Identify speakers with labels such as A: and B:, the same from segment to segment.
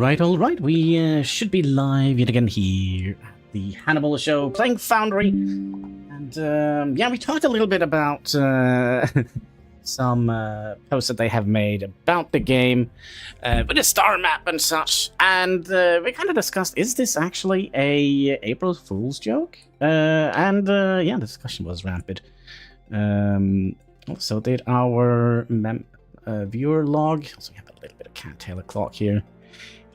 A: Alright. We should be live yet again here at the Hanniballshow, playing Foundry. And, yeah, we talked a little bit about some posts that they have made about the game, with the star map and such. And we kind of discussed, is this actually a April Fool's joke? Yeah, the discussion was rampant. Also did our viewer log. Also, we have a little bit of cattail clock here.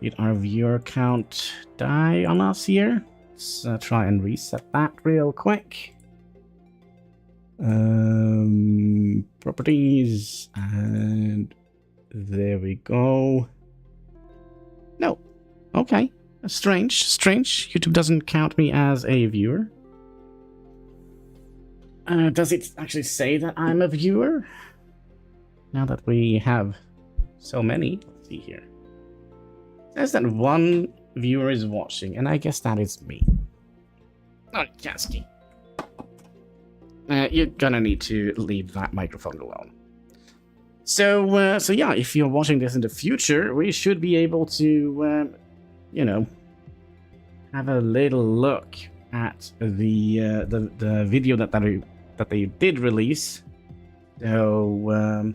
A: Did our viewer count die on us here? Let's try and reset that real quick. Properties, and there we go. No. Okay. Strange. YouTube doesn't count me as a viewer. Does it actually say that I'm a viewer? Now that we have so many. Let's see here. It says that one viewer is watching, and I guess that is me. Oh, Jasky. You're gonna need to leave that microphone alone. So yeah, if you're watching this in the future, we should be able to, you know, have a little look at the video that they did release. So,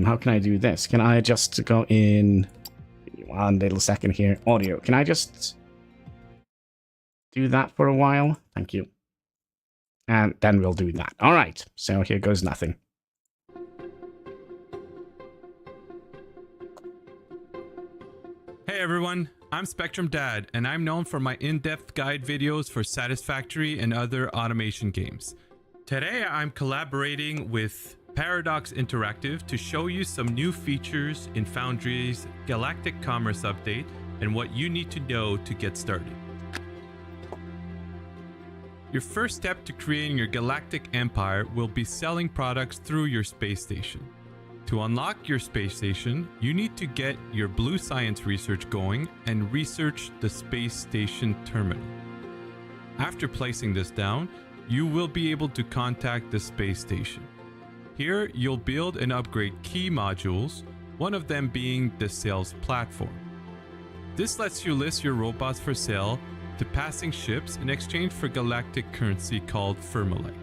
A: how can I do this? Can I just go in? One little second here. Audio. Can I just do that for a while? Thank you. And then we'll do that. All right. So here goes nothing.
B: Hey everyone, I'm Spectrum Dad, and I'm known for my in-depth guide videos for Satisfactory and other automation games. Today I'm collaborating with Paradox Interactive to show you some new features in Foundry's Galactic Commerce update and what you need to know to get started. Your first step to creating your galactic empire will be selling products through your space station. To unlock your space station, you need to get your blue science research going and research the space station terminal. After placing this down, you will be able to contact the space station. Here, you'll build and upgrade key modules, one of them being the sales platform. This lets you list your robots for sale to passing ships in exchange for galactic currency called Thermalite.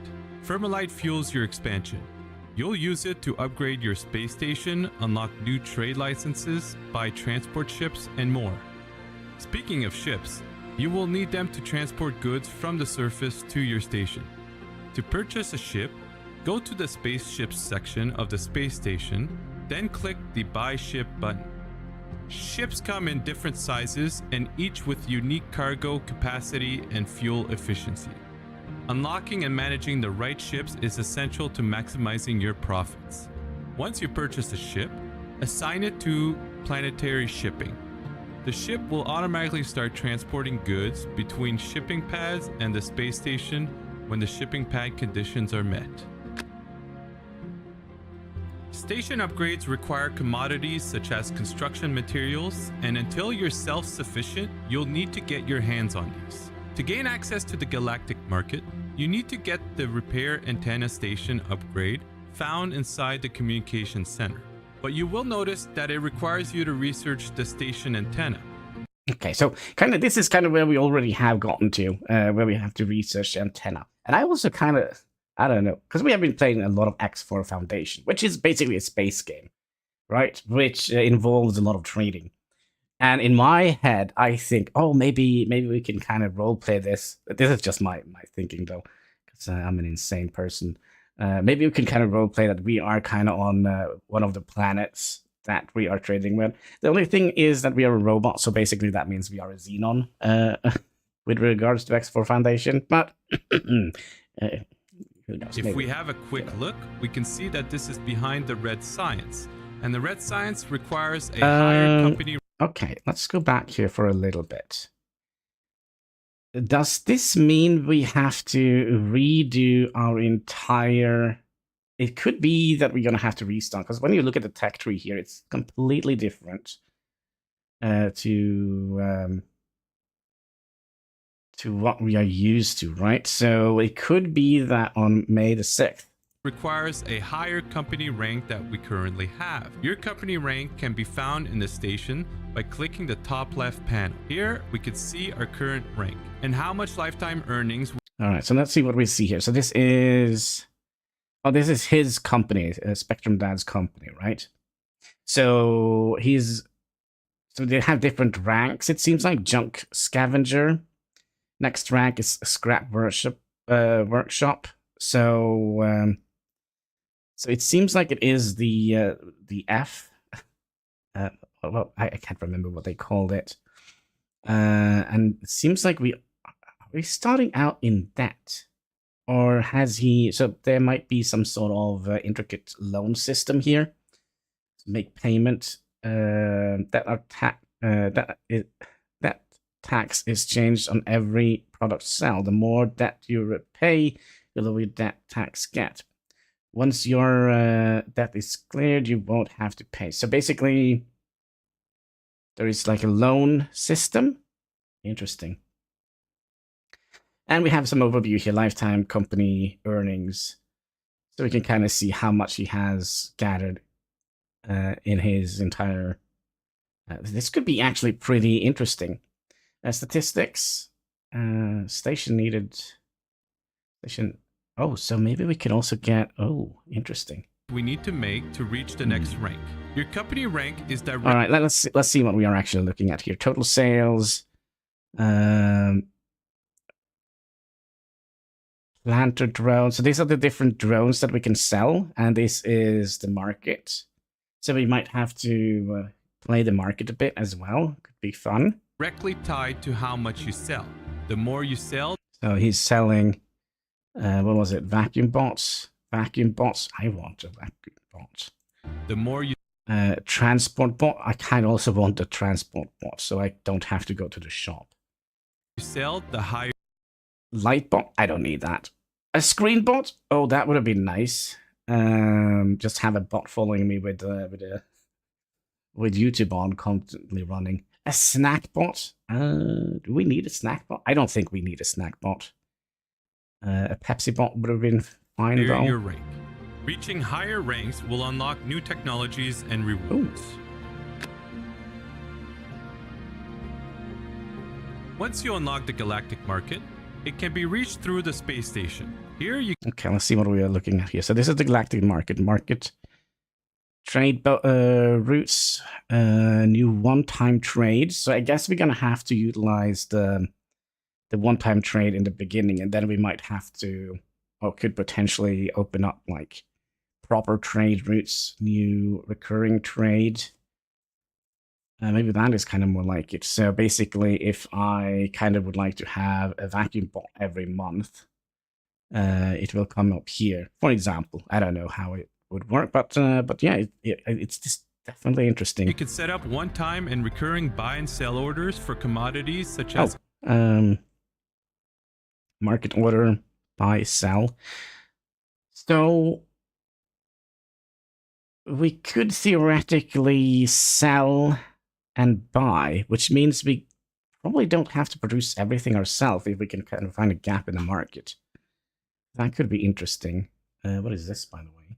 B: Thermalite fuels your expansion. You'll use it to upgrade your space station, unlock new trade licenses, buy transport ships, and more. Speaking of ships, you will need them to transport goods from the surface to your station. To purchase a ship, go to the spaceships section of the space station, then click the Buy Ship button. Ships come in different sizes and each with unique cargo capacity and fuel efficiency. Unlocking and managing the right ships is essential to maximizing your profits. Once you purchase a ship, assign it to planetary shipping. The ship will automatically start transporting goods between shipping pads and the space station when the shipping pad conditions are met. Station upgrades require commodities such as construction materials, and until you're self-sufficient, you'll need to get your hands on these. To gain access to the galactic market, you need to get the repair antenna station upgrade found inside the communication center. But you will notice that it requires you to research the station antenna.
A: Okay, so this is kind of where we already have gotten to, where we have to research the antenna. And I also I don't know, because we have been playing a lot of X4 Foundation, which is basically a space game, right? Which involves a lot of trading. And in my head, I think, oh, maybe we can kind of roleplay this. This is just my thinking, though, because I'm an insane person. Maybe we can kind of roleplay that we are kind of on one of the planets that we are trading with. The only thing is that we are a robot, so basically that means we are a Xenon with regards to X4 Foundation. But who knows?
B: If
A: maybe
B: we have a quick look, we can see that this is behind the red science, and the red science requires a higher company.
A: Okay, let's go back here for a little bit. Does this mean we have to redo our entire... It could be that we're going to have to restart, because when you look at the tech tree here, it's completely different to what we are used to, right? So it could be that on May the 6th,
B: requires a higher company rank that we currently have. Your company rank can be found in the station by clicking the top left panel. Here we can see our current rank and how much lifetime earnings.
A: All right, so let's see what we see here. So this is, oh, this is his company, Spectrum Dad's company, right? So so they have different ranks. It seems like junk scavenger. Next rank is scrap workshop. So so it seems like it is the F. Well, I can't remember what they called it. And it seems like are we starting out in debt, or has he? So there might be some sort of intricate loan system here to make payment. That tax is changed on every product sell. The more debt you repay, the lower debt tax get. Once your debt is cleared, you won't have to pay. So basically, there is like a loan system. Interesting. And we have some overview here, lifetime company earnings. So we can kind of see how much he has gathered in his entire... this could be actually pretty interesting. Statistics. Station needed... Station... Oh, so maybe we can also get... Oh, interesting.
B: We need to make to reach the next rank. Your company rank is direct.
A: All right, let's see what we are actually looking at here. Total sales... planter drone. So these are the different drones that we can sell, and this is the market. So we might have to play the market a bit as well. Could be fun.
B: Directly tied to how much you sell. The more you sell.
A: So he's selling, what was it? Vacuum bots. Vacuum bots. I want a vacuum bot.
B: The more you.
A: Transport bot. I kind of also want a transport bot, so I don't have to go to the shop.
B: You sell, the higher.
A: Light bot. I don't need that. A screen bot. Oh, that would have been nice. Just have a bot following me with YouTube on constantly running. A snack bot. Do we need a snack bot? I don't think we need a snack bot. A Pepsi bot would have been fine though.
B: Your rank. Reaching higher ranks will unlock new technologies and rewards.
A: Ooh.
B: Once you unlock the galactic market, it can be reached through the space station. Here you.
A: Okay, let's see what we are looking at here. So this is the galactic market. Trade routes, new one-time trade. So I guess we're gonna have to utilize the one-time trade in the beginning, and then we might have to, or could potentially open up like proper trade routes, new recurring trade. Maybe that is kind of more like it. So basically, if I kind of would like to have a vacuum bot every month, it will come up here. For example, I don't know how it would work, but yeah, it's just definitely interesting.
B: You can set up one-time and recurring buy and sell orders for commodities such as
A: market order, buy, sell. So we could theoretically sell and buy, which means we probably don't have to produce everything ourselves if we can kind of find a gap in the market. That could be interesting. What is this, by the way?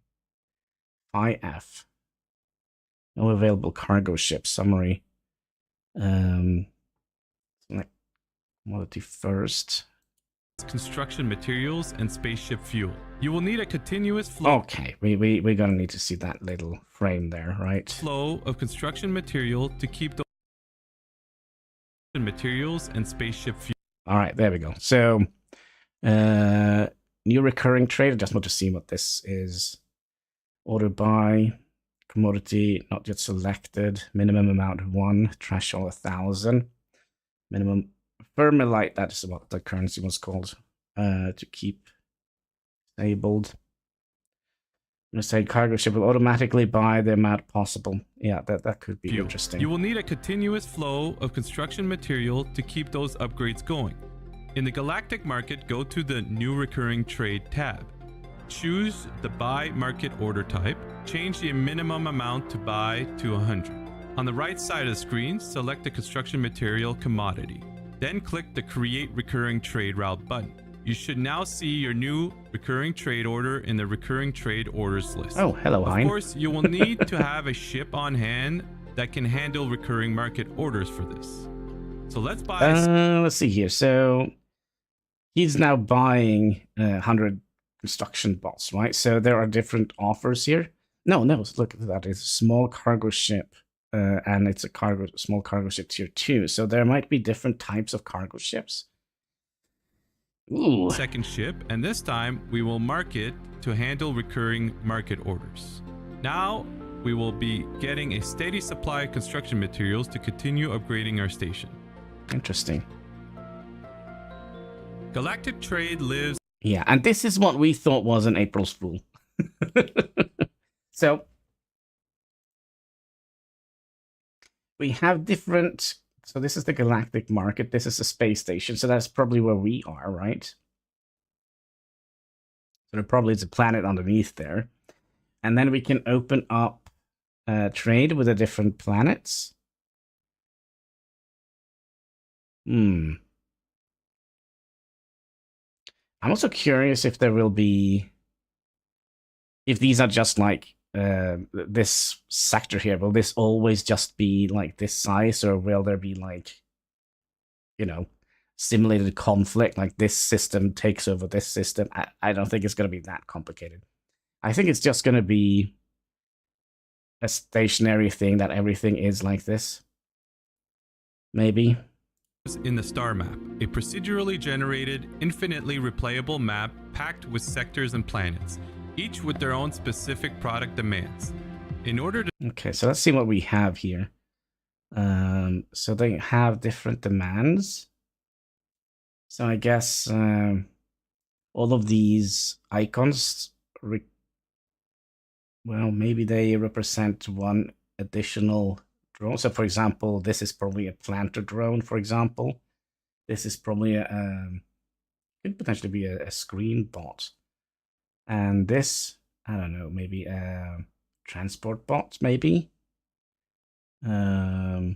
A: IF. No available cargo ship. Summary. Like commodity first.
B: Construction materials and spaceship fuel. You will need a continuous flow.
A: Okay, we're gonna need to see that little frame there, right?
B: Flow of construction material to keep the materials and spaceship fuel.
A: All right, there we go. So, new recurring trade. I just want to see what this is. Order by commodity not yet selected. Minimum amount of 1. Threshold 1,000. Minimum Vermelite. That is what the currency was called. To keep disabled. I'm gonna say cargo ship will automatically buy the amount possible. Yeah, that could be interesting.
B: You will need a continuous flow of construction material to keep those upgrades going. In the galactic market, go to the new recurring trade tab. Choose the buy market order type. Change the minimum amount to buy to 100. On the right side of the screen, select the construction material commodity. Then click the create recurring trade route button. you should now see your new recurring trade order in the recurring trade orders list.
A: Oh, hello, Hein.
B: Of course, you will need to have a ship on hand that can handle recurring market orders for this. So let's buy.
A: Let's see here. So he's now buying 100 construction bots, right? So there are different offers here. No, look at that. It's a small cargo ship, and it's a small cargo ship tier 2. So there might be different types of cargo ships. Ooh.
B: Second ship, and this time we will mark it to handle recurring market orders. Now we will be getting a steady supply of construction materials to continue upgrading our station.
A: Interesting.
B: Galactic trade lives.
A: Yeah, and this is what we thought was an April's Fool. So we have different. So this is the galactic market. This is the space station. So that's probably where we are, right? So there probably is a planet underneath there. And then we can open up trade with the different planets. I'm also curious if there will be, if these are just like this sector here, will this always just be like this size, or will there be like, you know, simulated conflict, like this system takes over this system? I don't think it's going to be that complicated. I think it's just going to be a stationary thing that everything is like this. Maybe.
B: In the star map, a procedurally generated, infinitely replayable map packed with sectors and planets, each with their own specific product demands. In order to...
A: Okay, so let's see what we have here. So they have different demands. So I guess all of these icons, well, maybe they represent one additional drone. So for example, this is probably a planter drone, for example. This is probably could potentially be a screen bot. And this, I don't know, maybe a transport bot, maybe.
B: To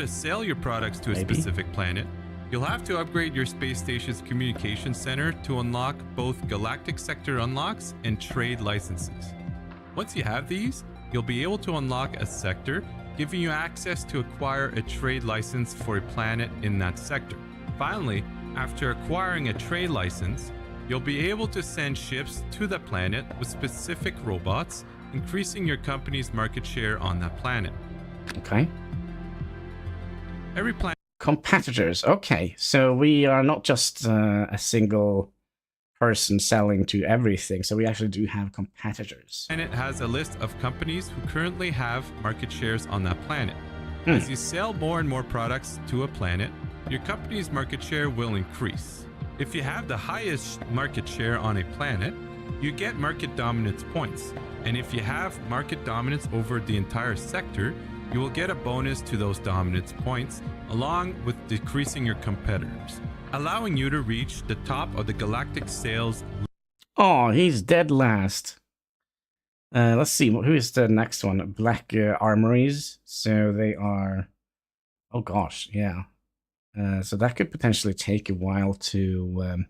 B: sell your products to a specific planet, you'll have to upgrade your space station's communication center to unlock both galactic sector unlocks and trade licenses. Once you have these, you'll be able to unlock a sector, giving you access to acquire a trade license for a planet in that sector. Finally, after acquiring a trade license, you'll be able to send ships to the planet with specific robots, increasing your company's market share on that planet.
A: Okay.
B: Every planet...
A: Competitors. Okay, so we are not just a single person selling to everything, so we actually do have competitors.
B: And it has a list of companies who currently have market shares on that planet. As you sell more and more products to a planet, your company's market share will increase. If you have the highest market share on a planet, you get market dominance points. And if you have market dominance over the entire sector, you will get a bonus to those dominance points, along with decreasing your competitors, allowing you to reach the top of the galactic sales.
A: Oh, he's dead last. Let's see, who is the next one? Black Armories. So they are... Oh gosh, yeah. So that could potentially take a while to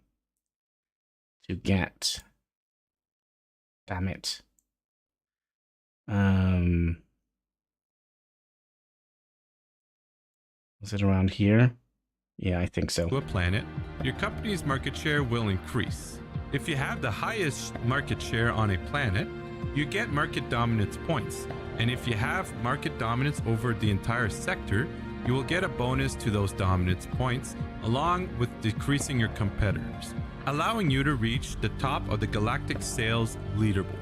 A: get. Damn it. Was it around here? Yeah, I think so.
B: To a planet, your company's market share will increase. If you have the highest market share on a planet, you get market dominance points. And if you have market dominance over the entire sector, you will get a bonus to those dominance points, along with decreasing your competitors, allowing you to reach the top of the galactic sales leaderboard.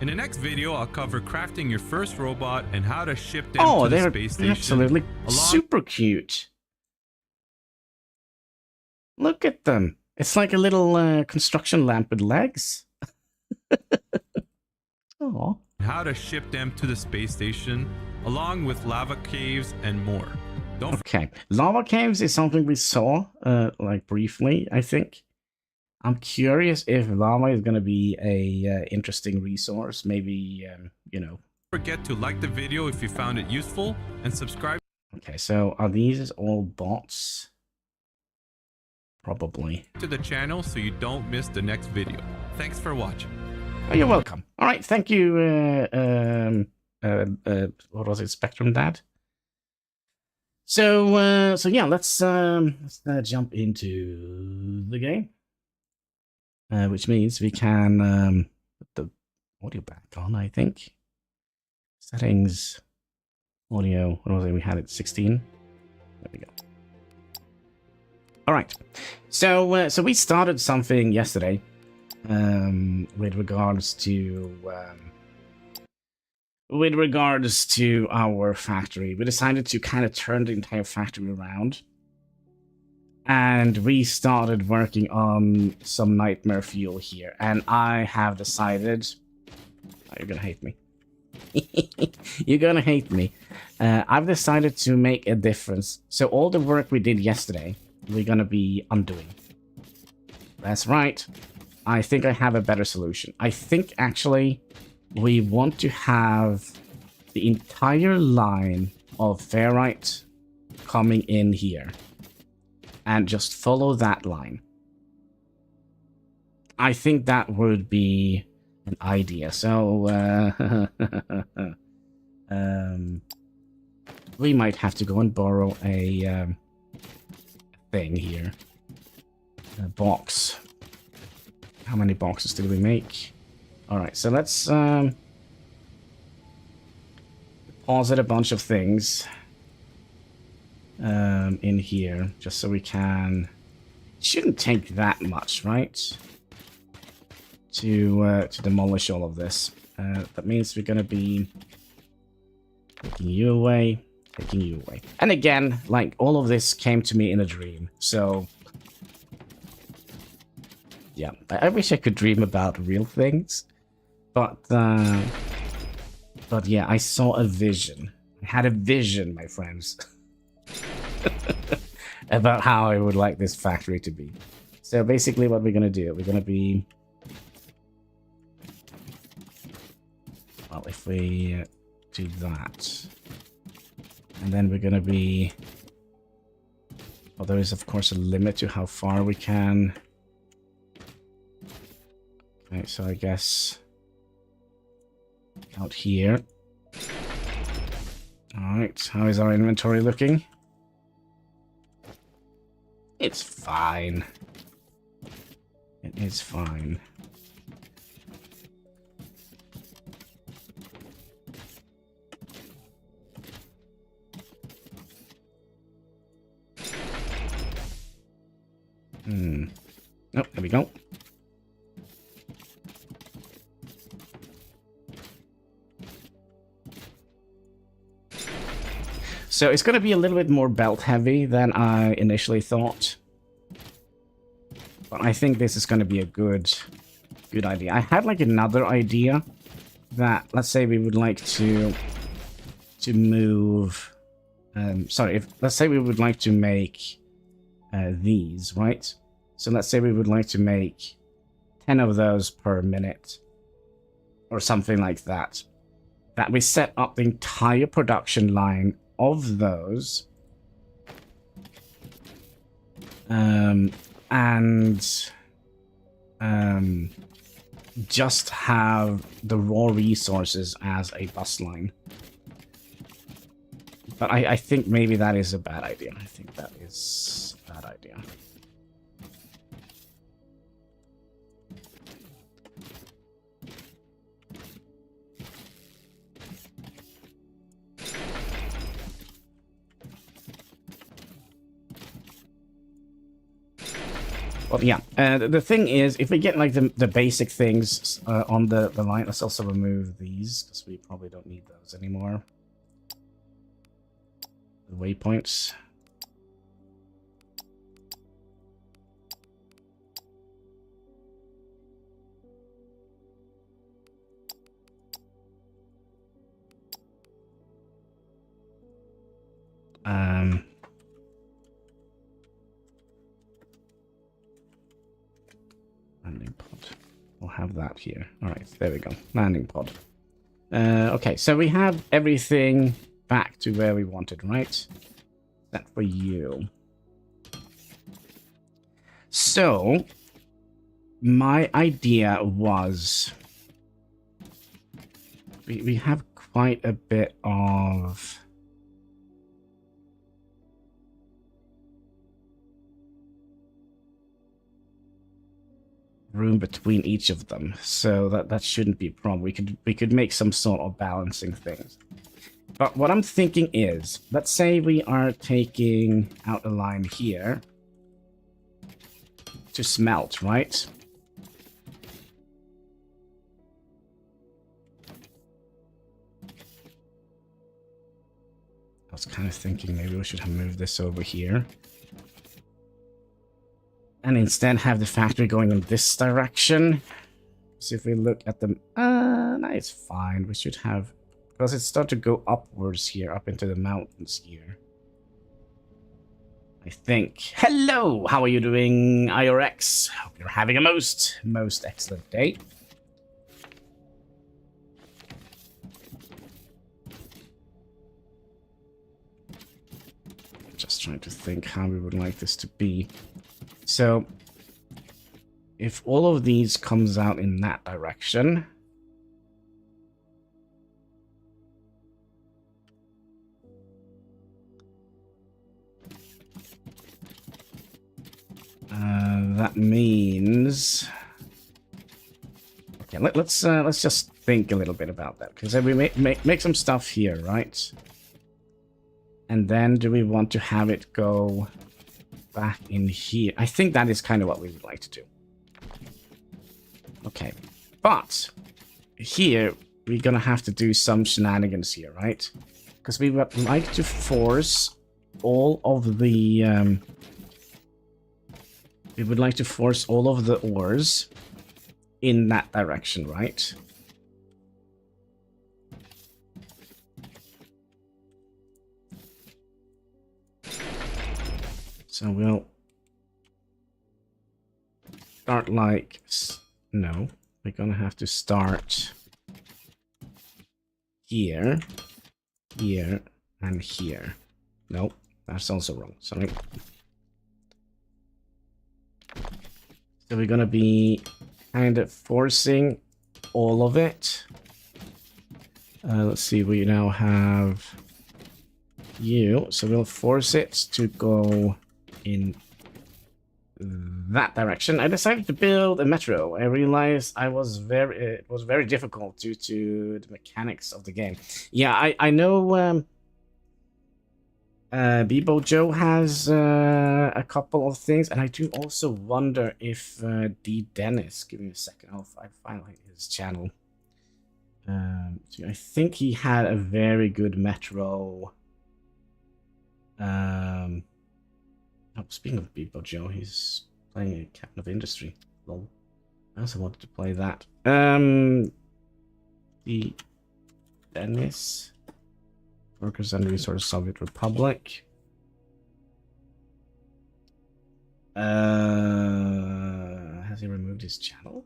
B: In the next video, I'll cover crafting your first robot and how to ship them to the space station.
A: Absolutely super cute. Look at them. It's like a little construction lamp with legs. Oh.
B: How to ship them to the space station, along with lava caves and more.
A: Okay, lava caves is something we saw, like briefly, I think. I'm curious if lava is going to be a interesting resource. Maybe, you know.
B: Don't forget to like the video if you found it useful, and subscribe.
A: Okay, so are these all bots? Probably.
B: To the channel so you don't miss the next video. Thanks for watching.
A: Oh, you're welcome. All right, thank you. What was it, Spectrum Dad? So yeah, let's jump into the game, which means we can put the audio back on. I think settings, audio. What was it? We had it 16. There we go. All right. So we started something yesterday. With regards to our factory, we decided to kind of turn the entire factory around, and we started working on some nightmare fuel here. And I have decided, oh, you're gonna hate me. You're gonna hate me. I've decided to make a difference. So all the work we did yesterday, we're gonna be undoing. That's right. I think I have a better solution. I think actually we want to have the entire line of ferrite coming in here and just follow that line. I think that would be an idea. So we might have to go and borrow a thing here. A box. How many boxes did we make? Alright, so let's deposit a bunch of things in here, just so we can... It shouldn't take that much, right? To demolish all of this. That means we're gonna be taking you away, taking you away. And again, like, all of this came to me in a dream, so... Yeah, I wish I could dream about real things, but yeah, I saw a vision. I had a vision, my friends, about how I would like this factory to be. So basically what we're gonna do, we're gonna be... Well, if we do that, and then we're gonna be... Well, there is of course a limit to how far we can... Right, so I guess out here. Alright, how is our inventory looking? It's fine. It is fine. Oh, there we go. So it's going to be a little bit more belt heavy than I initially thought. But I think this is going to be a good idea. I had like another idea that, let's say we would like to move... let's say we would like to make these, right? So let's say we would like to make 10 of those per minute. Or something like that. That we set up the entire production line of those, just have the raw resources as a bus line. But I think maybe that is a bad idea. I think that is a bad idea. Well, yeah, the thing is, if we get like the basic things on the line, let's also remove these, because we probably don't need those anymore. The waypoints. Landing pod. We'll have that here. All right, there we go. Landing pod. Okay, so we have everything back to where we wanted, right? That for you. So, my idea was we have quite a bit of room between each of them, so that shouldn't be a problem. We could make some sort of balancing things. But what I'm thinking is, let's say we are taking out a line here to smelt, right? I was kind of thinking maybe we should have moved this over here. And instead have the factory going in this direction. So if we look at the... no, it's fine. We should have... Because it starts to go upwards here, up into the mountains here. I think. Hello! How are you doing, IRX? Hope you're having a most excellent day. Just trying to think how we would like this to be. So, if all of these comes out in that direction... that means... Okay, let's just think a little bit about that, because we make some stuff here, right? And then do we want to have it go back in here? I think that is kind of what we would like to do. Okay, but here we're gonna have to do some shenanigans here, right? Because we would like to force all of the... we would like to force all of the ores in that direction, right? So we'll start like... No, we're gonna have to start here, here, and here. Nope, that's also wrong, sorry. So we're gonna be kind of forcing all of it. Let's see, we now have you. So we'll force it to go in that direction. I decided to build a metro. I realized it was very difficult due to the mechanics of the game. Yeah, I know Bebo Joe has a couple of things, and I do also wonder if D Dennis, give me a second, I find his channel. So I think he had a very good metro. Oh, speaking of Bebo Joe, he's playing a Captain of Industry. Lol. I also wanted to play that. D Dennis. Workers and Resource Soviet Republic. Has he removed his channel?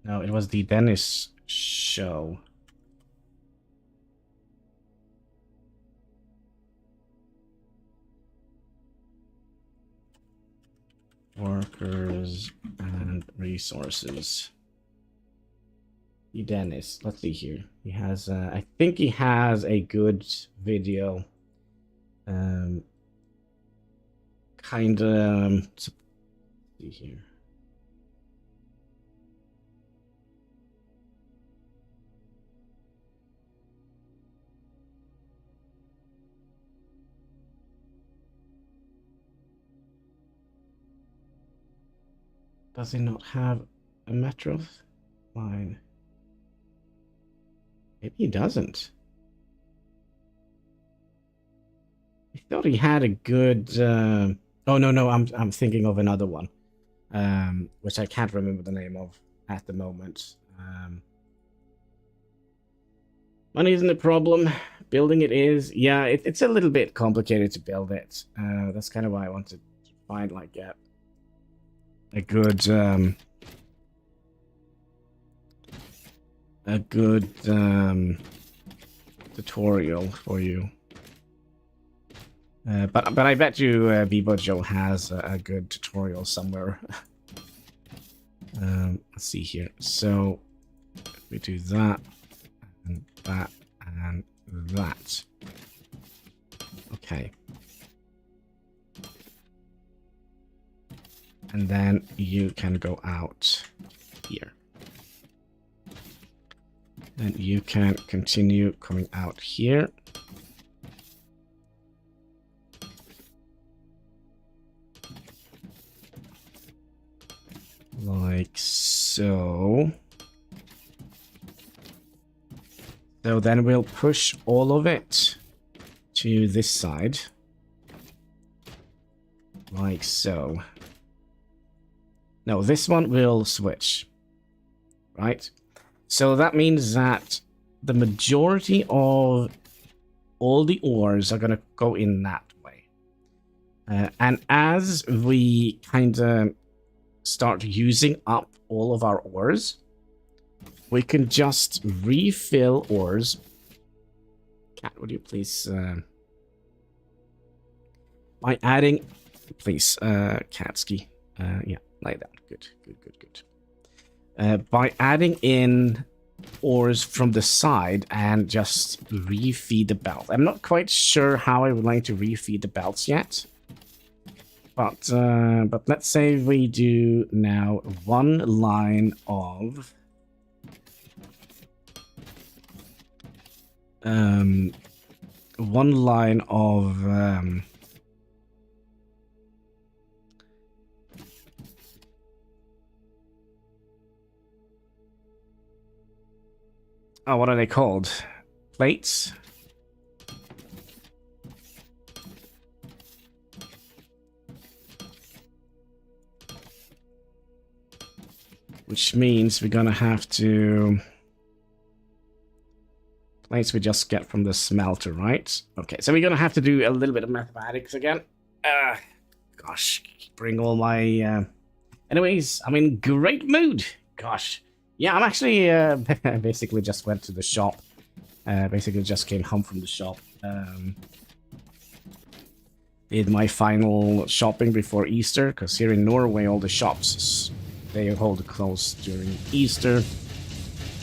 A: No, it was the Dennis show. Workers and Resources. Dennis, let's see here. He has, I think he has a good video. Kind of. Let's see here. Does he not have a metro line? Maybe he doesn't. I thought he had a good... Oh, no, I'm thinking of another one. Which I can't remember the name of at the moment. Money isn't a problem. Building it is. Yeah, it's a little bit complicated to build it. That's kind of why I wanted to find, like, a good... a good tutorial for you. But I bet you Bebo Joe has a good tutorial somewhere. Let's see here. So we do that and that and that. Okay. And then you can go out here. And you can continue coming out here. Like so. So then we'll push all of it to this side. Like so. No, this one will switch. Right? So that means that the majority of all the ores are going to go in that way. And as we kind of start using up all of our ores, we can just refill ores. Cat, would you please... by adding... Please, Katski. Yeah, like that. Good. By adding in ores from the side and just refeed the belt. I'm not quite sure how I would like to refeed the belts yet. But let's say we do now one line of oh, what are they called? Plates? Which means we're gonna have to... Plates we just get from the smelter, right? Okay, so we're gonna have to do a little bit of mathematics again. Gosh, bring all my... Anyways, I'm in great mood. Gosh. Yeah, I'm actually basically just went to the shop. Basically just came home from the shop. Did my final shopping before Easter, because here in Norway all the shops, they hold closed during Easter.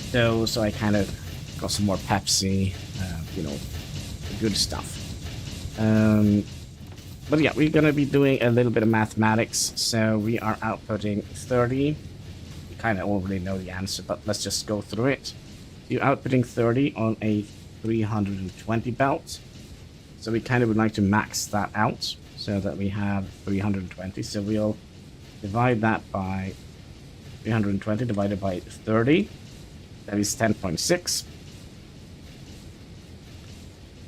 A: So I kind of got some more Pepsi, you know, good stuff. But yeah, we're going to be doing a little bit of mathematics. So we are outputting 30. Kind of already know the answer, but let's just go through it. You're outputting 30 on a 320 belt. So we kind of would like to max that out so that we have 320. So we'll divide that by 320 divided by 30. That is 10.6.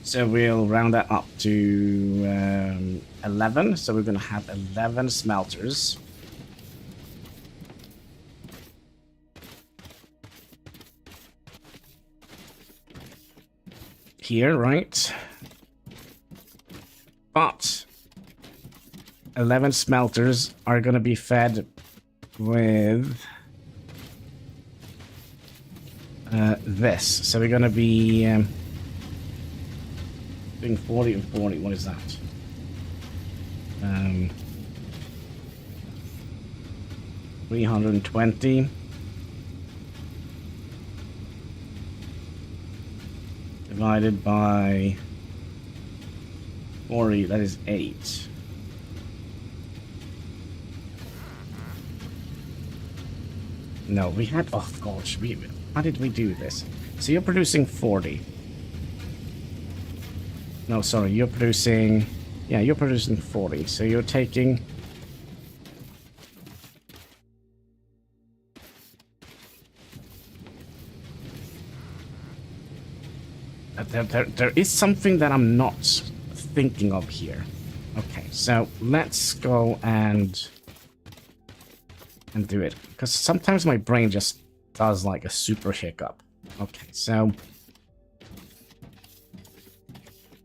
A: So we'll round that up to 11. So we're going to have 11 smelters. Here, right? But 11 smelters are going to be fed with this. So we're going to be doing 40 and 40. What is that? 320. Divided by 40, that is 8. No, we had... Oh, gosh, how did we do this? So you're producing 40. No, sorry, you're producing... Yeah, you're producing 40. So you're taking... There is something that I'm not thinking of here. Okay, so let's go and do it. Because sometimes my brain just does like a super hiccup. Okay, so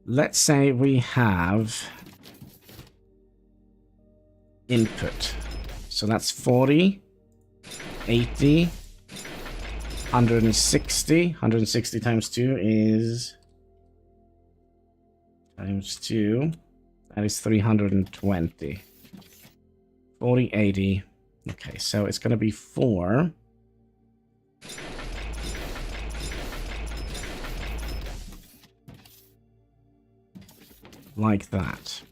A: let's say we have input. So that's 40, 80, 160. 160 times 2 is... times 2. That is 320. 40, 80. Okay, so it's going to be 4. Like that.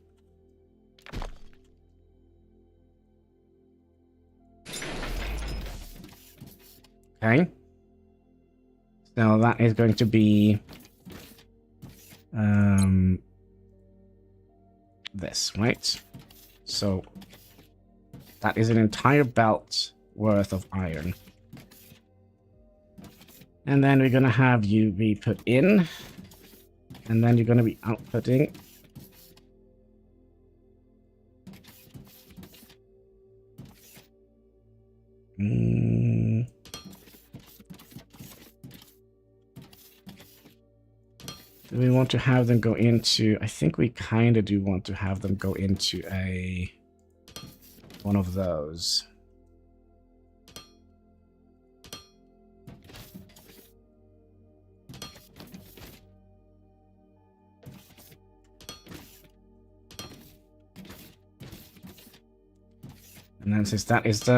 A: Okay. So that is going to be this, right? So that is an entire belt worth of iron. And then we're going to have you be put in. And then you're going to be outputting. Do we want to have them go into... I think we kind of do want to have them go into one of those. And then since that is the...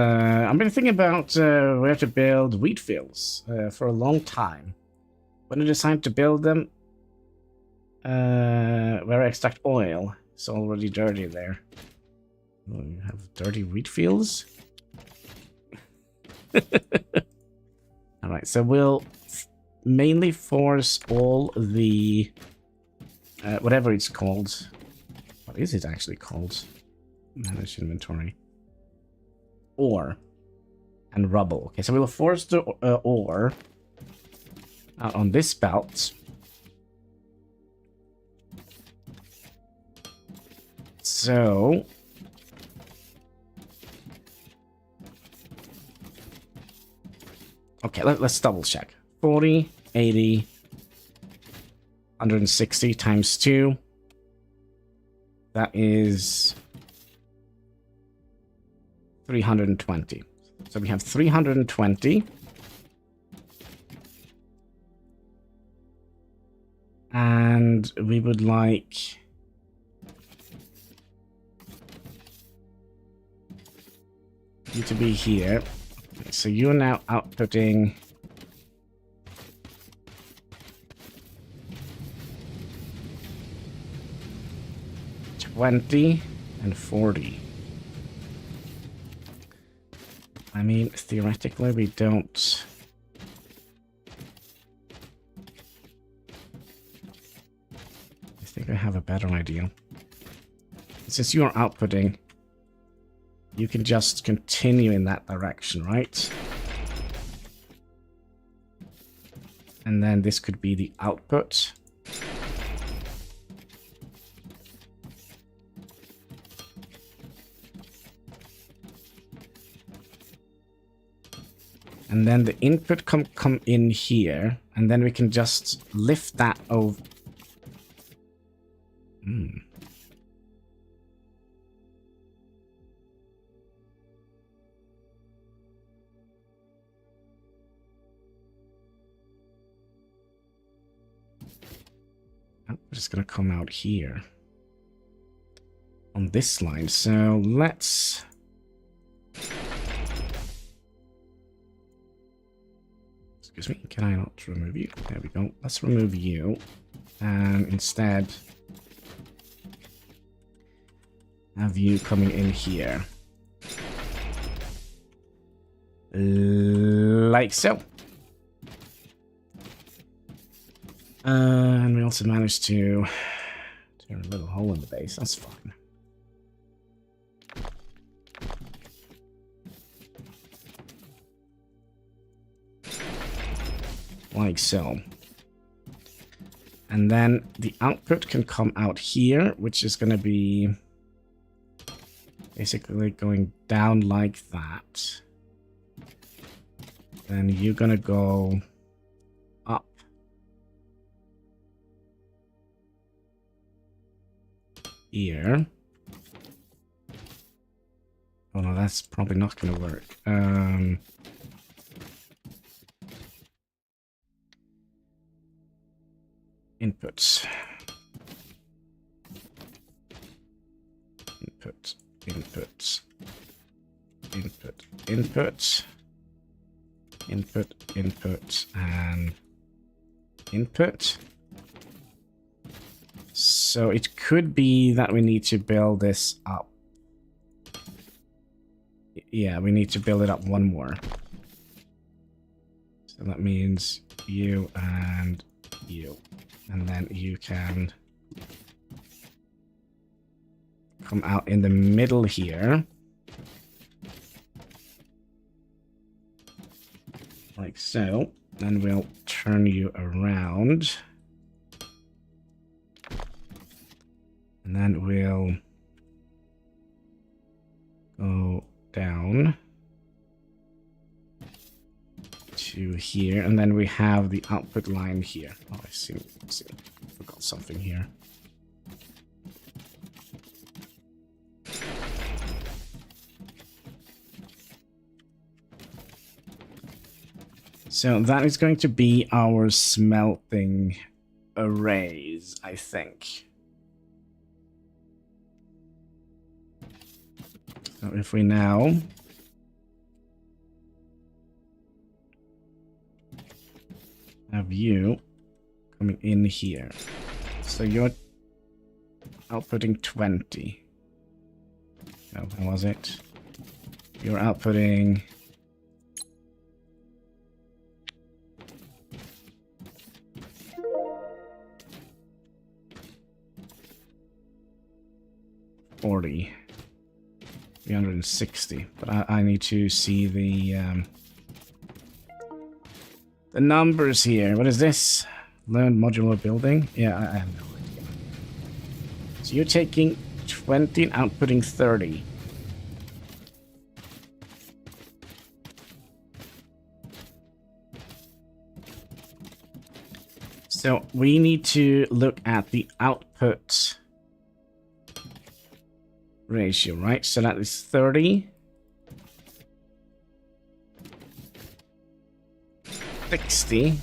A: I've been thinking about where to build wheat fields for a long time. When I decided to build them, where I extract oil, it's already dirty there. Oh, you have dirty wheat fields? Alright, so we'll mainly force all the... whatever it's called. What is it actually called? Manage inventory. Ore. And rubble. Okay, so we'll force the ore out on this belt. So... Okay, let's double check. 40, 80, 160 times 2. That is 320. So we have 320. And we would like... you to be here. Okay, so you're now outputting... 20 and 40. I mean, theoretically, we don't... I think I have a better idea. Since you are outputting, you can just continue in that direction, right? And then this could be the output. And then the input come in here, and then we can just lift that over. Oh, we're just gonna come out here on this line. So let's... Excuse me, can I not remove you? There we go. Let's remove you. And instead have you coming in here. Like so. And we also managed to tear a little hole in the base. That's fine. Like so. And then the output can come out here, which is going to be basically going down like that. Then you're going to go up. Here. Oh no, that's probably not going to work. Inputs. Input, input, input, input, input, input, and input. So it could be that we need to build this up. Yeah, we need to build it up one more. So that means you and you. And then you can come out in the middle here. Like so. Then we'll turn you around. And then we'll go down to here, and then we have the output line here. Oh, I see. I forgot something here. So that is going to be our smelting arrays, I think. So if we now have you coming in here. So you're outputting 20. No, how was it? You're outputting 40. 360. But I need to see the numbers here. What is this? Learn modular building? Yeah, I have no idea. So you're taking 20 and outputting 30. So we need to look at the output ratio, right? So that is 30. 60.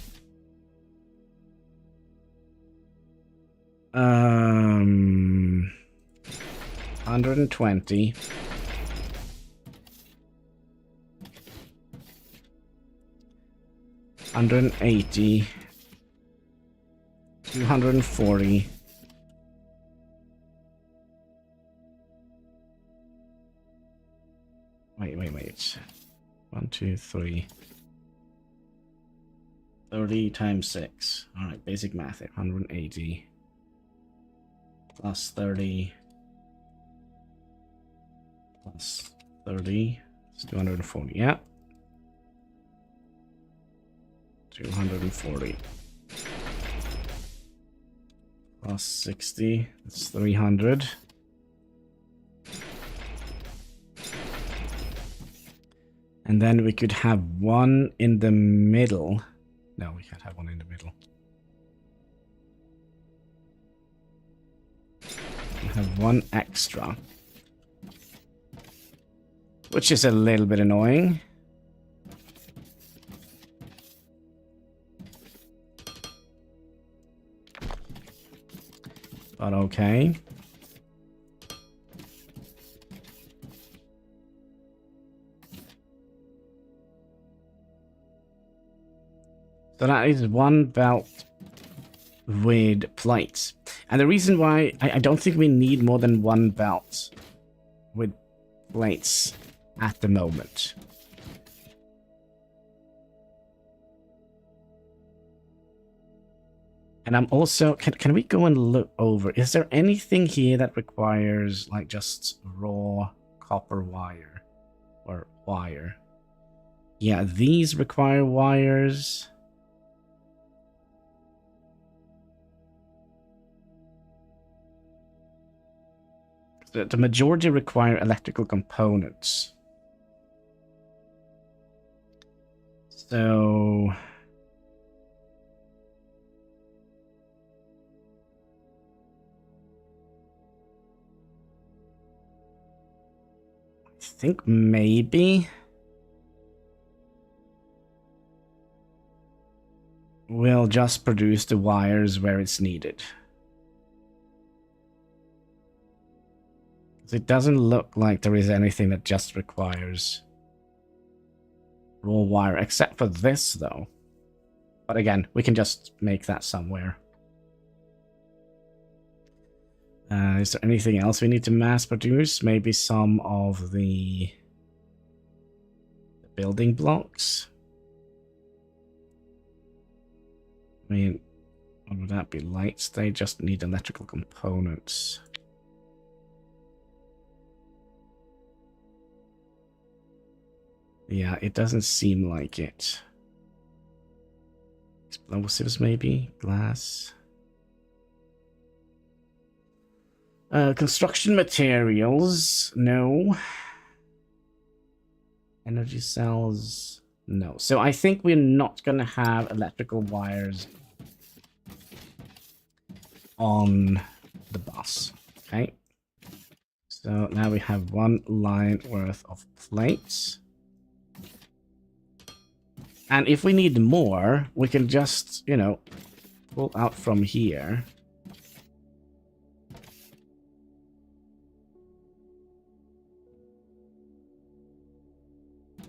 A: 120. 180. 240. Wait. 1, 2, 3. 30 times 6. Alright, basic math here. 180 plus 30 plus 30. It's 240. Yeah. 240 plus 60. That's 300. And then we could have one in the middle. No, we can't have one in the middle. We have one extra. Which is a little bit annoying. But okay. So that is one belt with plates. And the reason why I don't think we need more than one belt with plates at the moment. And I'm also, can we go and look over? Is there anything here that requires like just raw copper wire or wire? Yeah, these require wires. The majority require electrical components. So I think maybe we'll just produce the wires where it's needed. So it doesn't look like there is anything that just requires raw wire, except for this, though. But again, we can just make that somewhere. Is there anything else we need to mass produce? Maybe some of the building blocks? I mean, what would that be? Lights? They just need electrical components. Yeah, it doesn't seem like it. Explosives, maybe? Glass? Construction materials? No. Energy cells? No. So I think we're not going to have electrical wires on the bus. Okay. So now we have one line worth of plates. And if we need more, we can just, you know, pull out from here.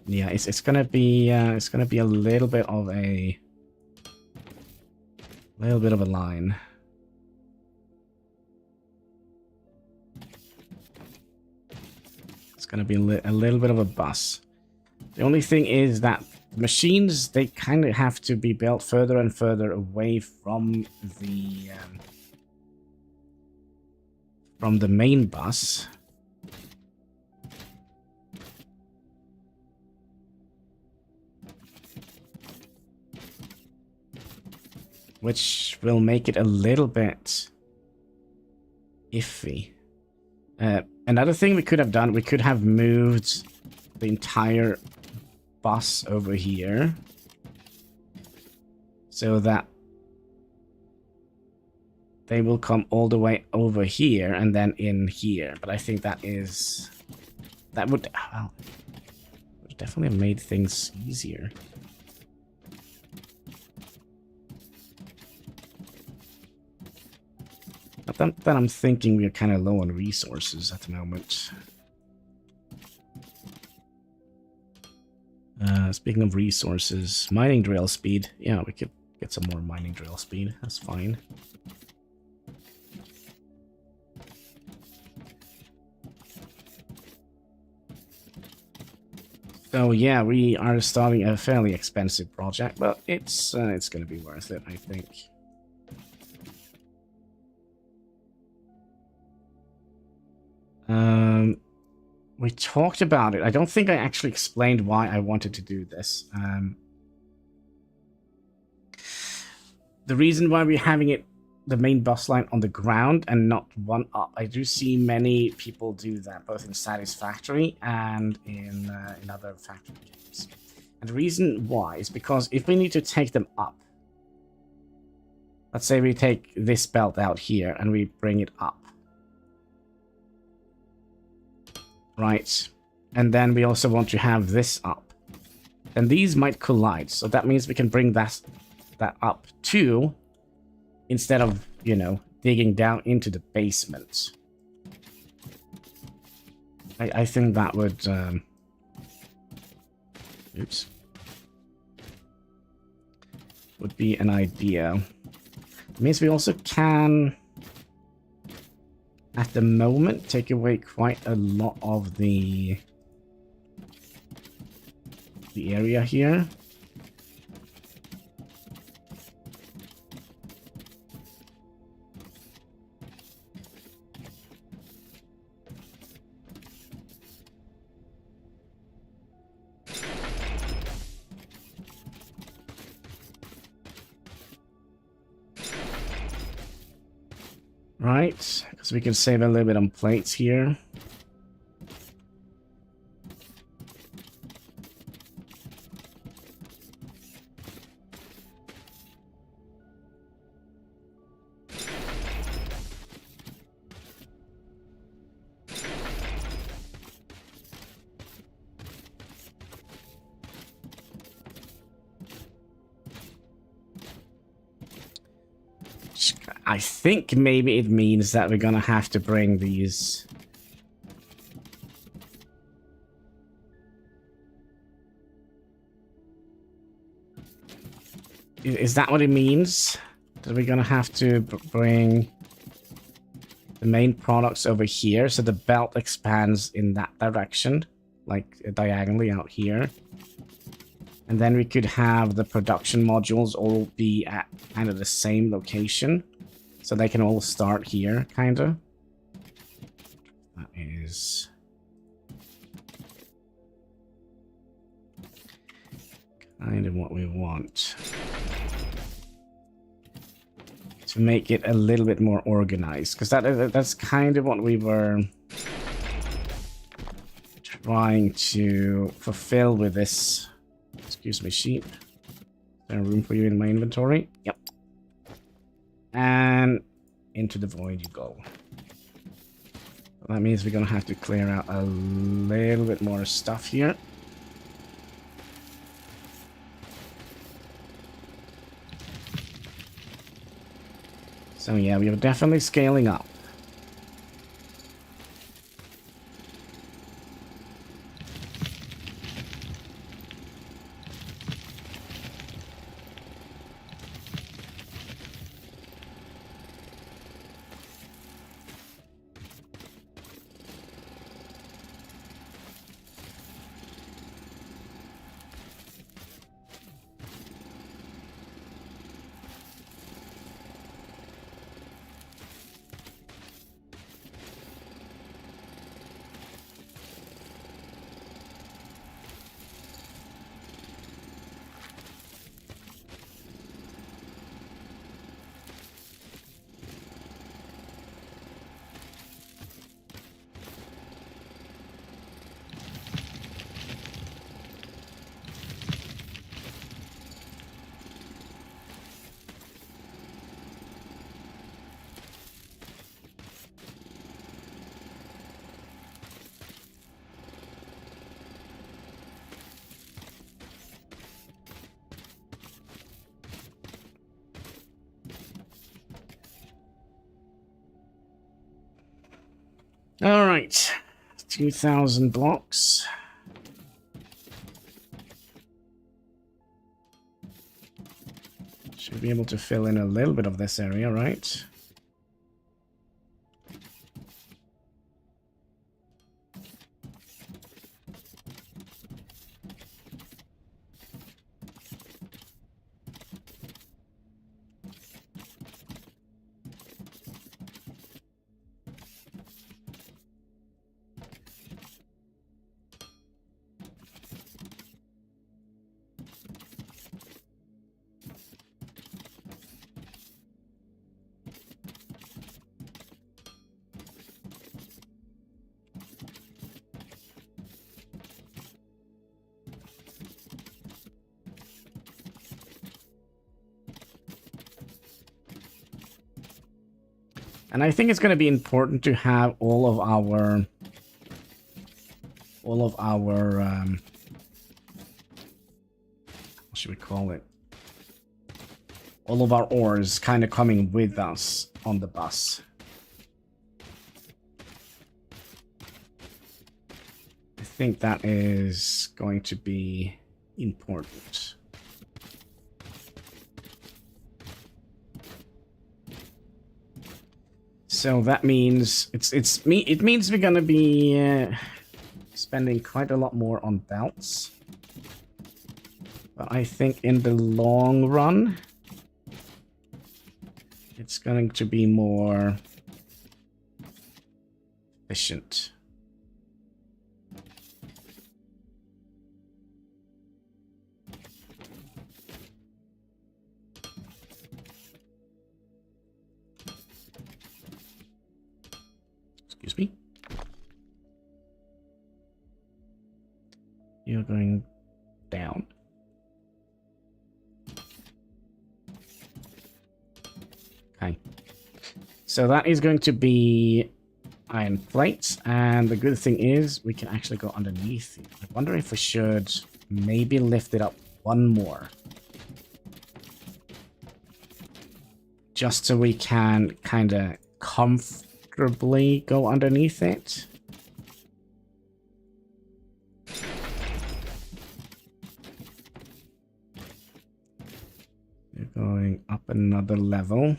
A: Yeah, it's gonna be a little bit of a line. It's gonna be a little bit of a bus. The only thing is that machines, they kind of have to be built further and further away from the main bus. Which will make it a little bit iffy. Another thing we could have done, we could have moved the entire bus over here so that they will come all the way over here and then in here. But I think that would, well, would definitely have made things easier. But then I'm thinking we are kind of low on resources at the moment. Speaking of resources, mining drill speed. Yeah, we could get some more mining drill speed. That's fine. So yeah, we are starting a fairly expensive project, but it's going to be worth it, I think. We talked about it. I don't think I actually explained why I wanted to do this. The reason why we're having it, the main bus line on the ground and not one up. I do see many people do that, both in Satisfactory and in other factory games. And the reason why is because if we need to take them up, let's say we take this belt out here and we bring it up. Right, and then we also want to have this up. And these might collide, so that means we can bring that up too, instead of, you know, digging down into the basement. I think that would... oops. Would be an idea. It means we also can... at the moment, take away quite a lot of the area here. Right, because we can save a little bit on plates here. I think maybe it means that we're gonna have to bring these Is that what it means? That we're gonna have to bring the main products over here so the belt expands in that direction, like diagonally out here. And then we could have the production modules all be at kind of the same location. So they can all start here, kind of. That is... kind of what we want. To make it a little bit more organized. Because that's kind of what we were trying to fulfill with this... Excuse me, sheep. Is there room for you in my inventory? Yep. And into the void you go. That means we're gonna have to clear out a little bit more stuff here. So yeah, we are definitely scaling up. All right, 2,000 blocks. Should be able to fill in a little bit of this area, right? And I think it's going to be important to have all of our what should we call it? All of our ores kind of coming with us on the bus. I think that is going to be important. So that means it means we're gonna be spending quite a lot more on belts. But I think in the long run, it's going to be more efficient. Excuse me. You're going down. Okay. So that is going to be iron plates, and the good thing is we can actually go underneath. I wonder if we should maybe lift it up one more. Just so we can kind of comfortably go underneath it. another level.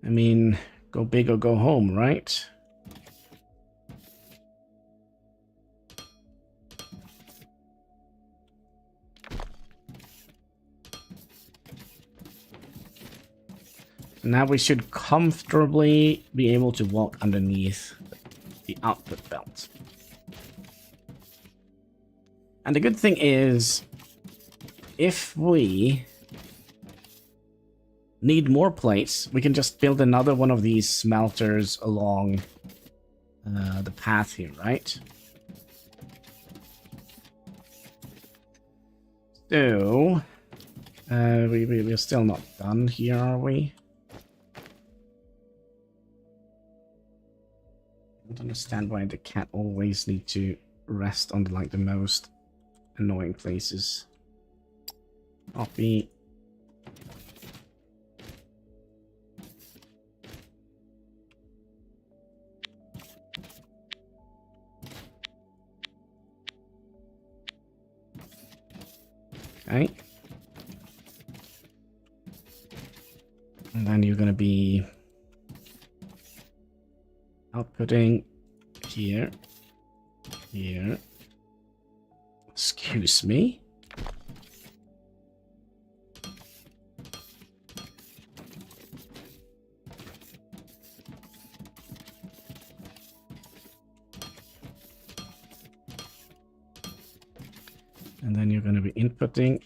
A: I mean, go big or go home, right? Now we should comfortably be able to walk underneath the output belt. And the good thing is, if we need more plates, we can just build another one of these smelters along the path here, right? So, we're still not done here, are we? I don't understand why the cat always need to rest on like the most annoying places. Copy. Okay. And then you're going to be outputting here, here. Excuse me. And then you're going to be inputting.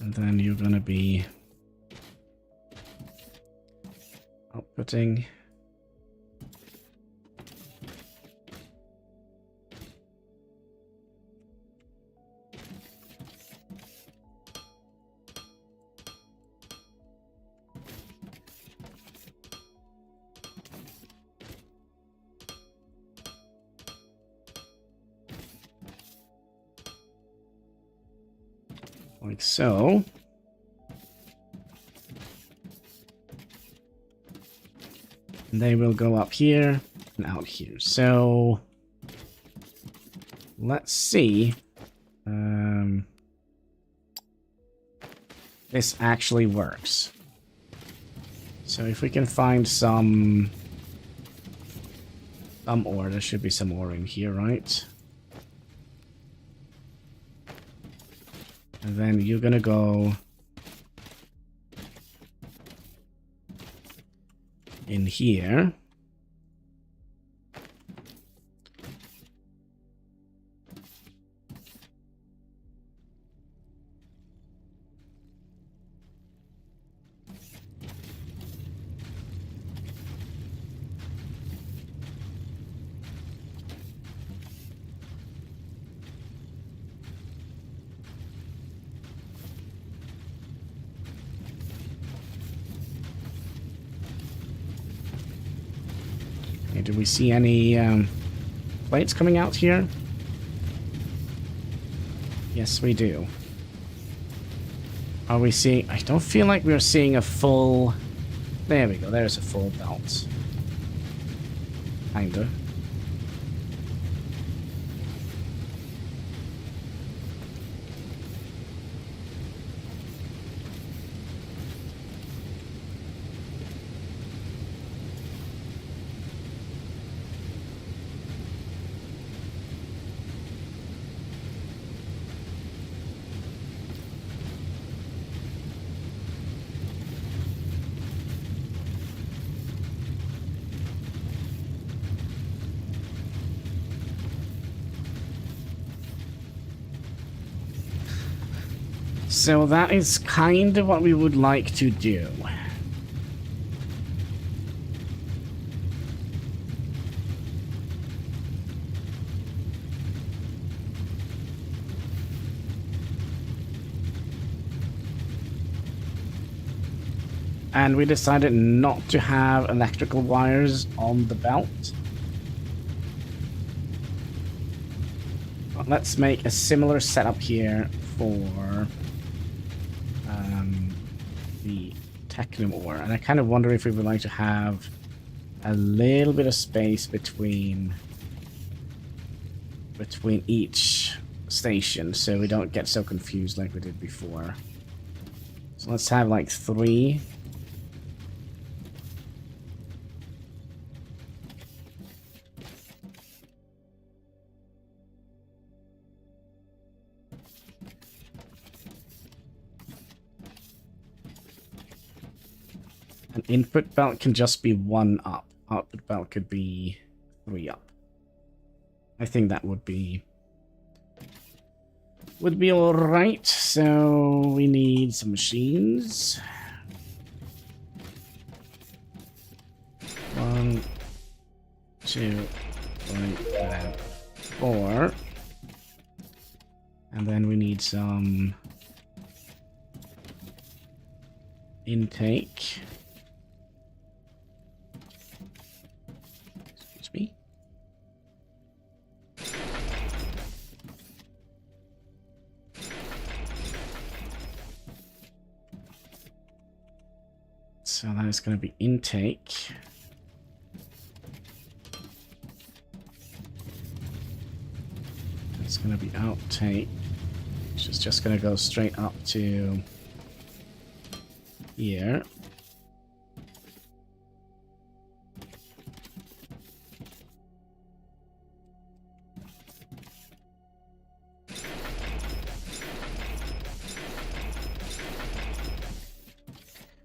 A: And then you're going to be outputting. Like so. And they will go up here and out here. So let's see. This actually works. So if we can find some ore, there should be some ore in here, right? And then you're gonna go in here. Okay, do we see any plates coming out here? Yes, we do. Are we seeing... I don't feel like we're seeing a full... There we go, there's a full belt. Kinda. So that is kind of what we would like to do. And we decided not to have electrical wires on the belt. But let's make a similar setup here for the Technomore. And I kind of wonder if we would like to have a little bit of space between each station so we don't get so confused like we did before. So let's have like 3. An input belt can just be 1 up. Output belt could be 3 up. I think that would be all right. So we need some machines. 1, 2, 3, and 4. And then we need some intake. Excuse me. So that is going to be intake. It's going to be outtake, which is just going to go straight up to here.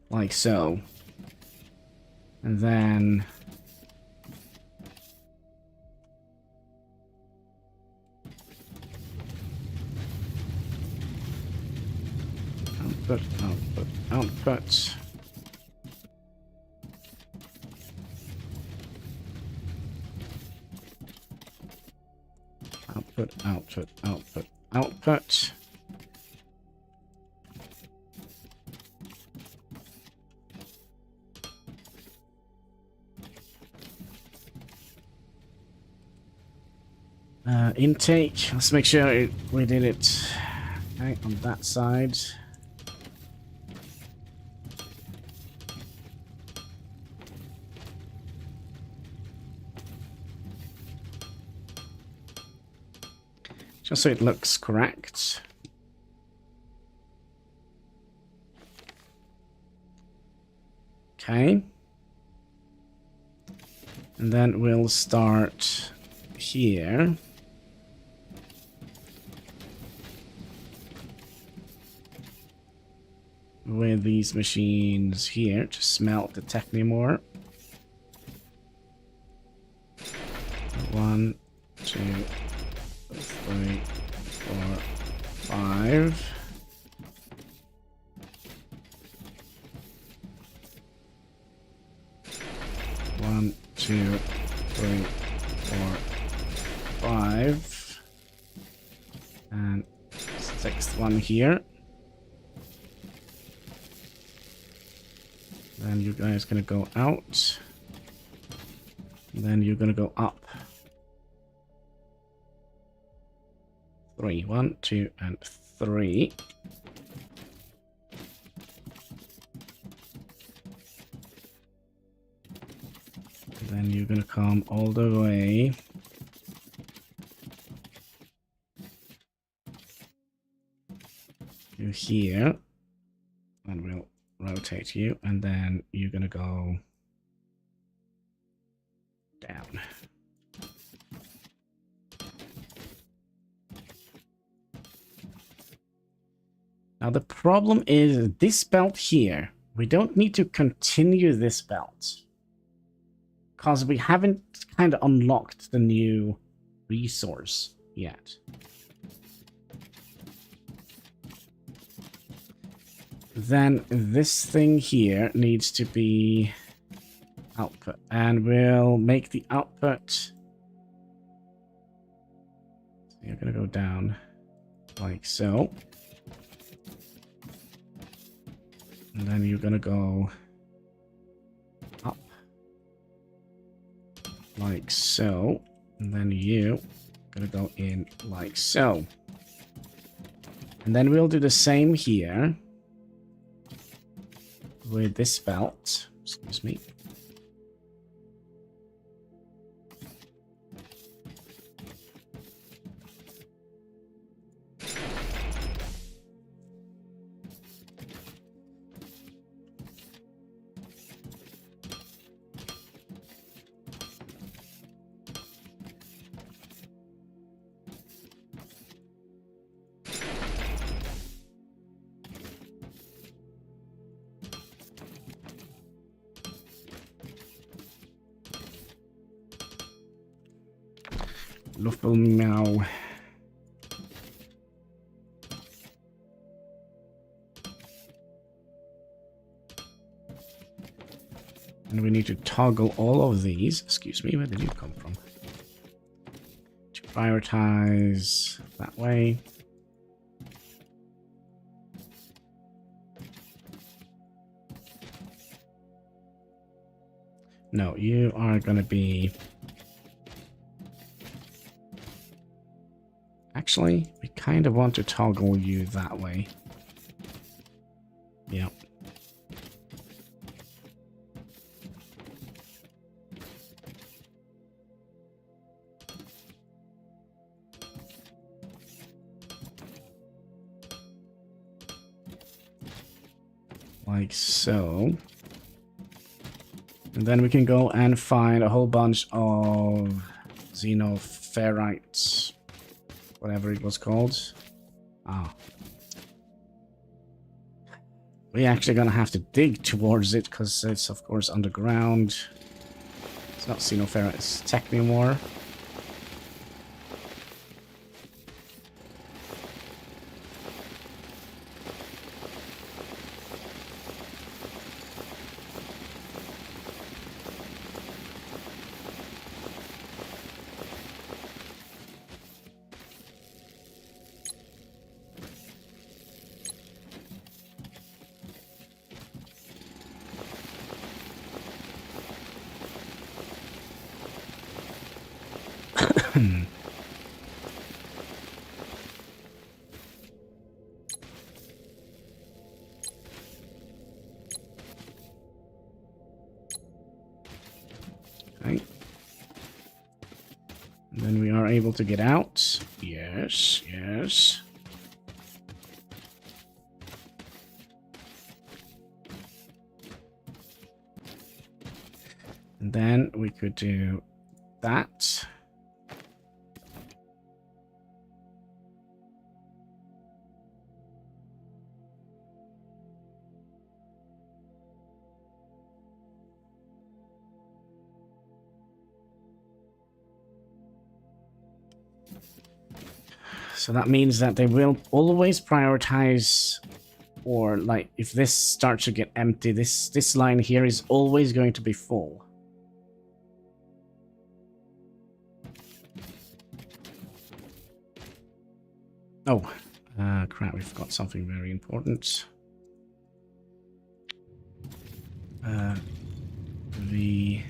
A: Like so. And then output, output, output. Output, output, output, output. Intake. Let's make sure we did it okay, on that side. Just so it looks correct. Okay. And then we'll start here. With these machines here to smelt the Technomore. 1, 2, 3, 4, 5. One, 2, 3, 4, 5. And 6th one here. Then you guys gonna go out. Then you're gonna go up. 3. 1, 2, and 3. And then you're gonna come all the way to here. And we'll rotate you, and then you're gonna go down. Now the problem is this belt here. We don't need to continue this belt because we haven't kind of unlocked the new resource yet. then this thing here needs to be output, and we'll make the output. So you're gonna go down like so, and then you're gonna go up like so, and then you gonna go in like so, and then we'll do the same here with this belt. Excuse me. Meow. And we need to toggle all of these. Excuse me, where did you come from? To prioritize that way. No, you are going to be... Actually, we kind of want to toggle you that way. Yep. Like so. And then we can go and find a whole bunch of xenoferrites. Whatever it was called. Ah. We're actually gonna have to dig towards it because it's of course underground. It's not xenoferrite, it's technomore. Okay. And then we are able to get out. Yes, yes. And then we could do that. So that means that they will always prioritize, or like if this starts to get empty, this line here is always going to be full. Oh, crap, we forgot something very important. The...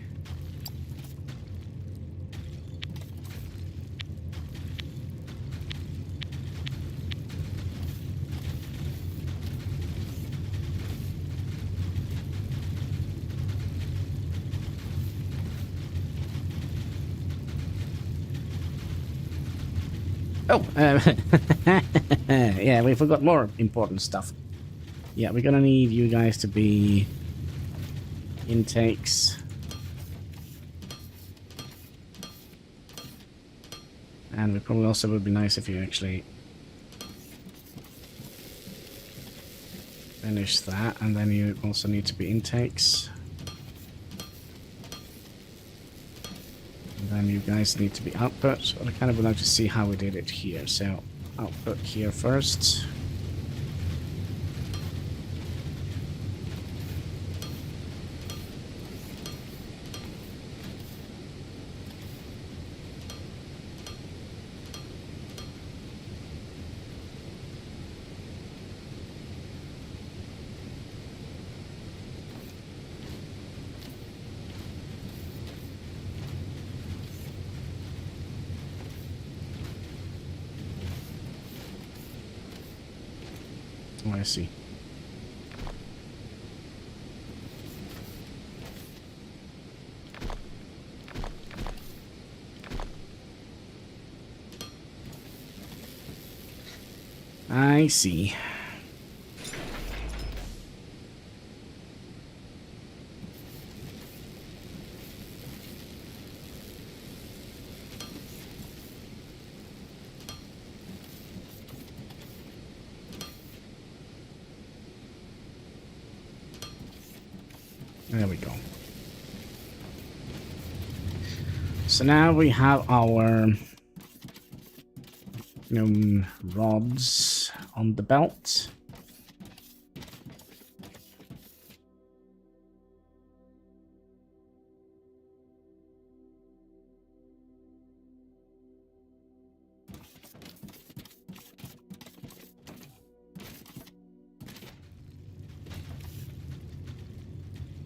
A: Oh, yeah, we forgot more important stuff. Yeah, we're gonna need you guys to be intakes. And it probably also would be nice if you actually finish that, and then you also need to be intakes. And then you guys need to be output. But I kind of would like to see how we did it here. So output here first. Oh, I see. I see. There we go. So now we have our rods on the belt.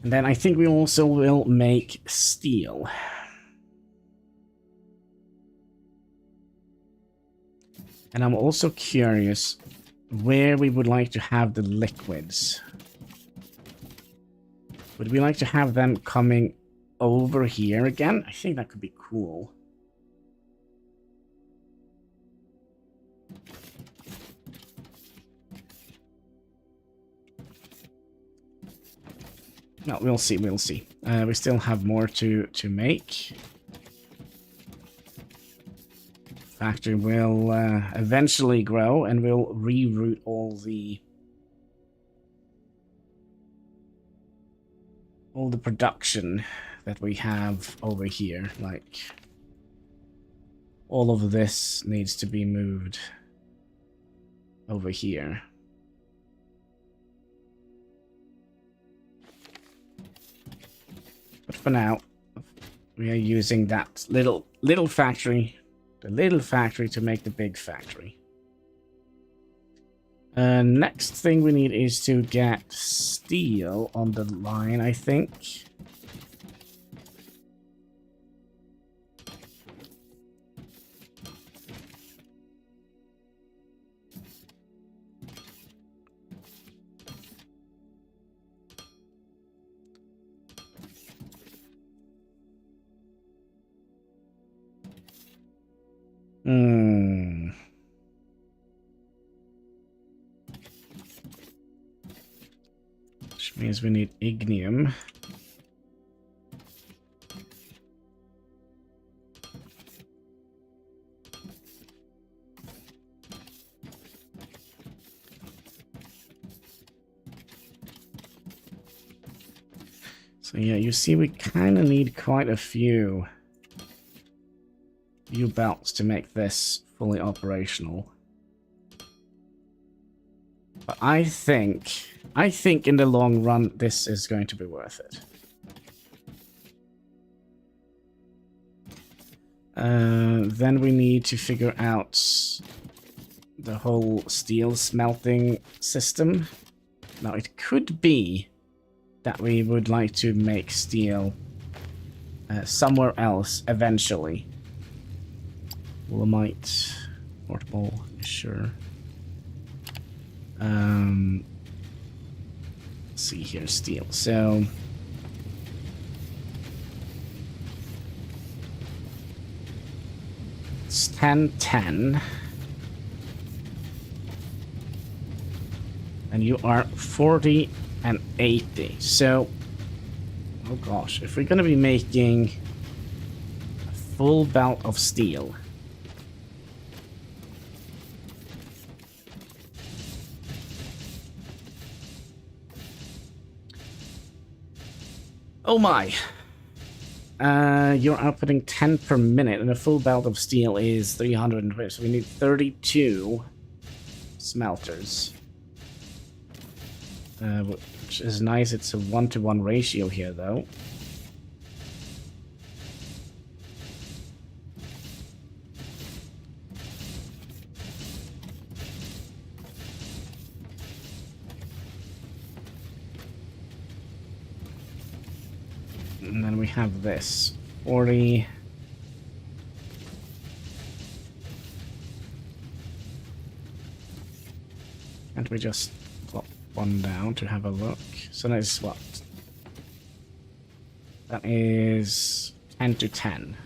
A: And then I think we also will make steel. And I'm also curious where we would like to have the liquids. Would we like to have them coming over here again? I think that could be cool. No, we'll see, we'll see. We still have more to make. Factory will eventually grow, and we'll reroute all the production that we have over here. Like, all of this needs to be moved over here. But for now, we are using that little factory. The little factory to make the big factory. Next thing we need is to get steel on the line, I think. Which means we need ignium. So yeah, you see we kind of need quite a few belts to make this fully operational. But I think in the long run this is going to be worth it. Then we need to figure out the whole steel smelting system. Now it could be that we would like to make steel somewhere else eventually. Willemite, portable, sure. Let's see here, steel. So it's 10-10. And you are 40 and 80. So, oh gosh, if we're gonna be making a full belt of steel, oh my! You're outputting 10 per minute, and a full belt of steel is 320, so we need 32 smelters. Which is nice, it's a 1-to-1 ratio here, though. And then we have this 40. Can't we just one down to have a look. So that is what? That is 10 to 10.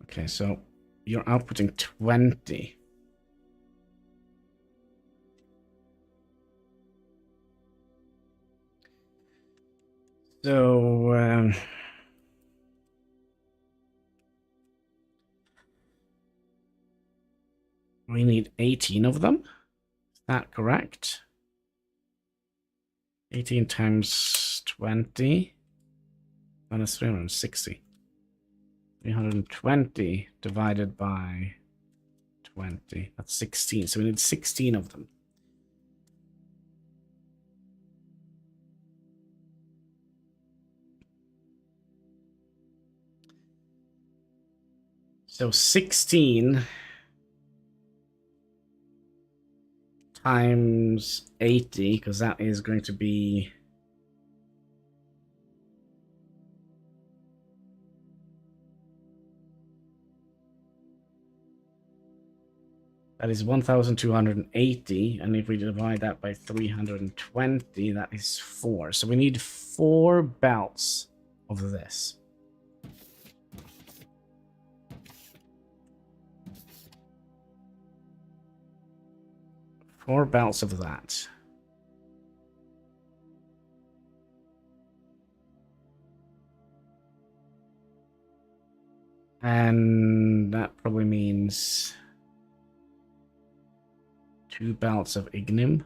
A: Okay, so you're outputting 20. So, we need 18 of them. Is that correct? 18 times 20 minus 360. 320 divided by 20. That's 16. So we need 16 of them. So 16 times 80, because that is going to be... That is 1,280, and if we divide that by 320, that is 4. So we need 4 belts of this. 4 belts of that. And that probably means 2 belts of ignim.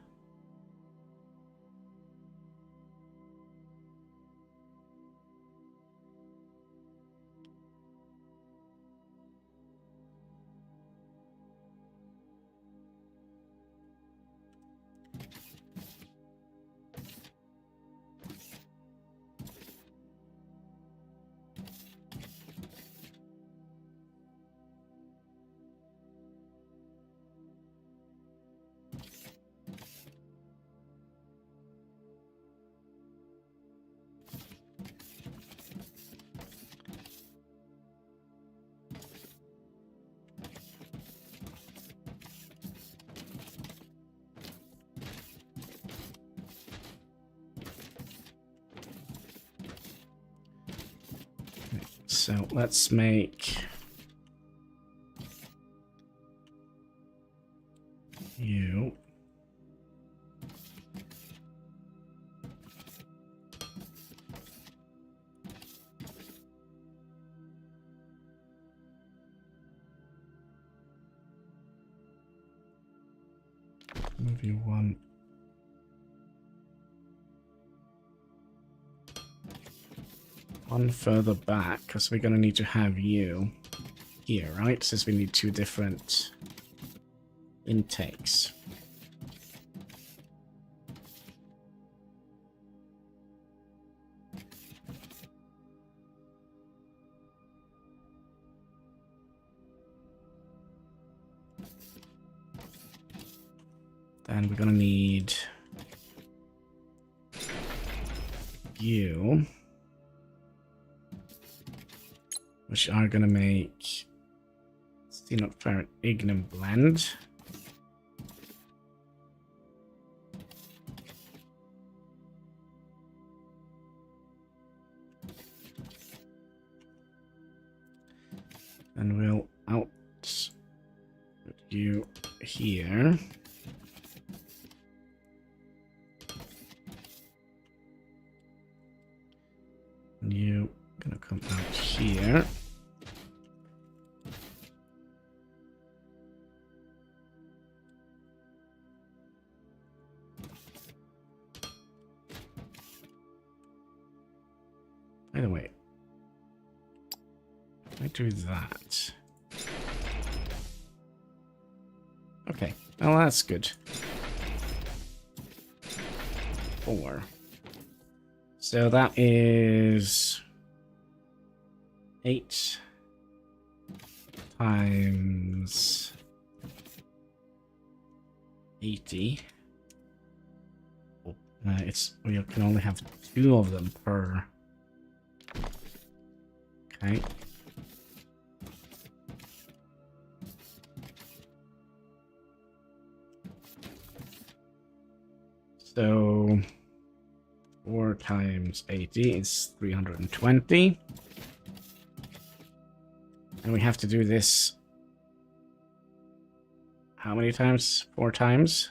A: So let's make you move you one further back, because we're going to need to have you here, right? Since we need 2 different intakes. Then we're going to need you, which are going to make Steel Ferret Ignim blend. And we'll out put you here. And you gonna come out here. By the way, I do that. Okay, well that's good. 4. So that is 8, times 80. We can only have 2 of them per. Okay. So 4 times 80 is 320. And we have to do this how many times? 4 times?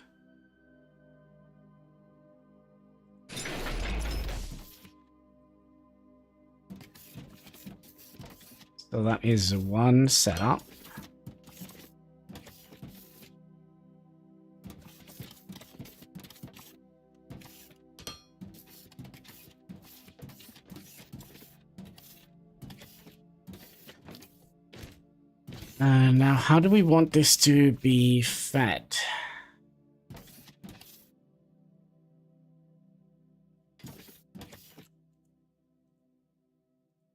A: So that is 1 setup. Now, how do we want this to be fed?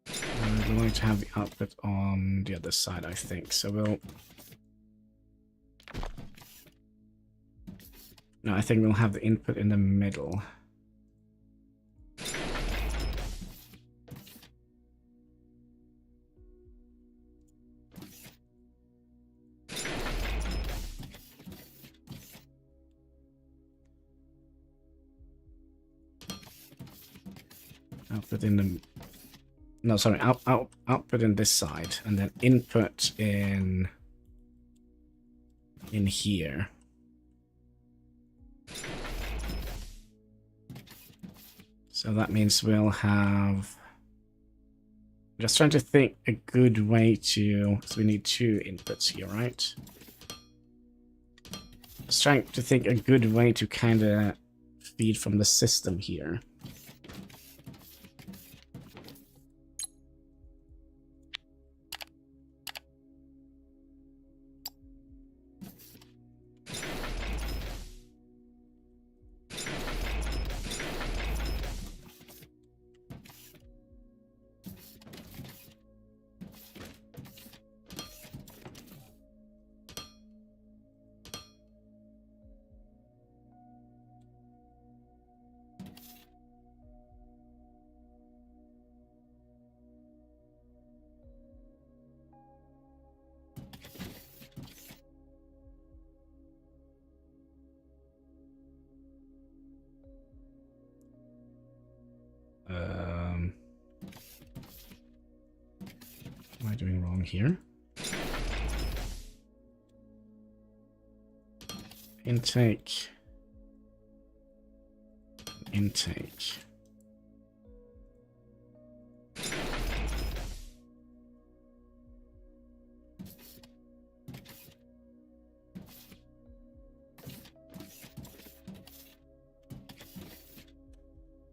A: We're going to have the output on the other side, I think. So we'll... No, I think we'll have the input in the middle. Output in the... No, sorry, output in this side, and then input in here. So that means we'll have... Just trying to think a good way to... So we need 2 inputs here, right? Just trying to think a good way to kind of feed from the system here. What am I doing wrong here? Intake. Intake.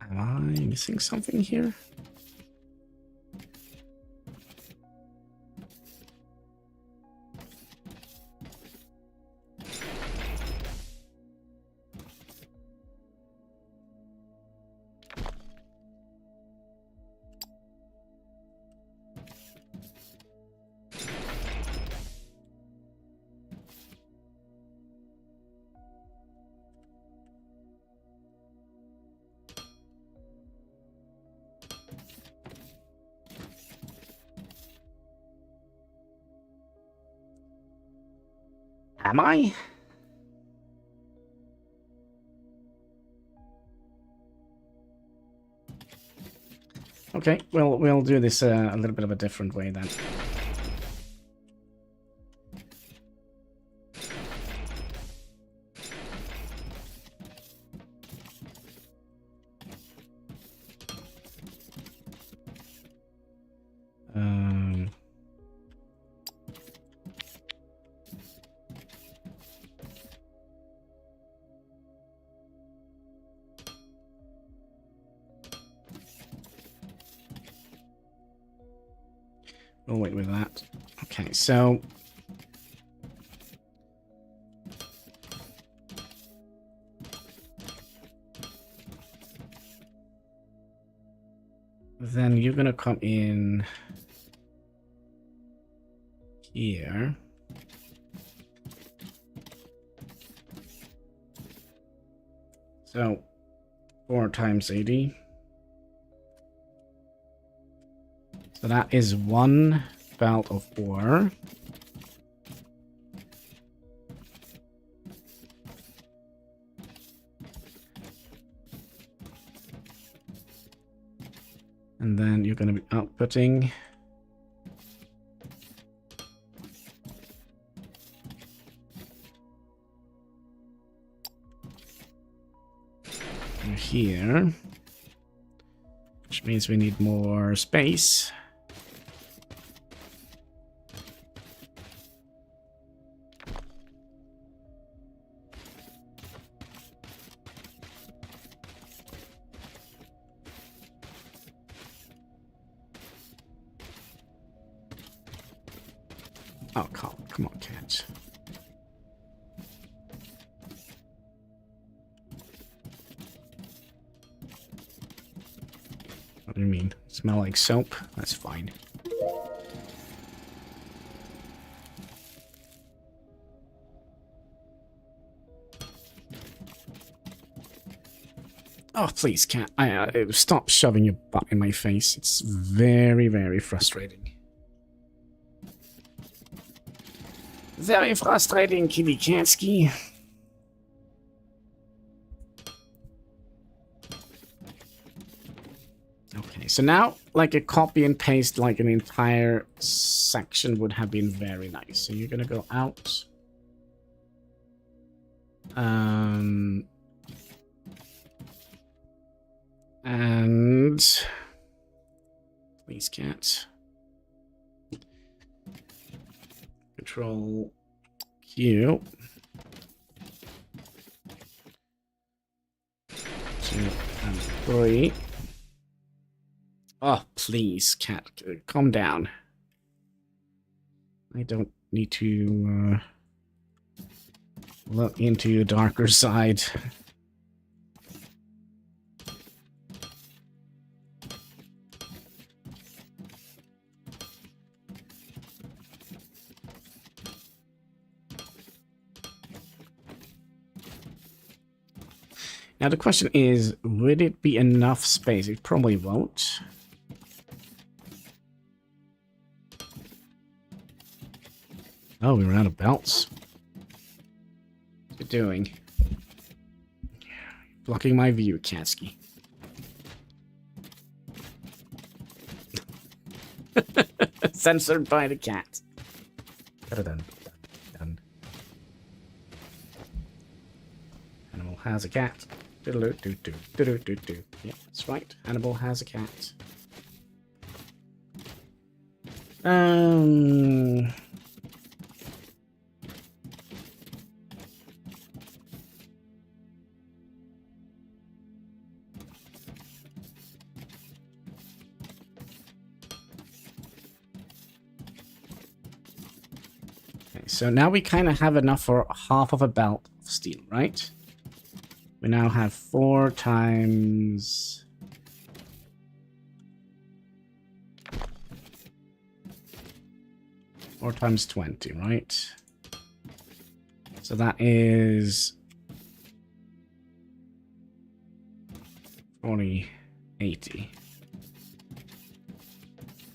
A: Am I missing something here? Am I? Okay, well, we'll do this a little bit of a different way then. We'll wait with that. Okay, so... Then you're gonna come in here. So 4 times 80. So that is 1 belt of ore. And then you're going to be outputting here, which means we need more space. Oh, come on, cat. What do you mean? Smell like soap? That's fine. Oh, please, cat. Stop shoving your butt in my face. It's very, very frustrating. Very frustrating, Kilikansky. Okay, so now, like a copy and paste, like an entire section would have been very nice. So you're gonna go out. And please, cat. Control Q. 2 and 3. Oh, please, cat, calm down. I don't need to look into your darker side. Now the question is, would it be enough space? It probably won't. Oh, we ran out of belts. What are you doing? Blocking my view, Katsky. Censored by the cat. Done. Hannibal has a cat. Do. Yeah, that's right. Hannibal has a cat. So now we kind of have enough for half of a belt of steel, right? We now have 4 times... Four times 20, right? So that is 40, 80.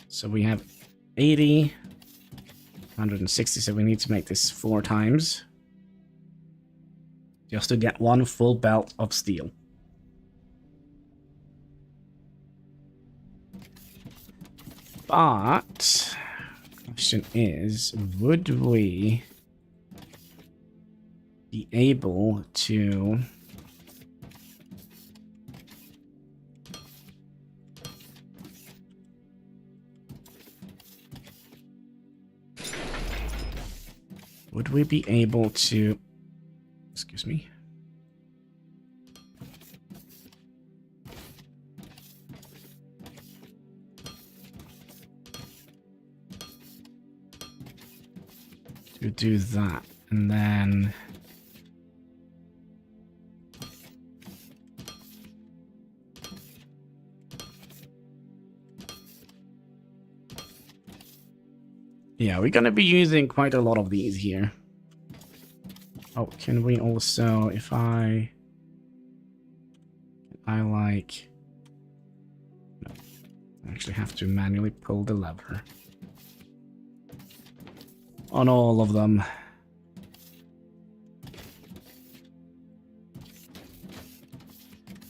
A: So we have 80, 160, so we need to make this 4 times. Just to get 1 full belt of steel. But... question is, would we be able to excuse me, to do that, and then Yeah, we're gonna be using quite a lot of these here. Oh, can we also, if I like... No, I actually have to manually pull the lever. On all of them.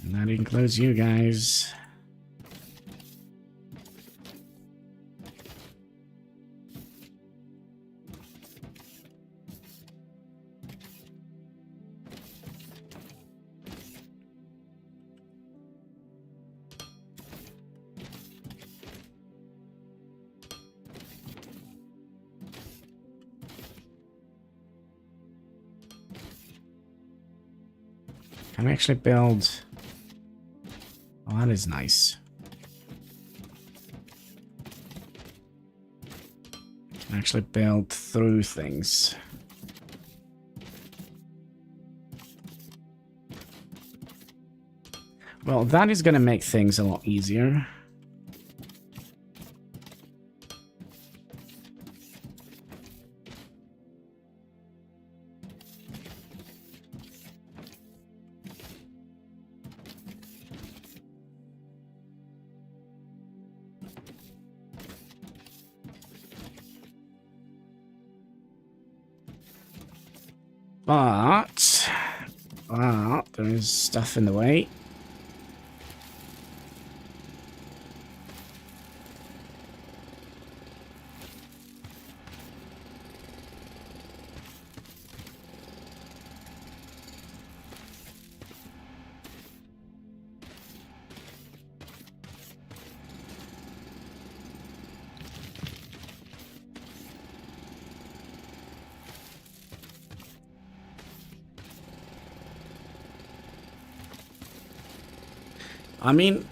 A: And that includes you guys. Can we actually build... Oh, that is nice. Can actually build through things. Well, that is going to make things a lot easier. But there is stuff in the way. I mean,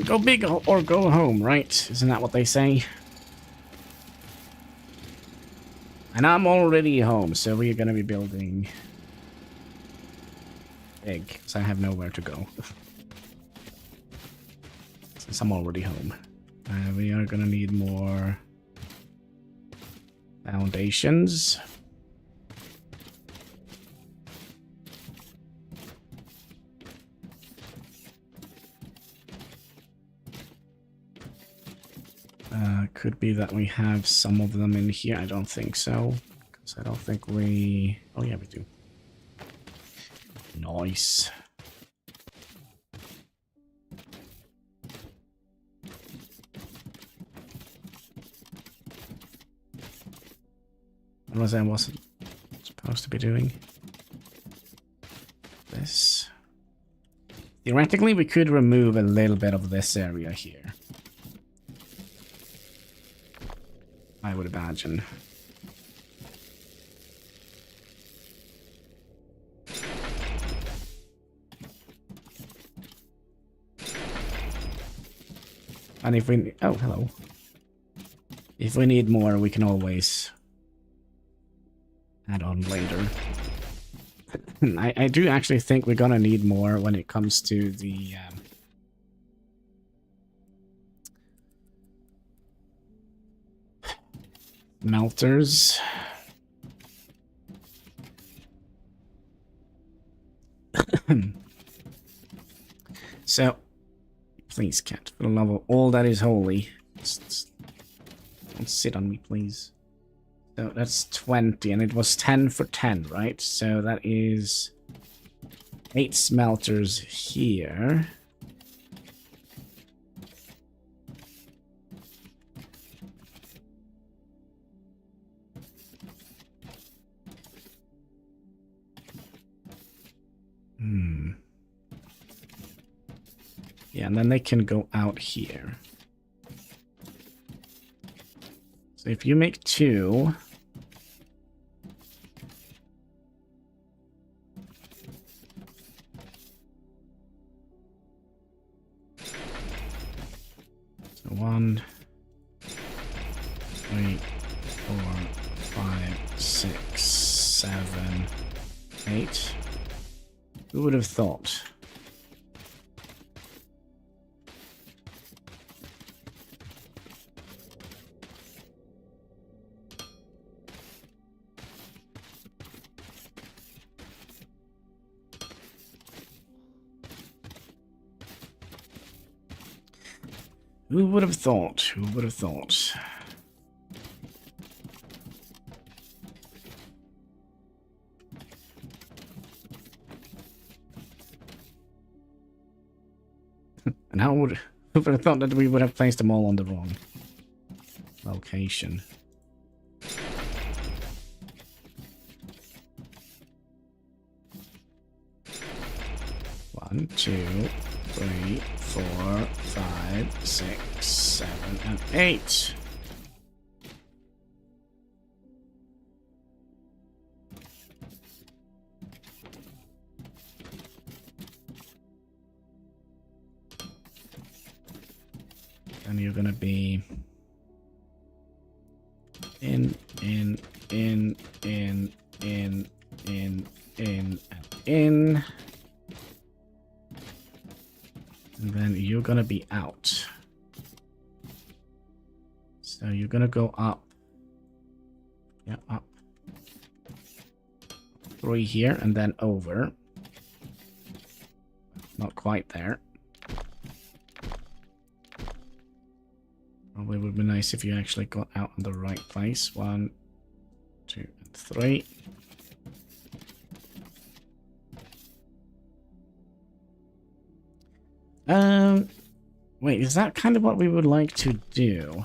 A: go big or go home, right? Isn't that what they say? And I'm already home, so we're gonna be building big, because I have nowhere to go. Since I'm already home. We are gonna need more foundations. Could be that we have some of them in here. I don't think so. Because I don't think we... Oh yeah, we do. Nice. What was I wasn't supposed to be doing? This. Theoretically, we could remove a little bit of this area here. I would imagine. And if we... Oh, hello. If we need more, we can always add on later. I do actually think we're gonna need more when it comes to the... melters. So, please, cat, for the love of all that is holy, just don't sit on me, please. So that's 20, and it was 10 for 10, right? So that is 8 smelters here. Yeah, and then they can go out here. So if you make 2... So 1, 3, 4, 5, 6, 7, 8. Who would have thought? Who would have thought? Who would have thought? And who would have thought that we would have placed them all on the wrong location? One, 2, 3, 4, 5, 6, 7, and 8. And you're gonna be in, and in. And then you're gonna be out. So you're gonna go up. Yeah, up. 3 here and then over. Not quite there. Probably would be nice if you actually got out in the right place. 1, 2, and 3. Wait, is that kind of what we would like to do?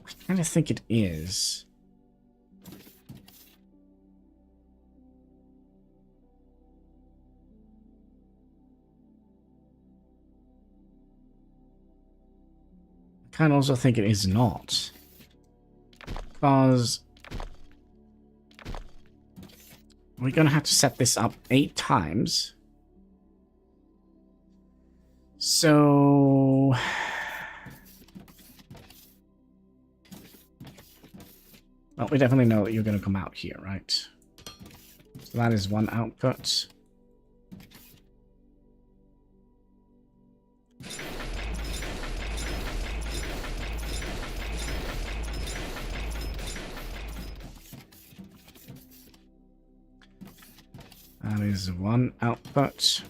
A: I kind of think it is. I kind of also think it is not. Because we're going to have to set this up 8 times. So... well, we definitely know that you're going to come out here, right? So that is 1 output. That is 1 output.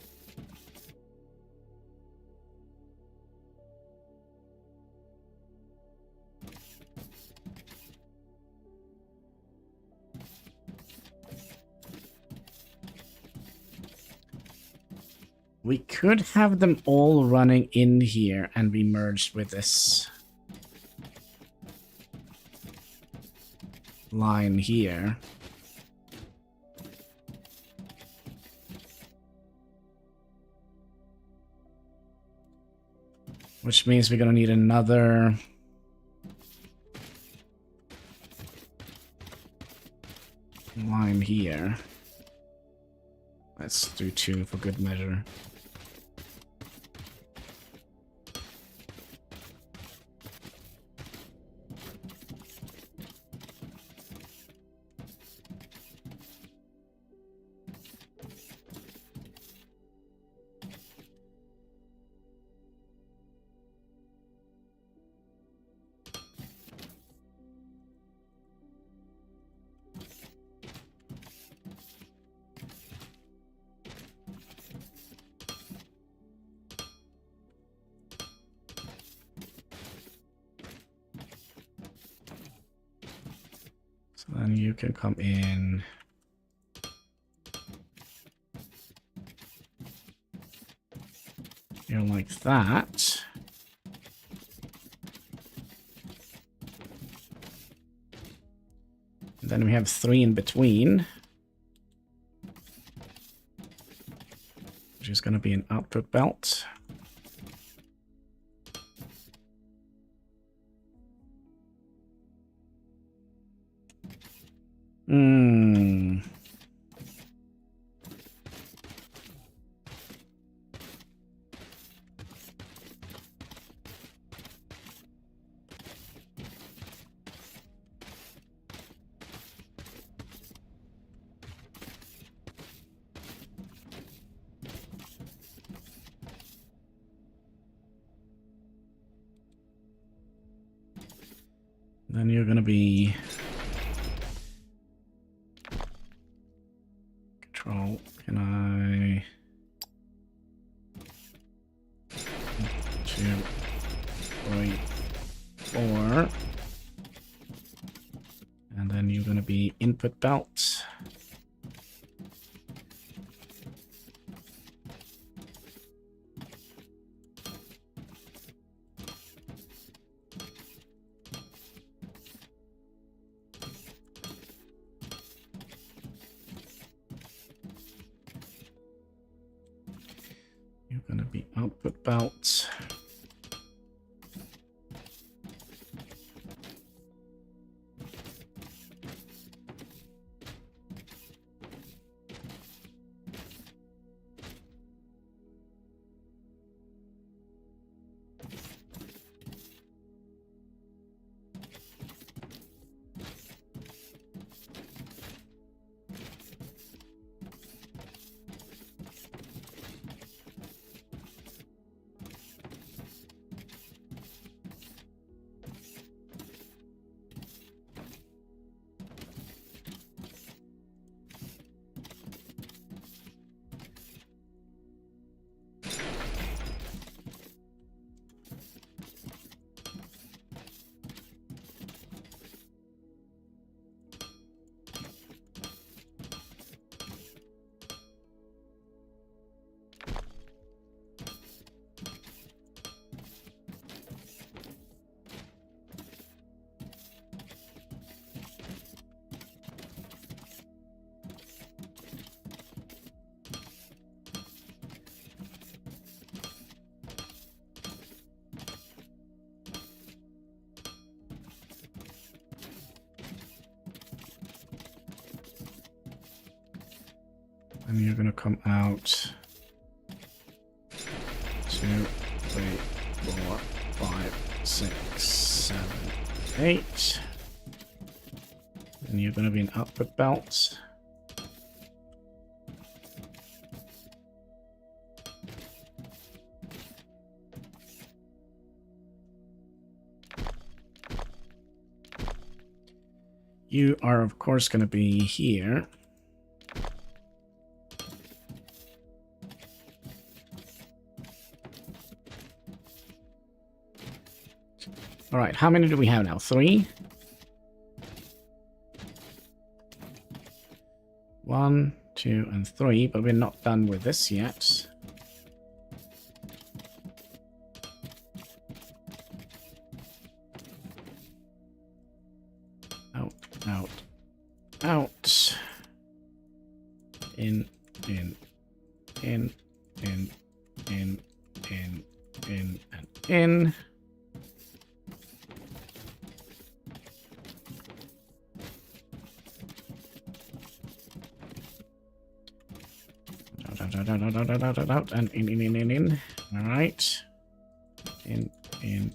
A: We could have them all running in here and be merged with this line here. Which means we're going to need another line here. Let's do 2 for good measure. So then you can come in. Here like that. And then we have 3 in between. Which is going to be an output belt. Then you're gonna be control. Can I 2, 3, 4, and then you're gonna be input belt. You're gonna be output belt. And you're gonna come out 2, 3, 4, 5, 6, 7, 8. And you're gonna be an output belt. You are, of course, gonna be here. All right, how many do we have now? 3? 1, 2, and 3, but we're not done with this yet. Out, out, out. In, and in. Out and in. All right. In, and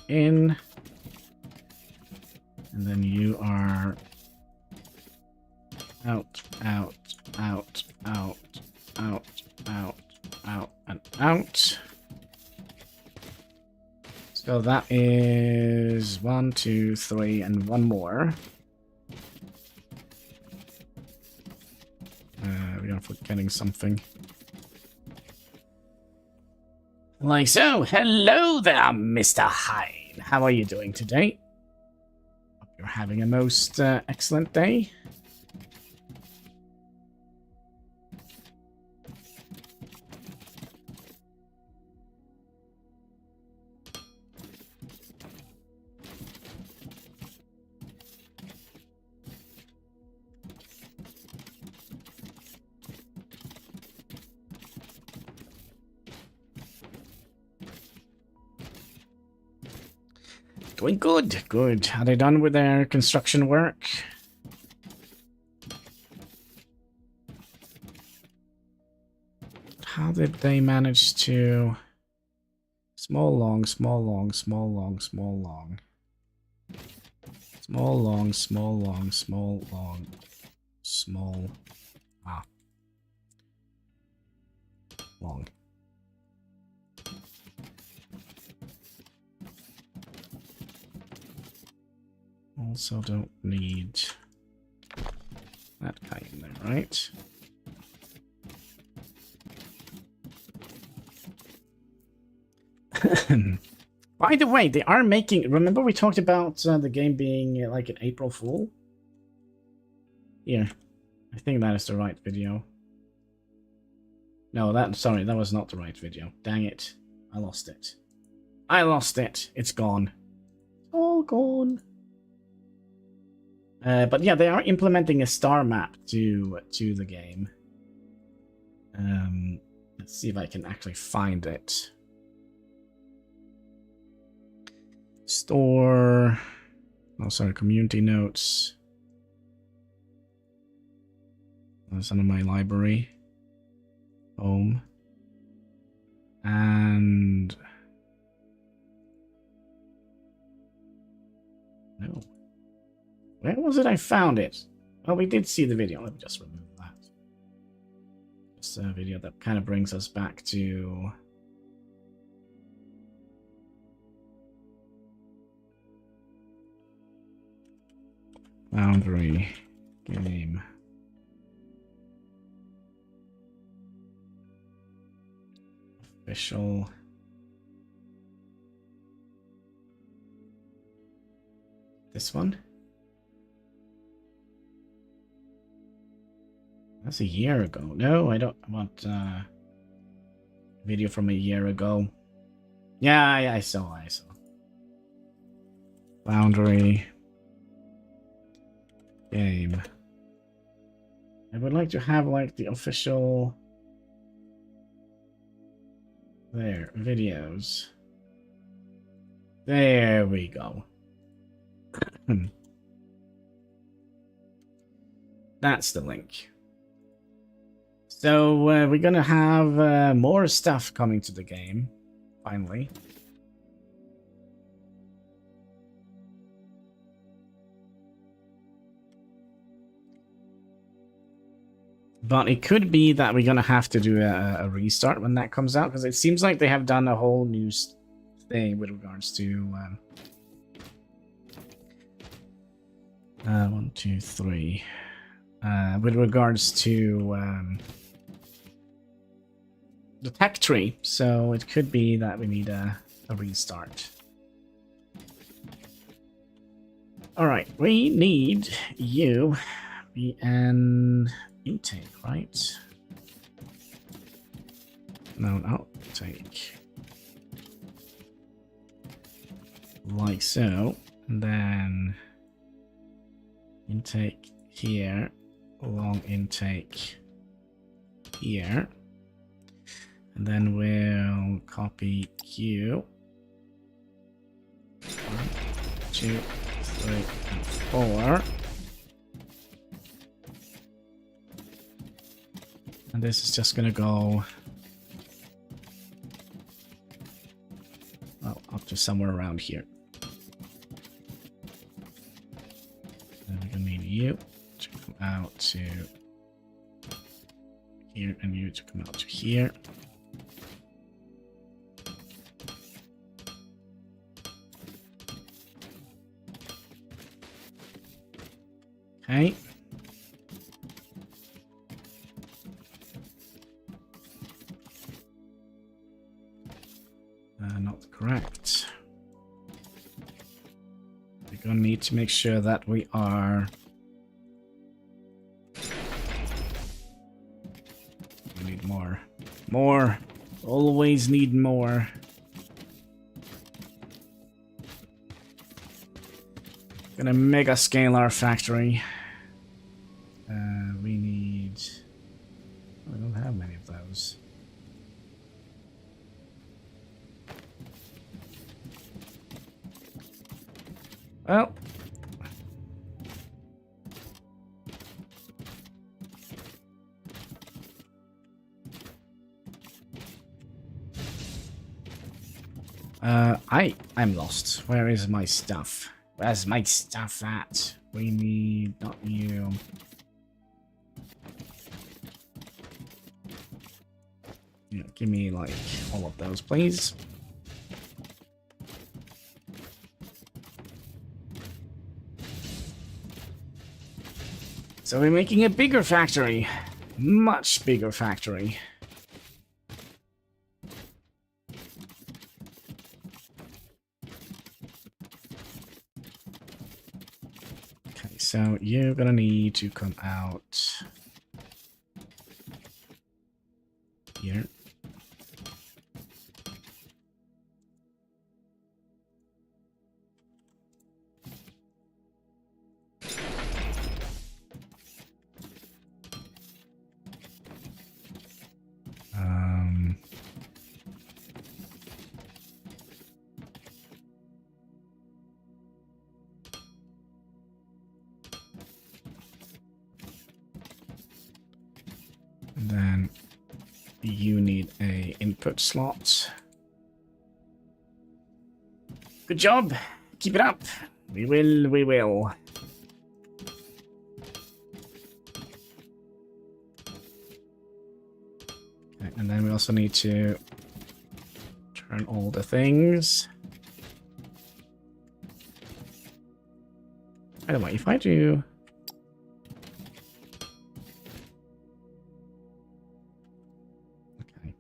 A: in. And then you are out, and out. So that is 1, 2, 3, and 1 more. We are forgetting something. Like so. Hello there, Mr. Hine. How are you doing today? Hope you're having a most excellent day. Doing good, good. Are they done with their construction work? How did they manage to... Small, long. Long. Also don't need that guy in there, right? By the way, they are making... Remember we talked about the game being like an April Fool? Here. I think that is the right video. No, sorry, that was not the right video. Dang it. I lost it. I lost it. It's gone. All gone. But yeah, they are implementing a star map to the game. Let's see if I can actually find it. Store. Oh, sorry, community notes. That's under my library. Home. And... No. Where was it I found it? Well, we did see the video. Let me just remove that. Just a video that kind of brings us back to... Foundry game. Official. This one? That's a year ago. No, I don't want video from a year ago. Yeah, I saw. Foundry game. I would like to have like the official there videos. There we go. That's the link. So we're gonna have more stuff coming to the game finally. But it could be that we're going to have to do a restart when that comes out, because it seems like they have done a whole new thing with regards to... 1, 2, 3. With regards to the tech tree. So it could be that we need a restart. Alright, we need you be an... intake, right? No, outtake. Like so. And then intake here. Long intake here. And then we'll copy Q. 1, 2, 3, and 4. And this is just gonna go up to somewhere around here. And we're gonna need you to come out to here, and you to come out to here. Okay. Not correct. We're gonna need to make sure that we are... We need more. More! Always need more. Gonna mega scale our factory. We need... I don't have many of those. Well, I'm lost. Where is my stuff? Where's my stuff at? We need not you. Yeah, give me like all of those, please. So we're making a bigger factory. Much bigger factory. Okay, so you're gonna need to come out here. And then you need a input slot. Good job. Keep it up. We will, we will. Okay, and then we also need to turn all the things. By the way, if I do... Okay.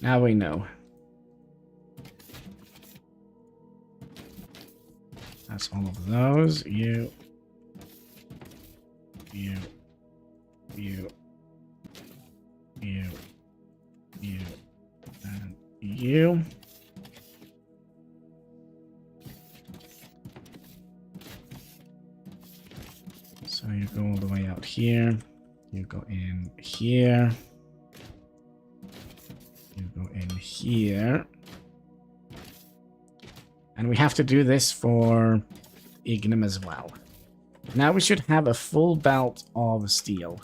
A: Now we know. That's all of those. You, and you. So you go all the way out here. You go in here. You go in here. And we have to do this for Ignum as well. Now we should have a full belt of steel.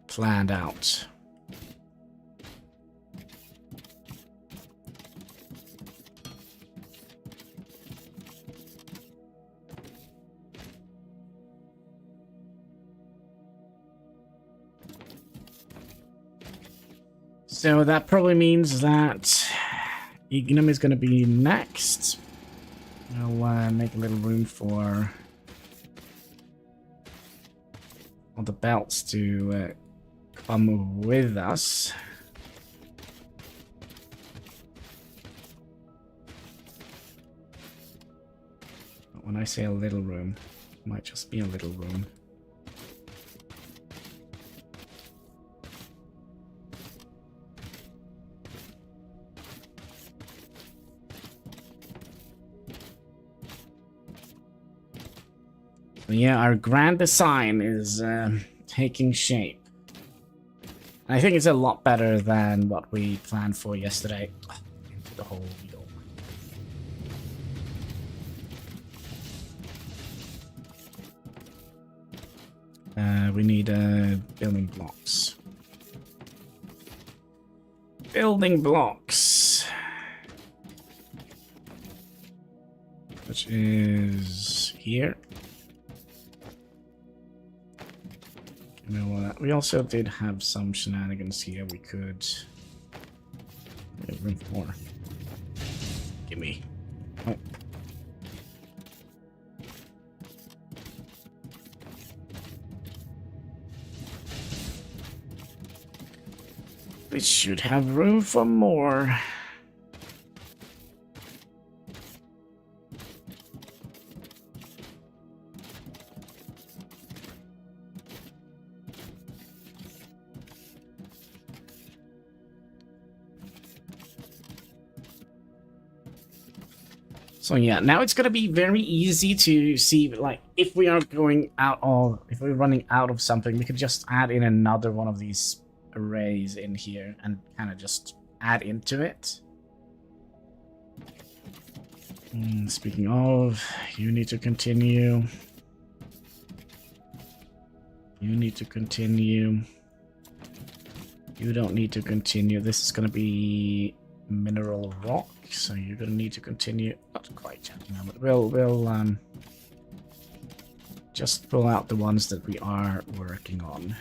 A: Planned out. So that probably means that Ignum is going to be next. I'll make a little room for all the belts to come with us. But when I say a little room, it might just be a little room. Yeah, our grand design is taking shape. I think it's a lot better than what we planned for yesterday. Into the whole wheel. We need building blocks. Building blocks. Which is here. You know what? We also did have some shenanigans here we could room for. Gimme. Oh. We should have room for more. So yeah, now it's gonna be very easy to see, like, if we are going out of, if we're running out of something, we could just add in another one of these arrays in here and kind of just add into it. Speaking of, you need to continue. You need to continue. You don't need to continue. This is gonna be mineral rock, so you're gonna need to continue. Not quite yet, no, but we'll just pull out the ones that we are working on.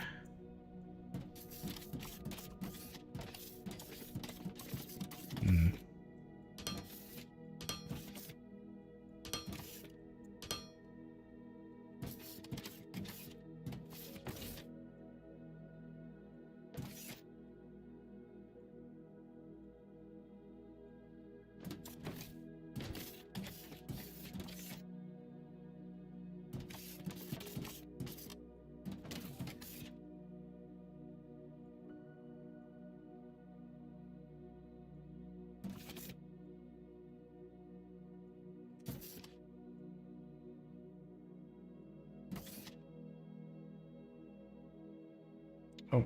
A: Oh.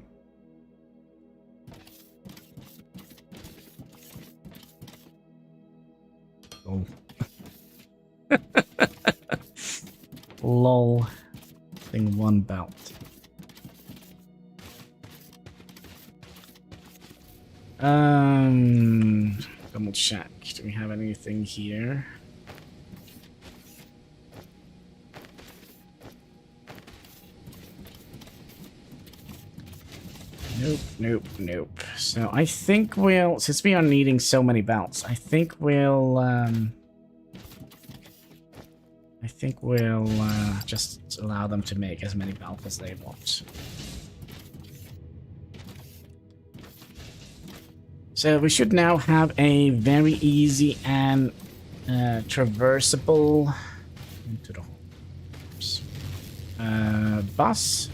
A: Oh. Lol. Thing 1 belt. Double check. Do we have anything here? Nope, nope, nope. So I think we'll, since we are needing so many belts, I think we'll just allow them to make as many belts as they want. So we should now have a very easy and traversable into the bus,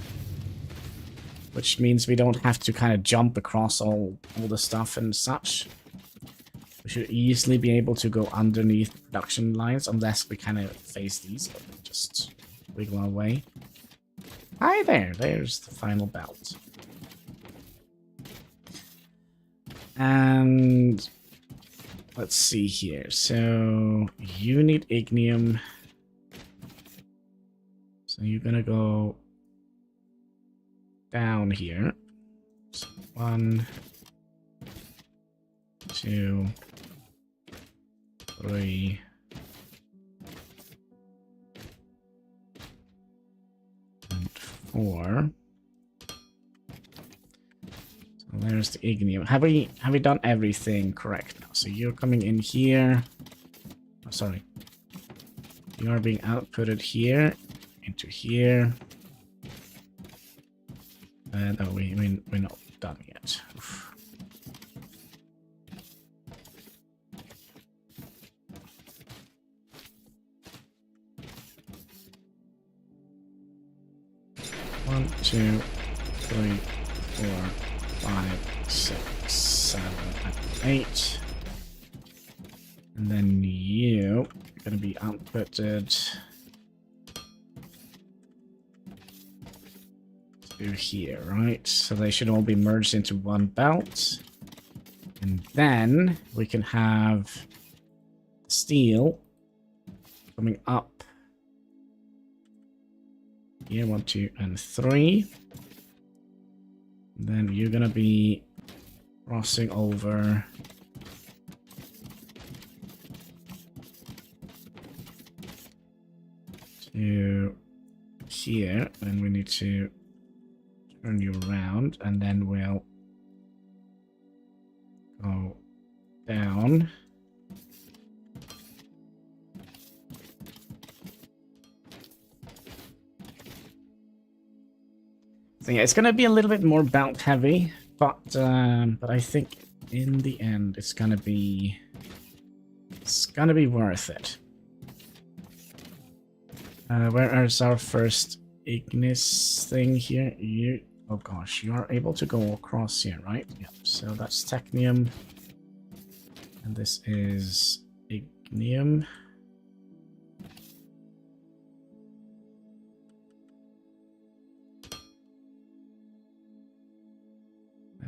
A: which means we don't have to kind of jump across all the stuff and such. We should easily be able to go underneath production lines, unless we kind of face these, but we just wiggle our way. Hi there, there's the final belt. And let's see here. So you need ignium. So you're gonna go down here. So 1, 2, 3. And 4. There's the ignium. Have we done everything correct now? So you're coming in here. Oh, sorry. You are being outputted here into here. And oh, we're not done yet. Oof. One, 2, 3, 4. 5, 6, 7, 8. And then you are going to be outputted to here, right? So they should all be merged into one belt. And then we can have steel coming up here, 1, 2, and 3. Then you're gonna be crossing over to here, and we need to turn you around, and then we'll go down. So yeah, it's gonna be a little bit more belt heavy, but I think in the end it's gonna be worth it. Where is our first ignis thing here? Oh gosh, you are able to go across here, right? Yep. So that's technium, and this is ignium.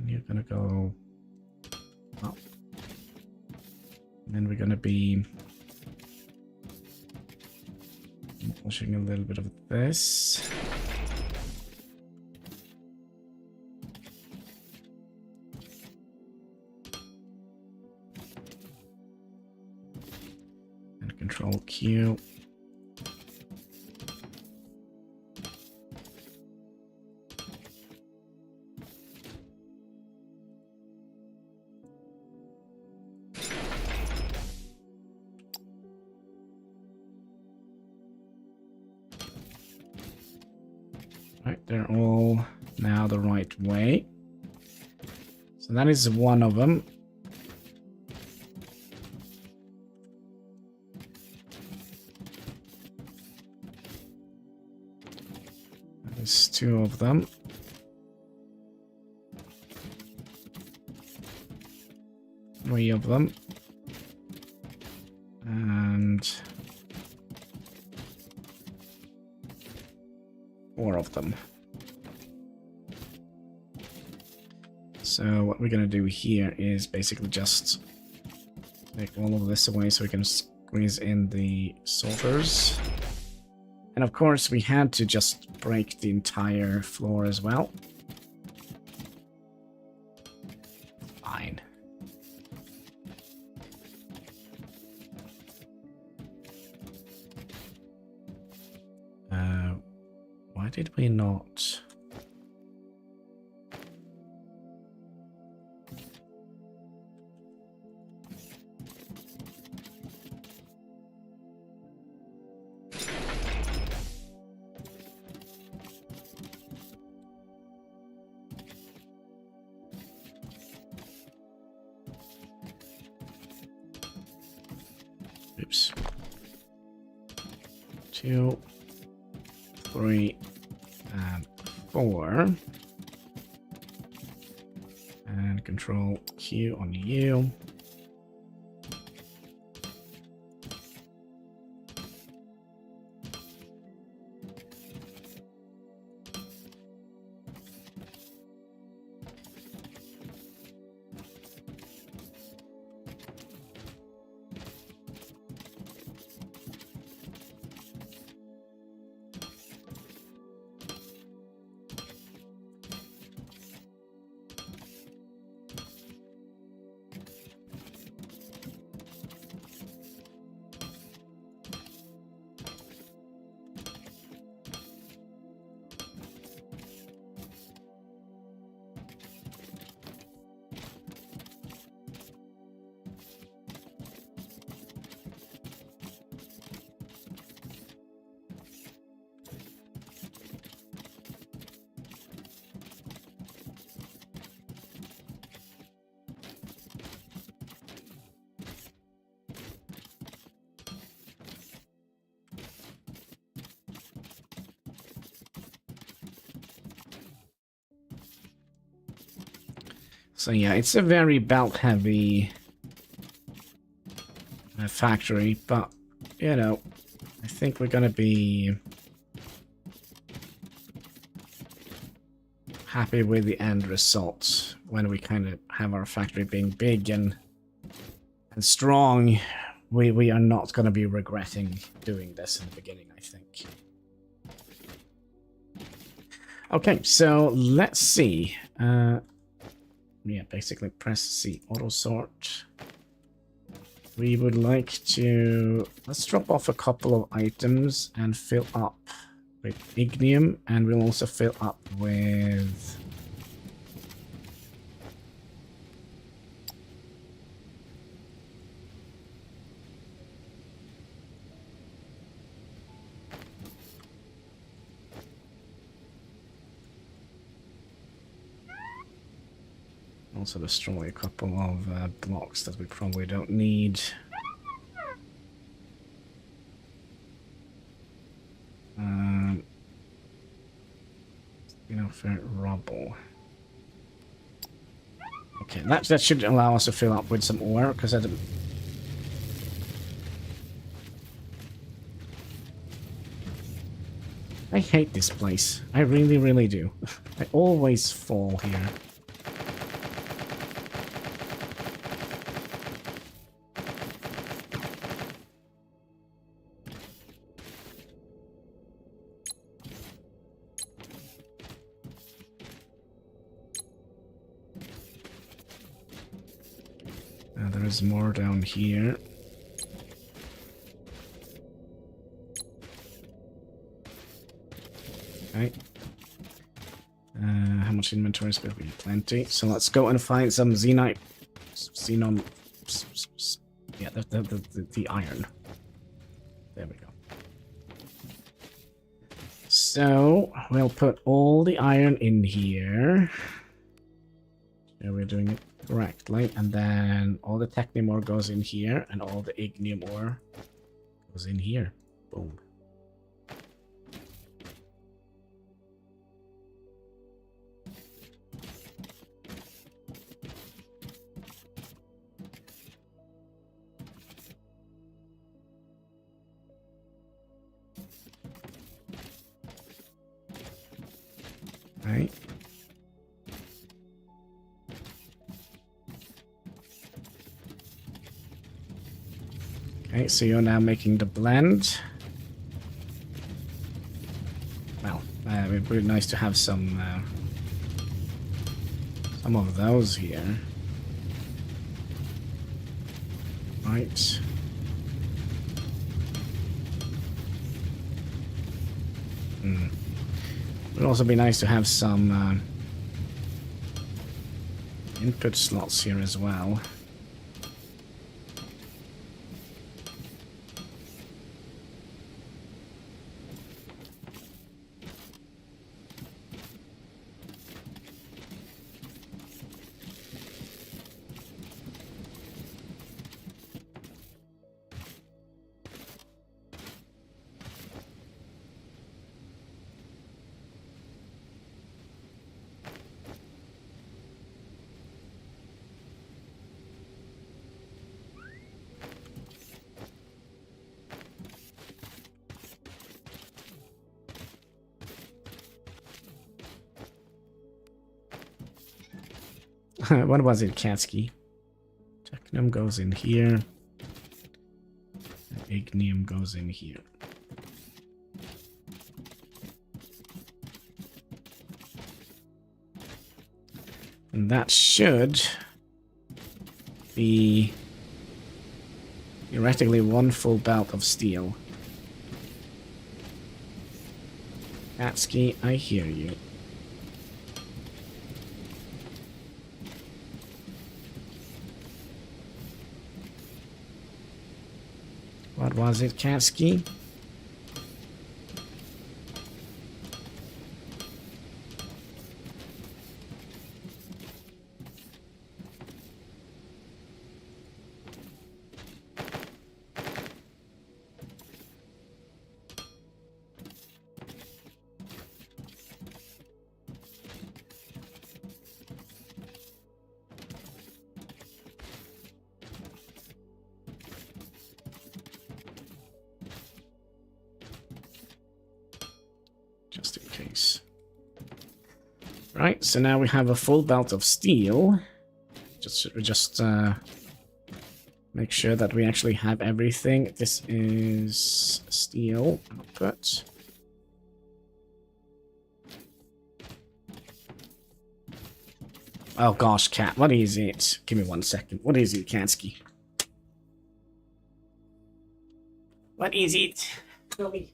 A: You're gonna go up, and then we're gonna be pushing a little bit of this. And Control Q. Right, they're all now the right way. So that is one of them. There's 2 of them. Three of them. And 4 of them. So what we're gonna do here is basically just take all of this away so we can squeeze in the sorters. And of course we had to just break the entire floor as well. Fine. Why did we not... Oops. 2, 3, and 4. And Control Q on you. So yeah, it's a very belt-heavy factory, but, you know, I think we're gonna be happy with the end result when we kind of have our factory being big and strong. We are not gonna be regretting doing this in the beginning, I think. Okay, so let's see. Yeah, basically press C, auto sort. We would like to... Let's drop off a couple of items and fill up with ignium, and we'll also fill up with... Also destroy a couple of blocks that we probably don't need. You know, for rubble. Okay, that should allow us to fill up with some ore, because I didn't... I hate this place. I really, really do. I always fall here. There's more down here. Okay. How much inventory space? We have plenty. So let's go and find some xenon. Yeah, the iron. There we go. So we'll put all the iron in here. Yeah, we're doing it correctly, and then all the technium ore goes in here, and all the ignium ore goes in here. Boom. Right. Okay, so you're now making the blend. Well, it would be nice to have some of those here. Right. It would also be nice to have some input slots here as well. What was it, Katsky? Technum goes in here. Ignium goes in here. And that should be theoretically one full belt of steel. Katsky, I hear you. What was it, Katsky? Just in case. Right, so now we have a full belt of steel. Just make sure that we actually have everything. This is steel output. Oh gosh, cat, what is it? Give me 1 second. What is it, Katsky? What is it? Tell me.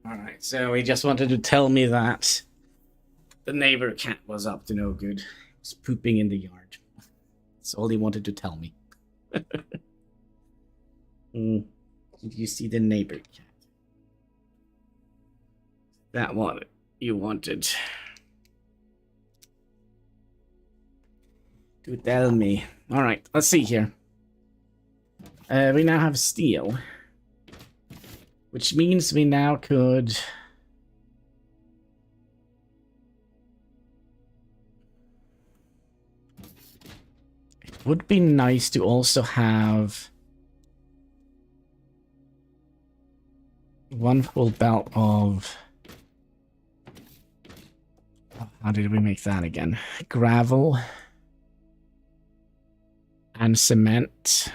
A: Alright, so he just wanted to tell me that The neighbor cat was up to no good. He's pooping in the yard. That's all he wanted to tell me. Did you see the neighbor cat? That one you wanted to tell me. Alright, let's see here. We now have steel. Which means we now could... It would be nice to also have... one full belt of... How did we make that again? Gravel. And cement.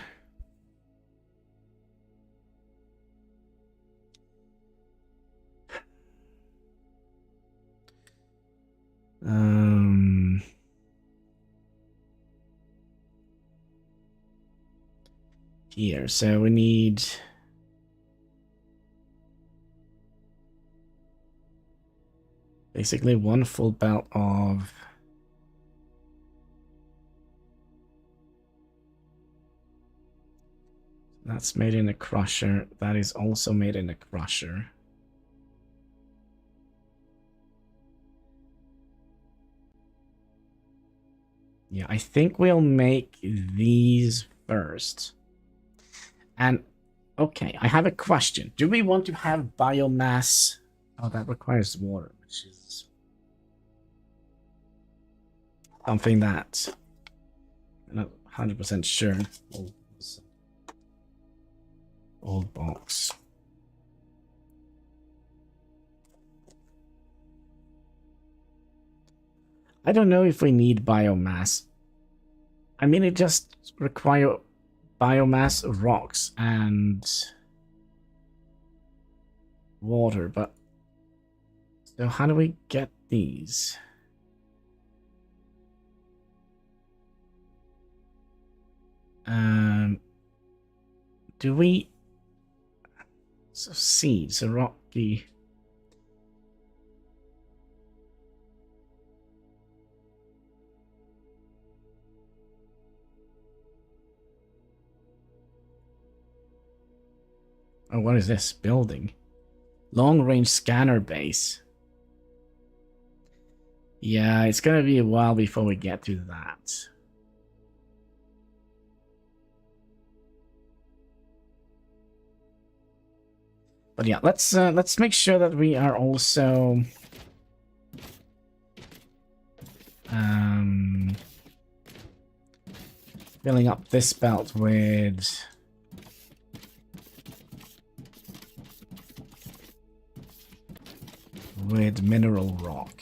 A: Here, so we need... basically one full belt of... That's made in a crusher. That is also made in a crusher. Yeah, I think we'll make these first. And, okay, I have a question. Do we want to have biomass? Oh, that requires water, which is something that I'm not 100% sure. Old box. I don't know if we need biomass. I mean, it just requires biomass, rocks, and water, but so how do we get these? Do we... So seeds, a rocky... Oh, what is this? Building. Long-range scanner base. Yeah, it's gonna be a while before we get to that. But yeah, let's make sure that we are also filling up this belt with mineral rock.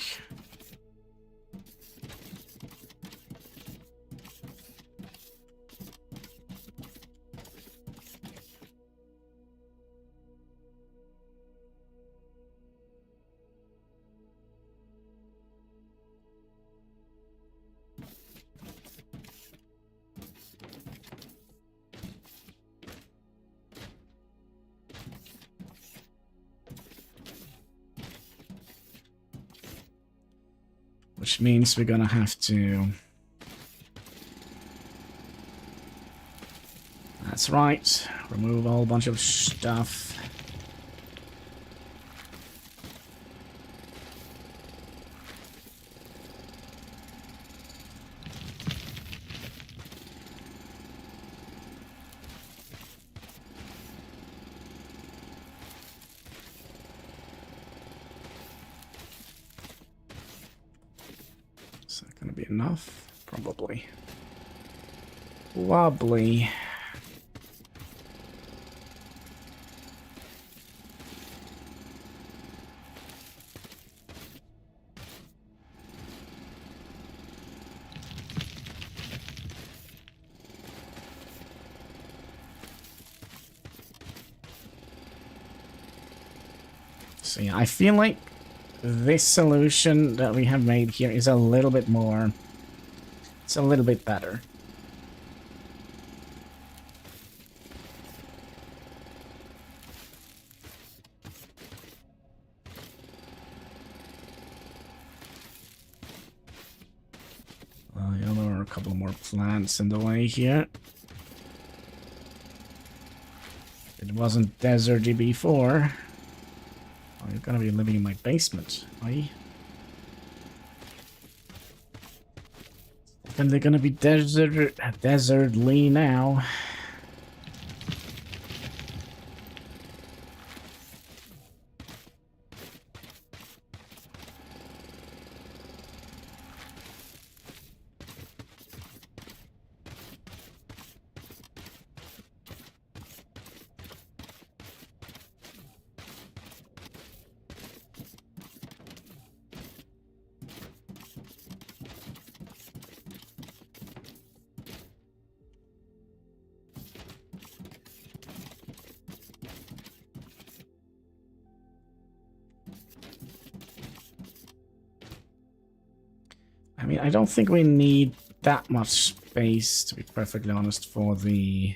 A: Which means we're gonna have to... That's right. Remove a whole bunch of stuff. Is that gonna be enough? Probably. Wobbly. So yeah, I feel like this solution that we have made here is a little bit more... It's a little bit better. couple more plants in the way here. It wasn't deserty before. Oh, you're gonna be living in my basement, are you? And they're gonna be desertly now. I mean, I don't think we need that much space, to be perfectly honest, for the...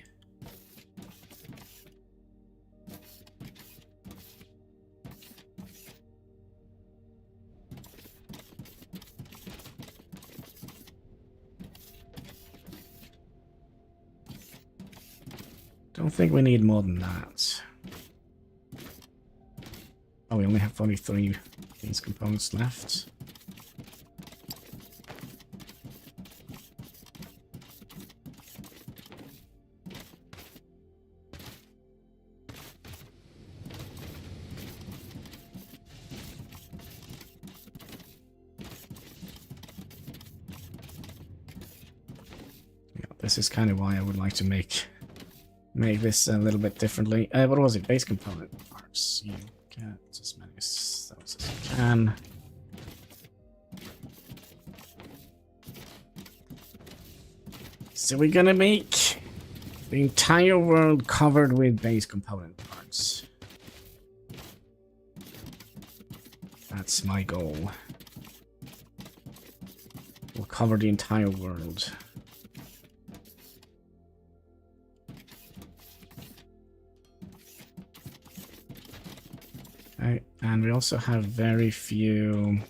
A: Don't think we need more than that. Oh, we only have 43 these components left. This is kind of why I would like to make this a little bit differently. What was it? Base component parts. You get as many of those as you can. So we're gonna make the entire world covered with base component parts. That's my goal. We'll cover the entire world. Right, and we also have very few...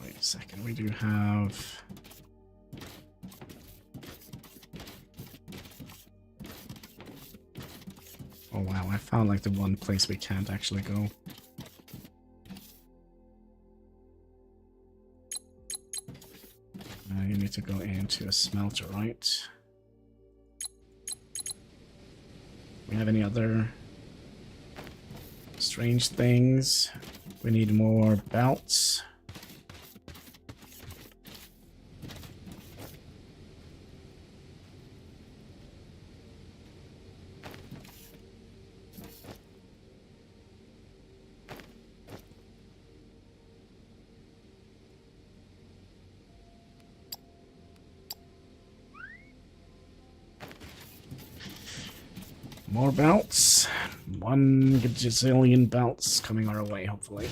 A: Wait a second, we do have... Oh wow, I found like the one place we can't actually go. You need to go into a smelter, right? We have any other strange things? We need more belts. More belts. 1 gazillion belts coming our way, hopefully.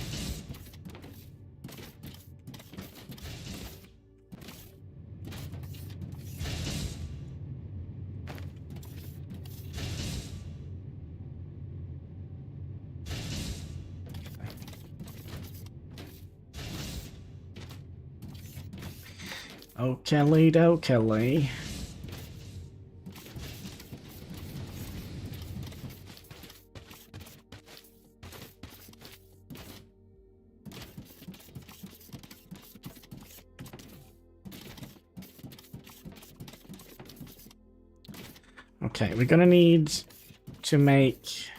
A: Oh, Kelly, do Kelly. Okay, we're gonna need to make...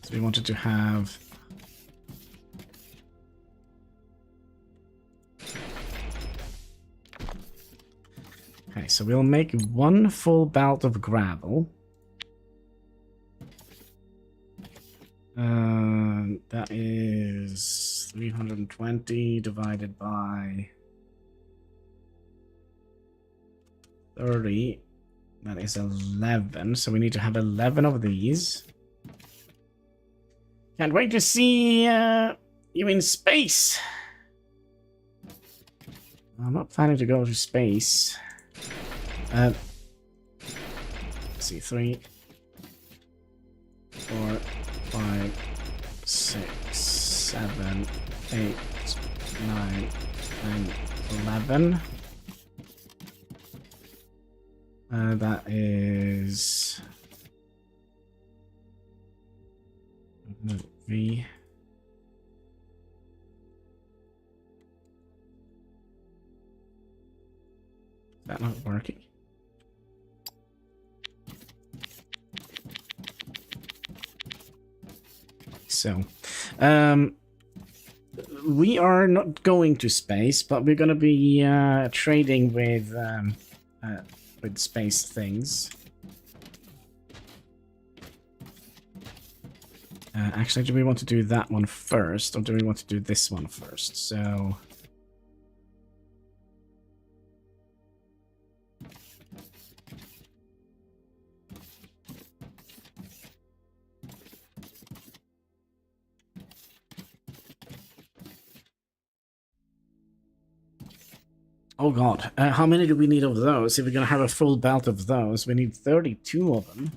A: So we wanted to have... Okay, so we'll make 1 full belt of gravel. That is 320 divided by 30. That is 11. So we need to have 11 of these. Can't wait to see you in space. I'm not planning to go to space. Let's see, 3, 4, 5, 6, 7, 8, 9, 10, 11. That is V. Is that not working? So, we are not going to space, but we're gonna be trading with space things. Actually, do we want to do that one first, or do we want to do this one first? So... Oh god, how many do we need of those? If we're gonna have a full belt of those, we need 32 of them.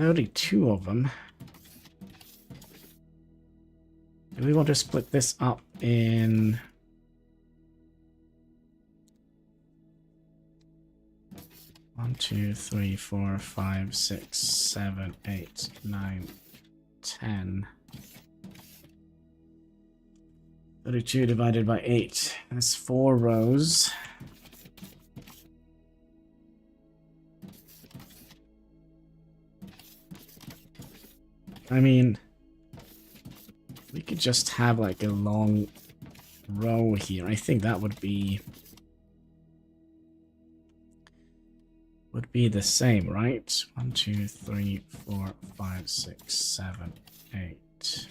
A: $32 of them. Do we want to split this up in... One, 2, 3, 4, 5, 6, 7, 8, 9, 10. 32 divided by 8. That's 4 rows. I mean... we could just have like a long row here. I think that would be the same, right? 1, 2, 3, 4, 5, 6, 7, 8.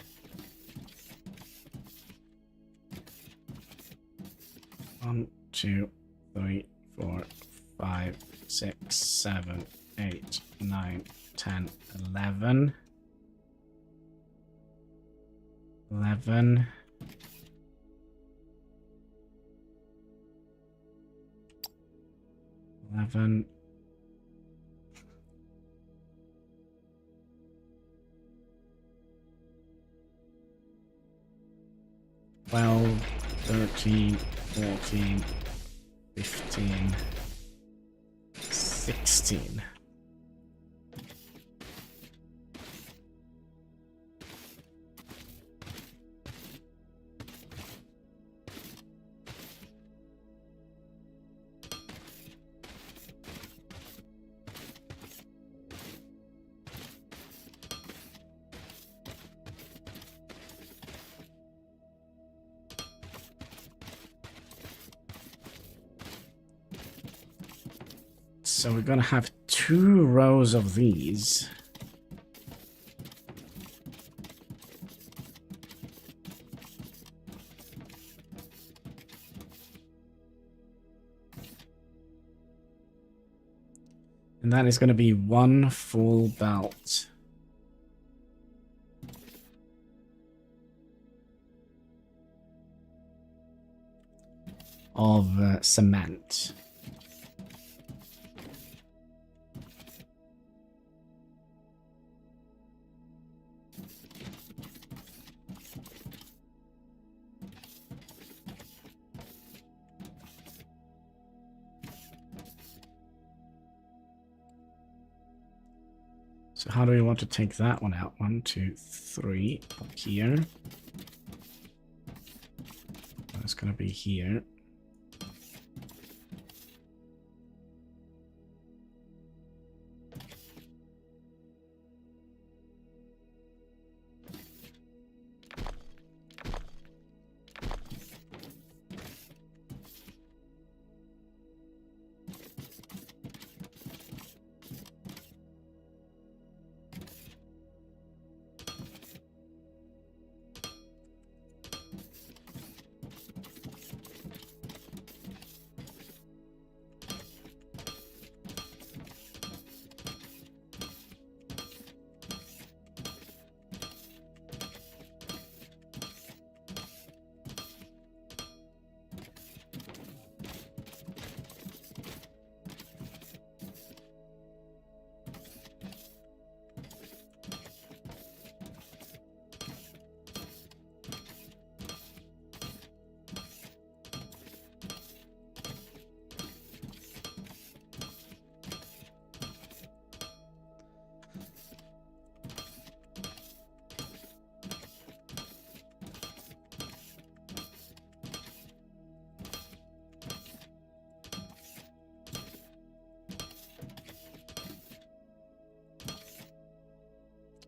A: One, 2, 3, 4, 5, 6, 7, 8, 9, 10, 11. 11. 11. 12, 13, 14, 15, 16. So we're gonna have 2 rows of these. And that is gonna be 1 full belt. Of cement. So how do we want to take that one out? 1, 2, 3 up here. That's going to be here.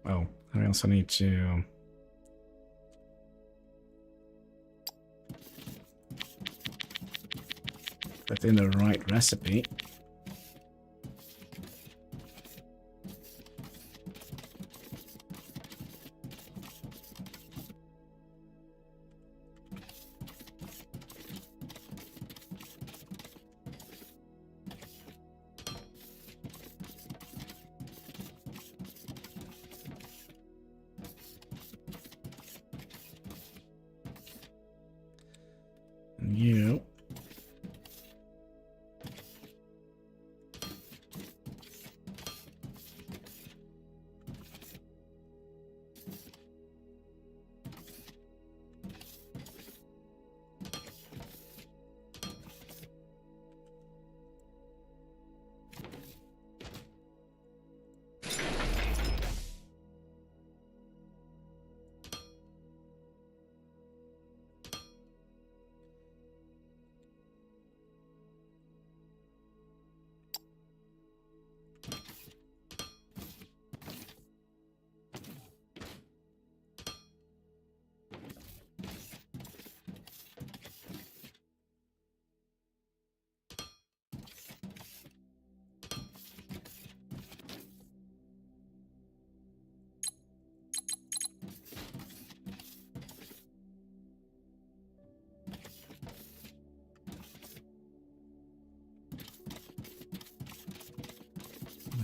A: Oh, I also need to... put in the right recipe. And you...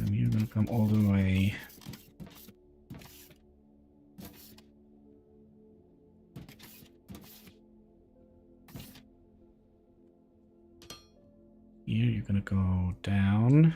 A: And you're gonna come all the way. Here you're gonna go down.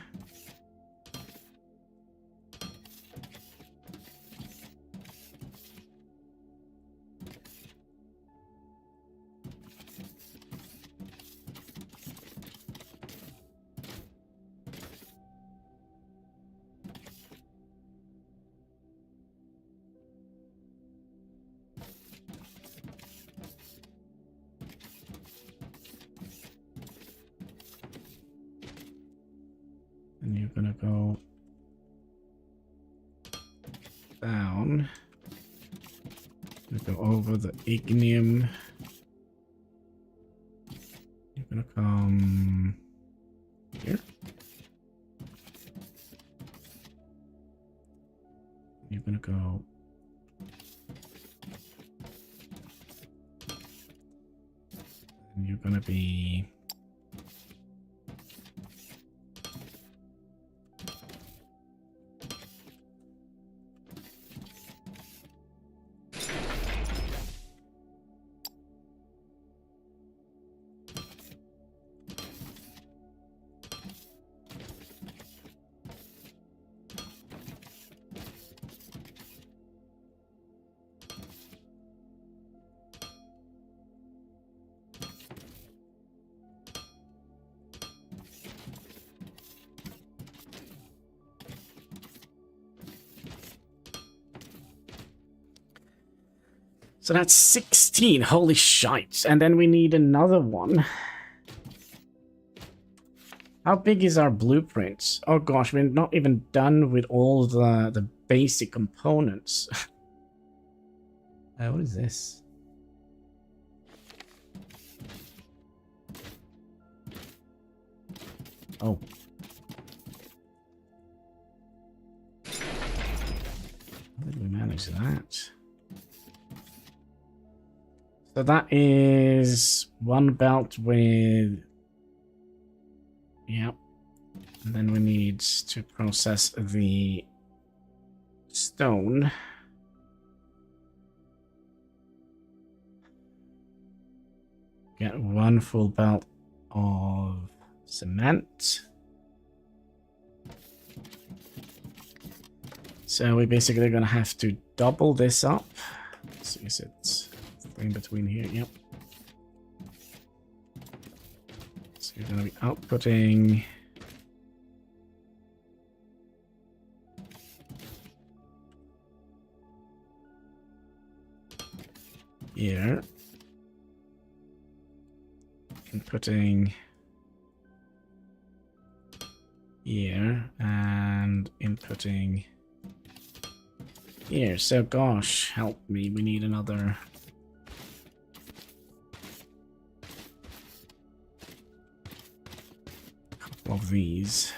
A: And you're gonna go down. You go over the ignium. You're gonna come here. You're gonna go and you're gonna be so that's 16. Holy shite. And then we need another one. How big is our blueprint? Oh gosh, we're not even done with all the basic components. What is this? Oh. How did we manage that? So that is one belt with... Yep. And then we need to process the stone. Get one full belt of cement. So we're basically going to have to double this up. So is it in between here? Yep. So you're going to be outputting here, inputting here, and inputting Here, so gosh, help me. We need another. Couple of these.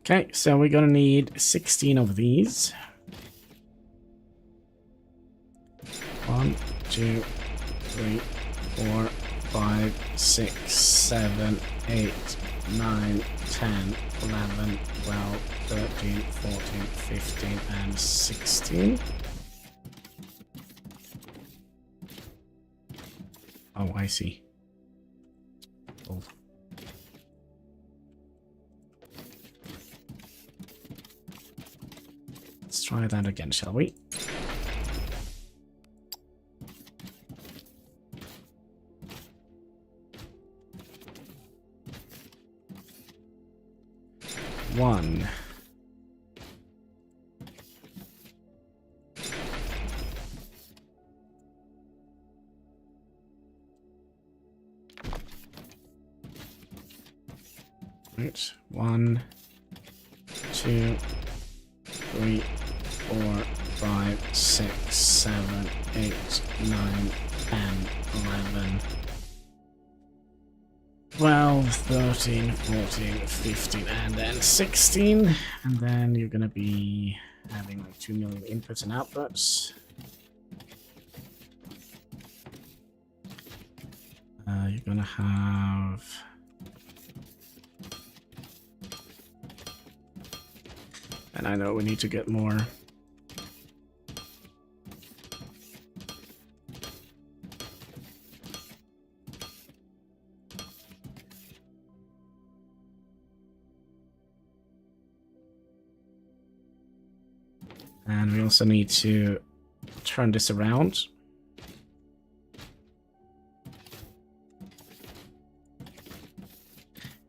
A: Okay, so we're gonna need 16 of these. 1, 2, 3, 4, 5, 6, 7, 8, 9, 10, 11, 12, 13, 14, 15, and 16. Oh, I see. Oh. Let's try that again, shall we? One. Right. 1, 2, 3, 4, 5, 6, 7, 8, 9, 10, 11, 12, 13, 14, 15, and then 16. And then you're gonna be having like 2 million inputs and outputs. You're gonna have... And I know we need to get more. And we also need to turn this around.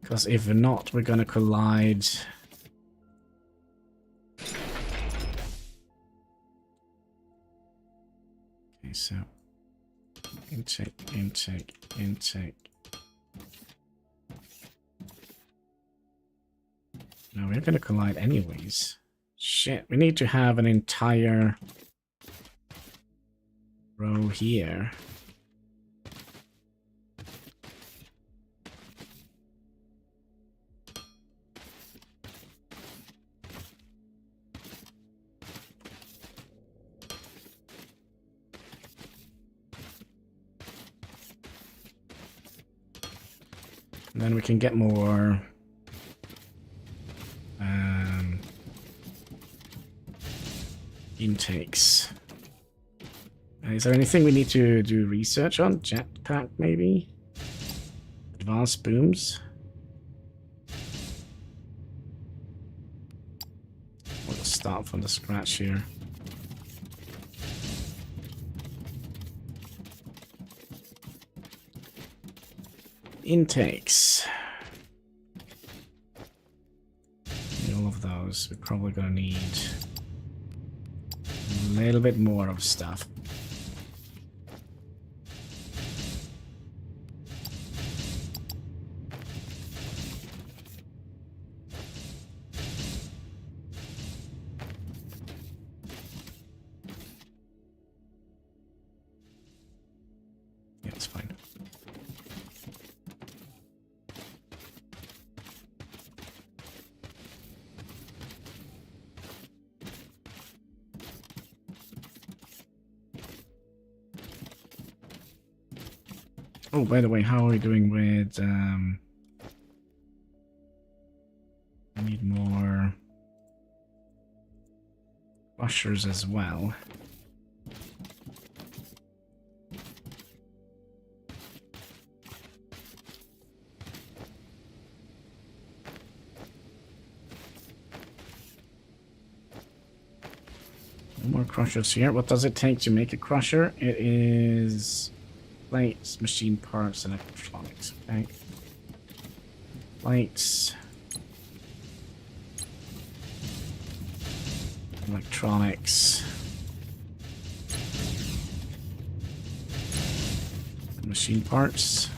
A: Because if not, we're gonna collide. Okay, so intake, intake, intake. No, we're gonna collide anyways. Shit, we need to have an entire row here. And then we can get more intakes. Is there anything we need to do research on? Jetpack, maybe? Advanced booms? We'll start from the scratch here. Intakes. All of those. We're probably gonna need a little bit more of stuff. Yeah, it's fine. Oh, by the way, how are we doing with, I need more Crushers as well. No more crushers here. What does it take to make a crusher? It is plates, machine parts, and electronics. Okay. Plates. Electronics. Machine parts.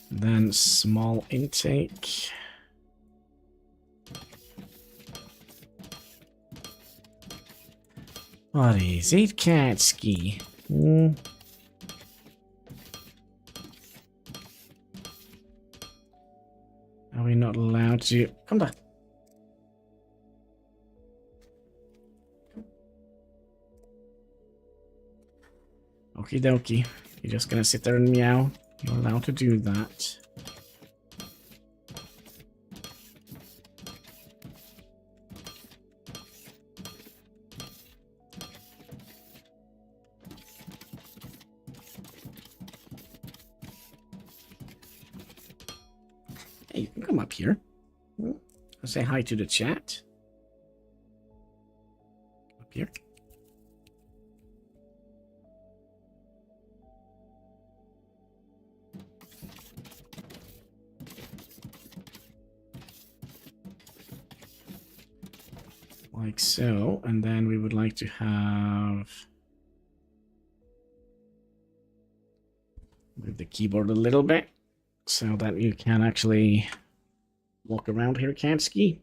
A: Then small intake. What is it, Katsky? Are we not allowed to? Come back. Okie dokie. You're just gonna sit there and meow. You're allowed to do that. Hey, you can come up here. Say hi to the chat. Up here. Like so, and then we would like to have move the keyboard a little bit so that you can actually walk around here, Kansky.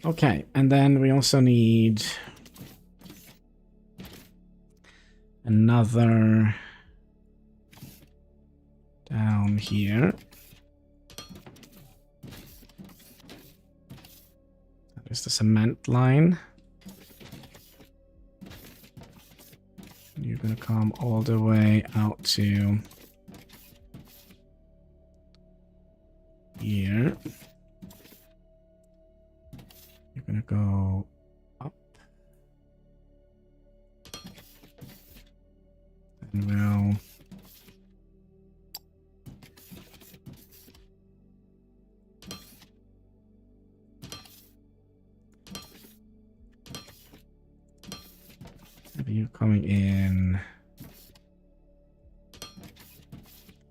A: Okay, and then we also need another down here. That is the cement line. You're gonna come all the way out to here. You're gonna go up. And we'll have you coming in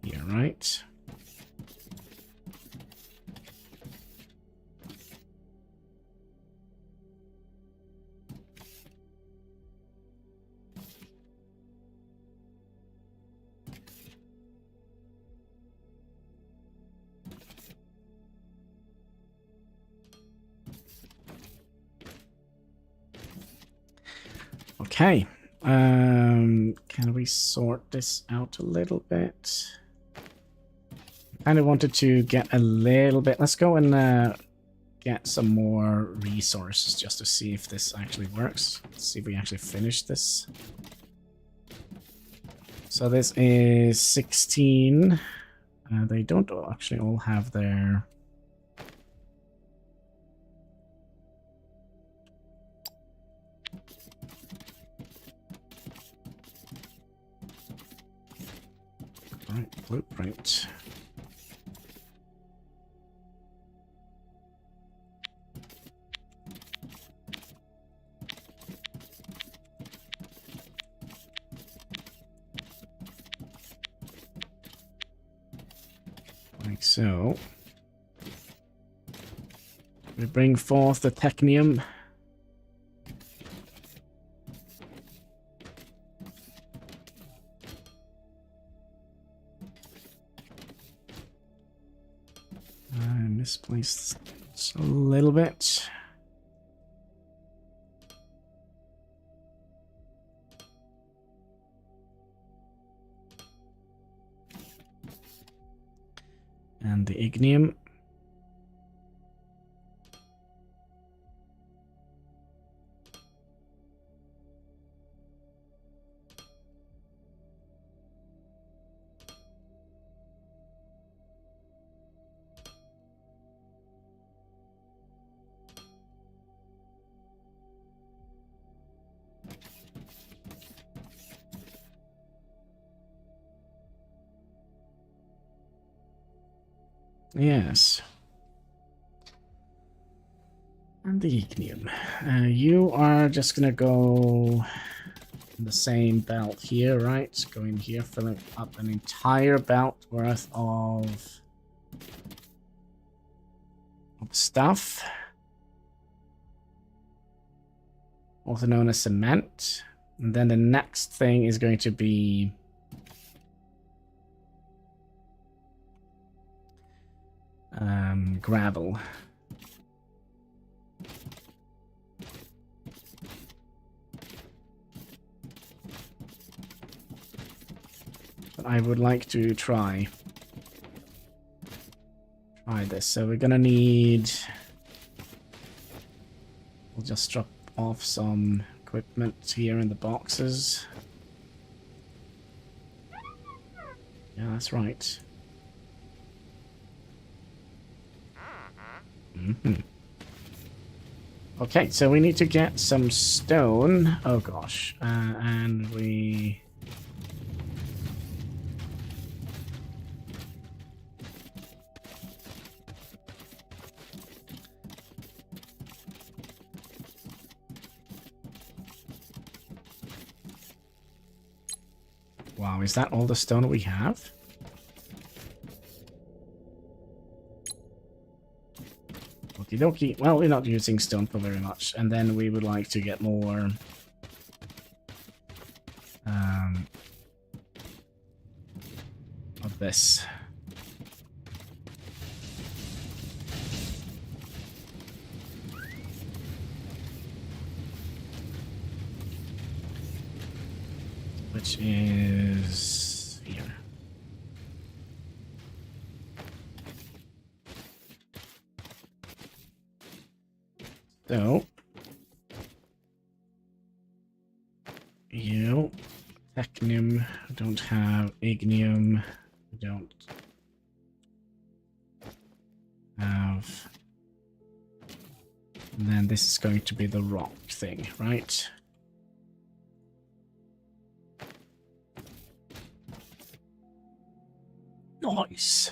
A: here, right? Okay. Can we sort this out a little bit? Kind of wanted to get a little bit. Let's go and get some more resources just to see if this actually works. Let's see if we actually finish this. So this is 16. They don't actually all have their... Right, blueprint. Like so. We bring forth the technium. I misplaced a little bit. And the ignium. Yes. And the ignium. You are just gonna go in the same belt here, right? Go in here, filling up an entire belt worth of stuff. Also known as cement. And then the next thing is going to be gravel. But I would like to try this. So we're gonna need... We'll just drop off some equipment here in the boxes. Yeah, that's right. Okay, so we need to get some stone. Oh gosh. And we... Wow, is that all the stone we have? Okie dokie. Well, we're not using stone for very much. And then we would like to get more... of this. which is here. So, you, technium, don't have ignium, don't have, and then this is going to be the rock thing, right? Nice.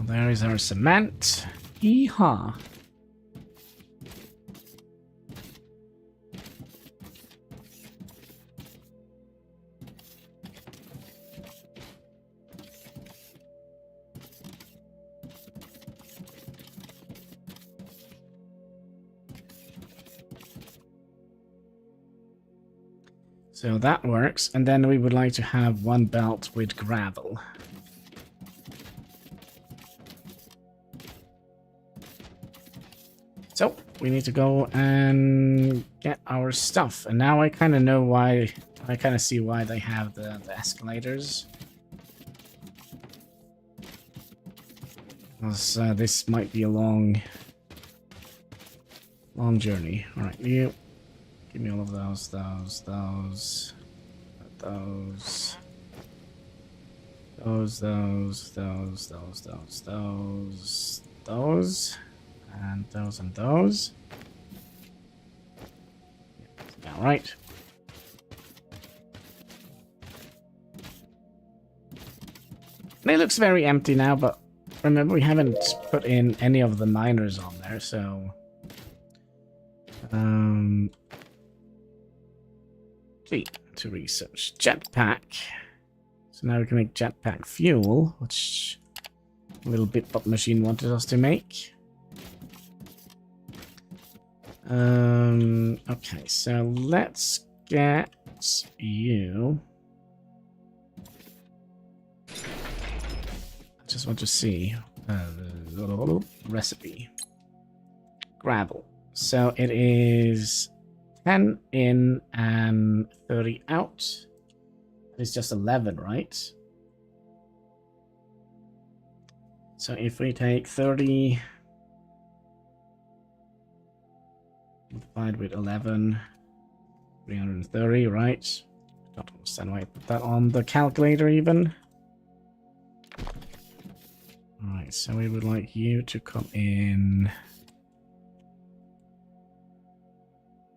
A: There is our cement. Yeehaw. So that works, and then we would like to have one belt with gravel. So, we need to go and get our stuff. And now I kind of know why, I kind of see why they have the escalators. Because this might be a long journey. Alright, you give me all of those. And those and those. All right. And it looks very empty now, but remember we haven't put in any of the miners on there, so G to research jetpack. So now we can make jetpack fuel, which little Bitbot machine wanted us to make. Okay, so let's get you. I just want to see recipe. Gravel. So it is 10 in and 30 out. It's just 11, right? So if we take 30 multiplied with 11, 330, right? Don't understand why I put that on the calculator even. Alright, so we would like you to come in.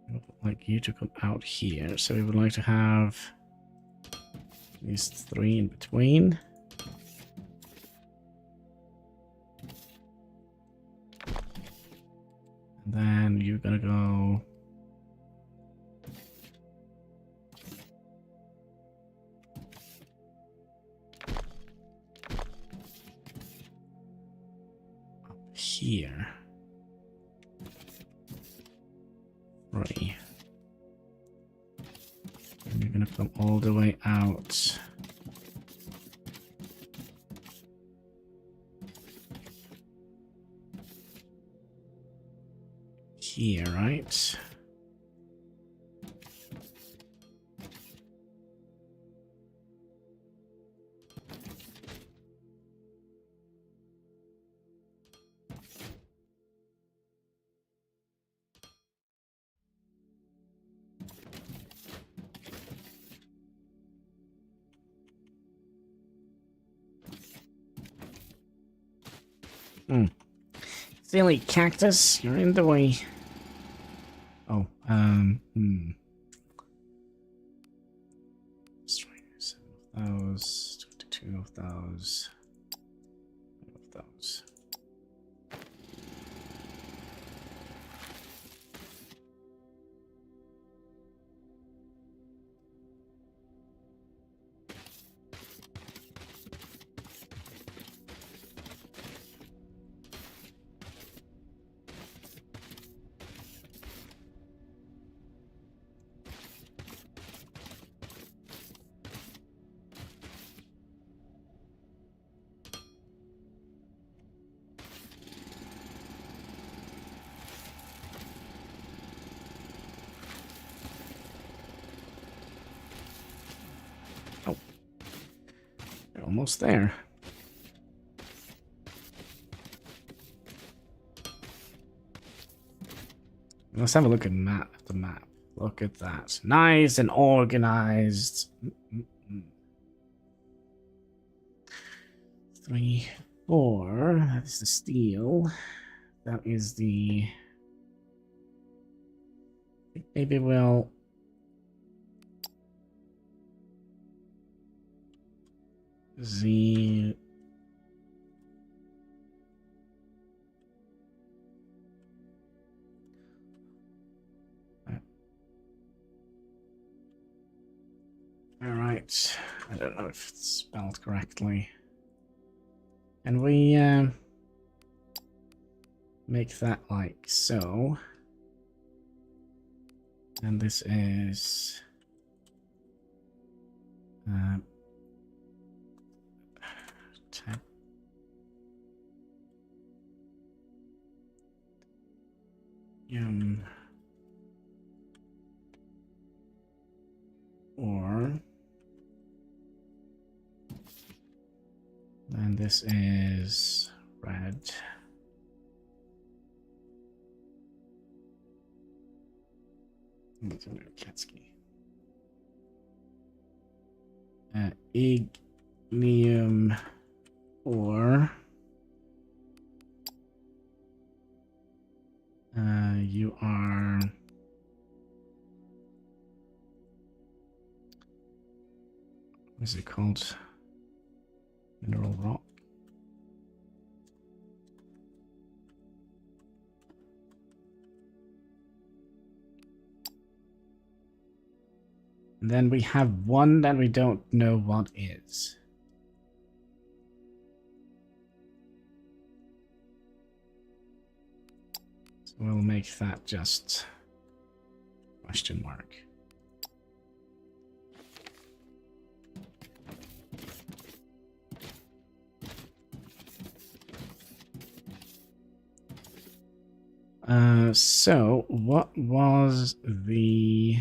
A: We would like you to come out here. So we would like to have these 3 in between. And then you're gonna go up here. 3. And you're gonna come all the way out. Here, right? Silly cactus, you're in the way. Oh, Let's try 7 of those, 22 of those, 5 of those. Almost there. Let's have a look at the map. Look at that. Nice and organized. 3, 4. That is the steel. That is the... Maybe we'll... Z... Alright. I don't know if it's spelled correctly. And we make that like so. And this is... or and this is red. Katsky. Ignium or you are what is it called? Mineral rock. And then we have one that we don't know what is. So we'll make that just question mark. So what was the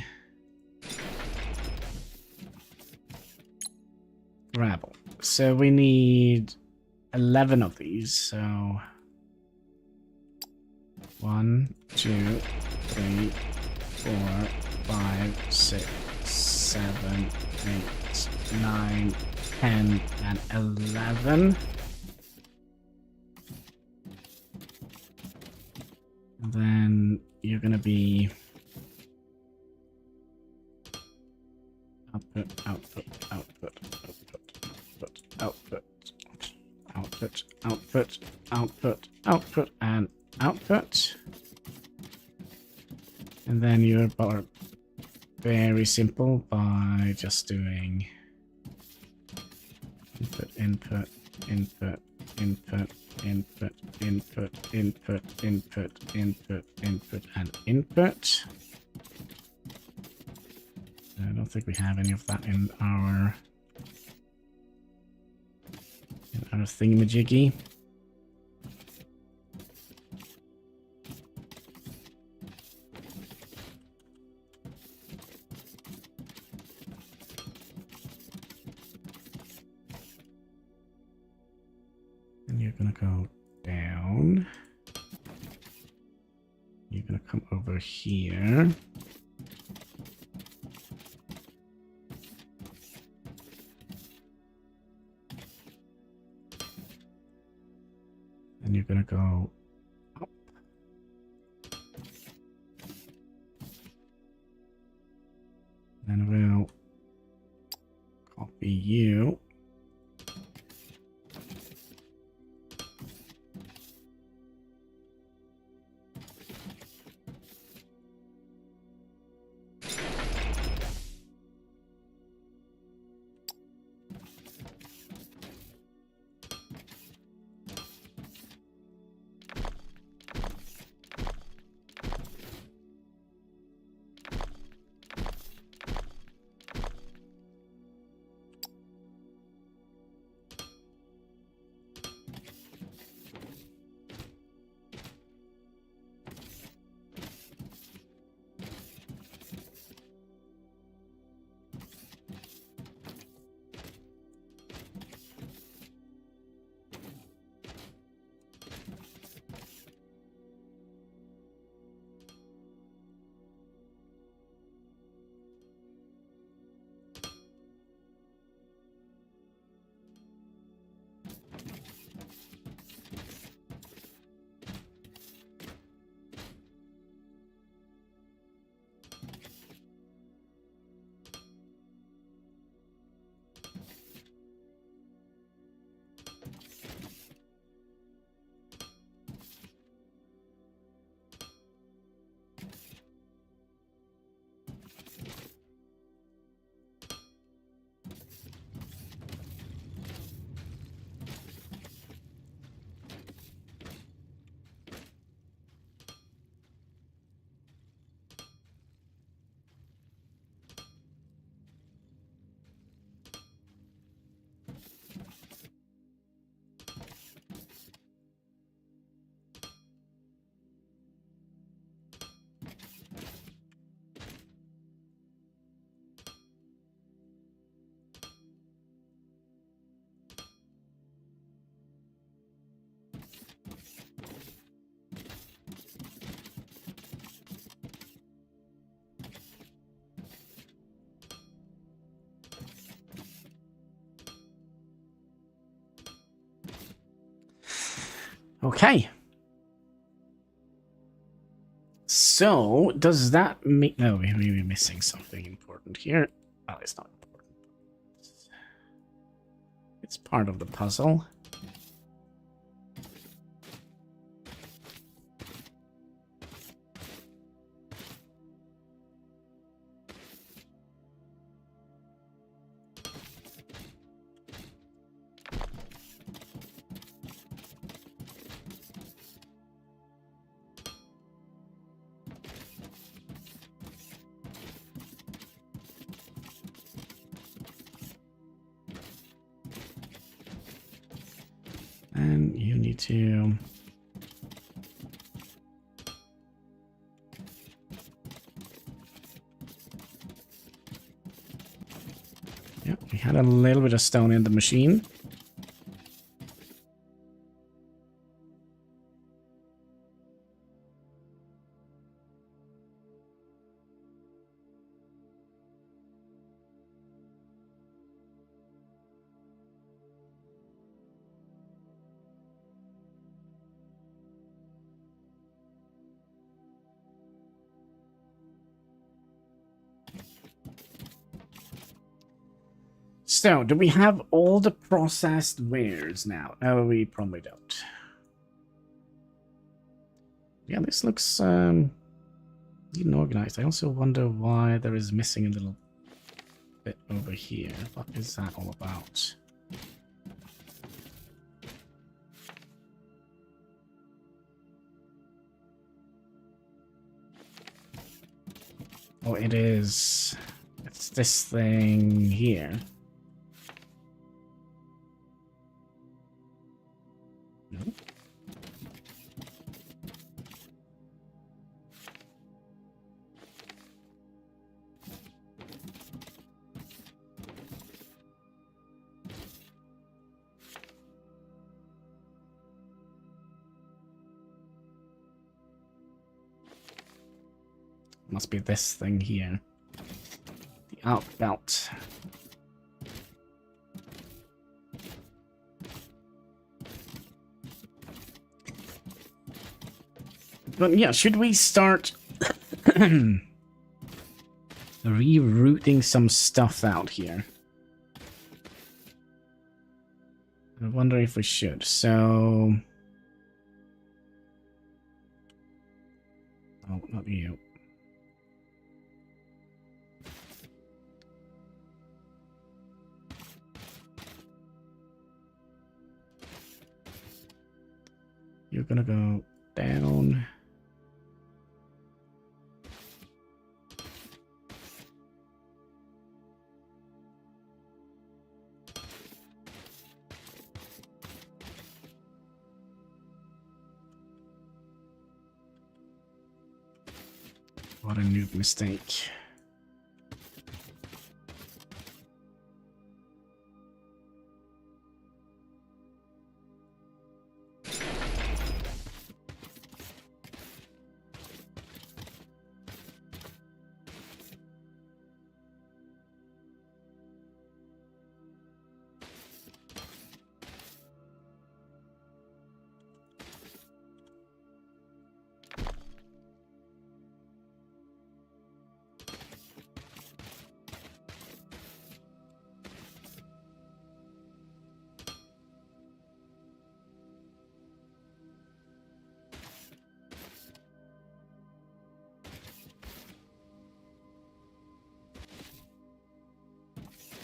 A: gravel? So we need 11 of these. So 1, 2, 3, 4, 5, 6, 7, 8, 9, 10, and 11. And then you're gonna be output, output, output, output, output, output, output, output, output, and output. And then you're very simple by just doing input, input, input, input, input, input, input, input, input, input, and input. I don't think we have any of that in our thingamajiggy. And you're gonna go down. You're gonna come over here. And you're gonna go up. Then we'll copy you. Okay. So, does that mean... No, we're missing something important here. Well, it's not important. It's part of the puzzle. And you need to... Yep, we had a little bit of stone in the machine. So, do we have all the processed wares now? No, we probably don't. Yeah, this looks neat and organized. I also wonder why there is missing a little bit over here. What is that all about? Oh, it is... It's this thing here. No. Must be this thing here. The out belt. But yeah, should we start rerouting some stuff out here? I wonder if we should. So... Oh, not you. You're gonna go down. What a noob mistake.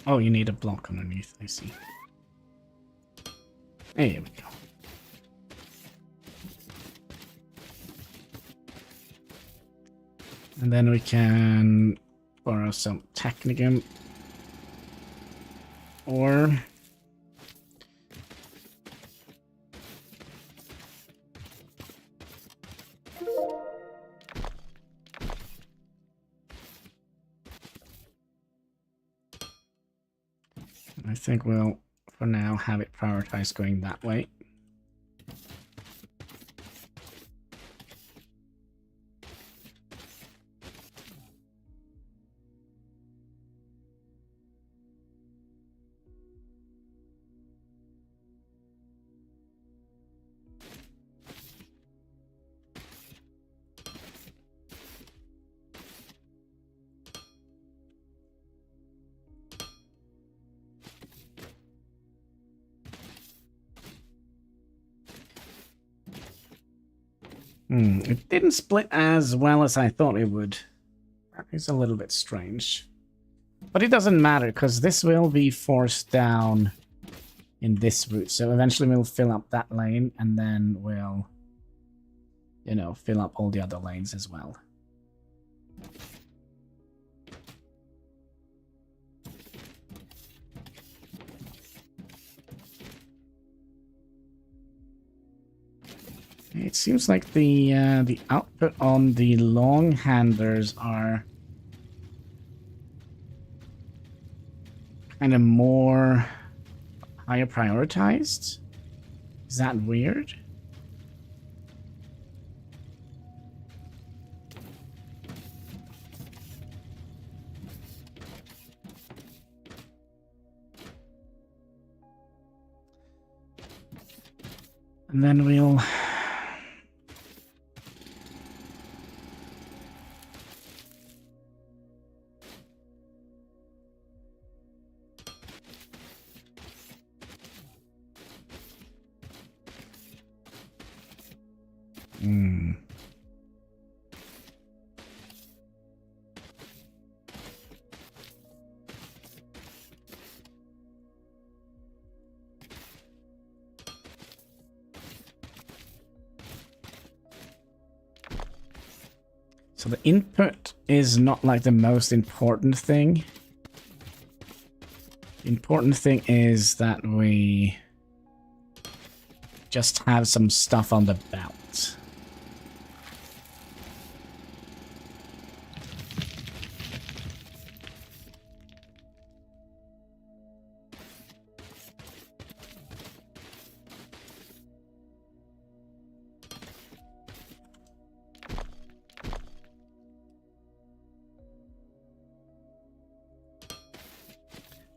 A: Oh, you need a block underneath, I see. There we go. And then we can borrow some Technicum. Or... I think we'll, for now, have it prioritized going that way. It didn't split as well as I thought it would. That is a little bit strange. But it doesn't matter, because this will be forced down in this route. So eventually we'll fill up that lane, and then we'll, you know, fill up all the other lanes as well. It seems like the output on the long handers are kind of more higher prioritized. Is that weird? And then we'll... So the input is not like the most important thing. The important thing is that we just have some stuff on the belt.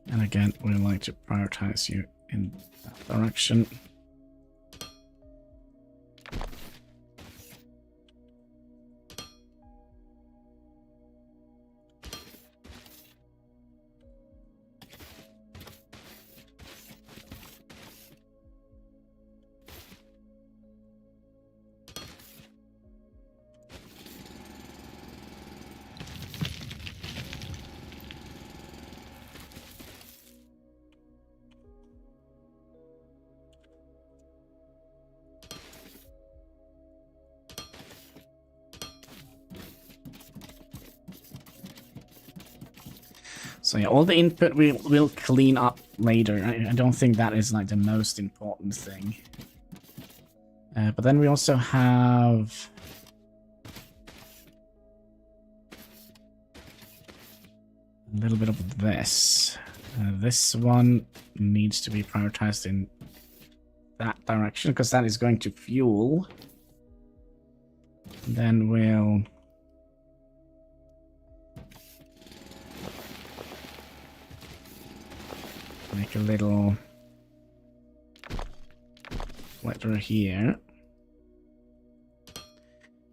A: And again, we like to prioritize you in that direction. So yeah, all the input we'll clean up later. I don't think that is like the most important thing. But then we also have a little bit of this. This one needs to be prioritized in that direction because that is going to fuel. Then we'll make a little letter here.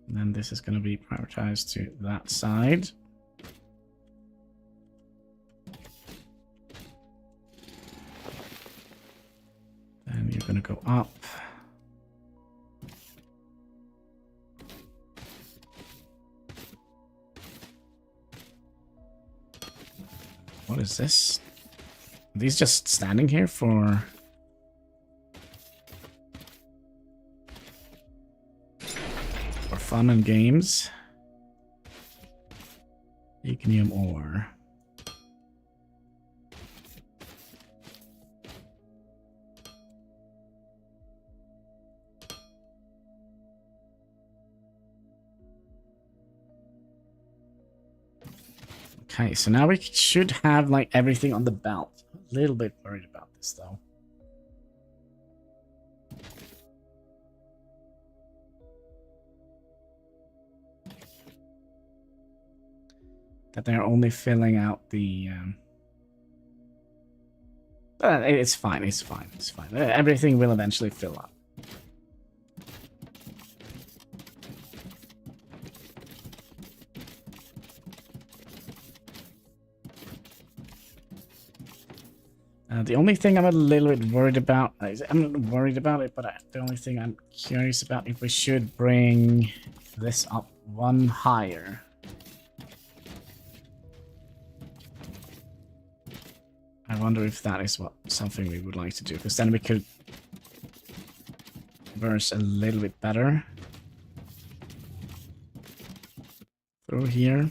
A: And then this is going to be prioritized to that side. Then you're going to go up. What is this? Are these just standing here for fun and games? Ignium ore. Okay, so now we should have like everything on the belt. A little bit worried about this though. That they're only filling out the... it's fine, it's fine, it's fine. Everything will eventually fill up. The only thing I'm a little bit worried about... I'm not worried about it, but the only thing I'm curious about if we should bring this up one higher. I wonder if that is something we would like to do, because then we could verse a little bit better through here.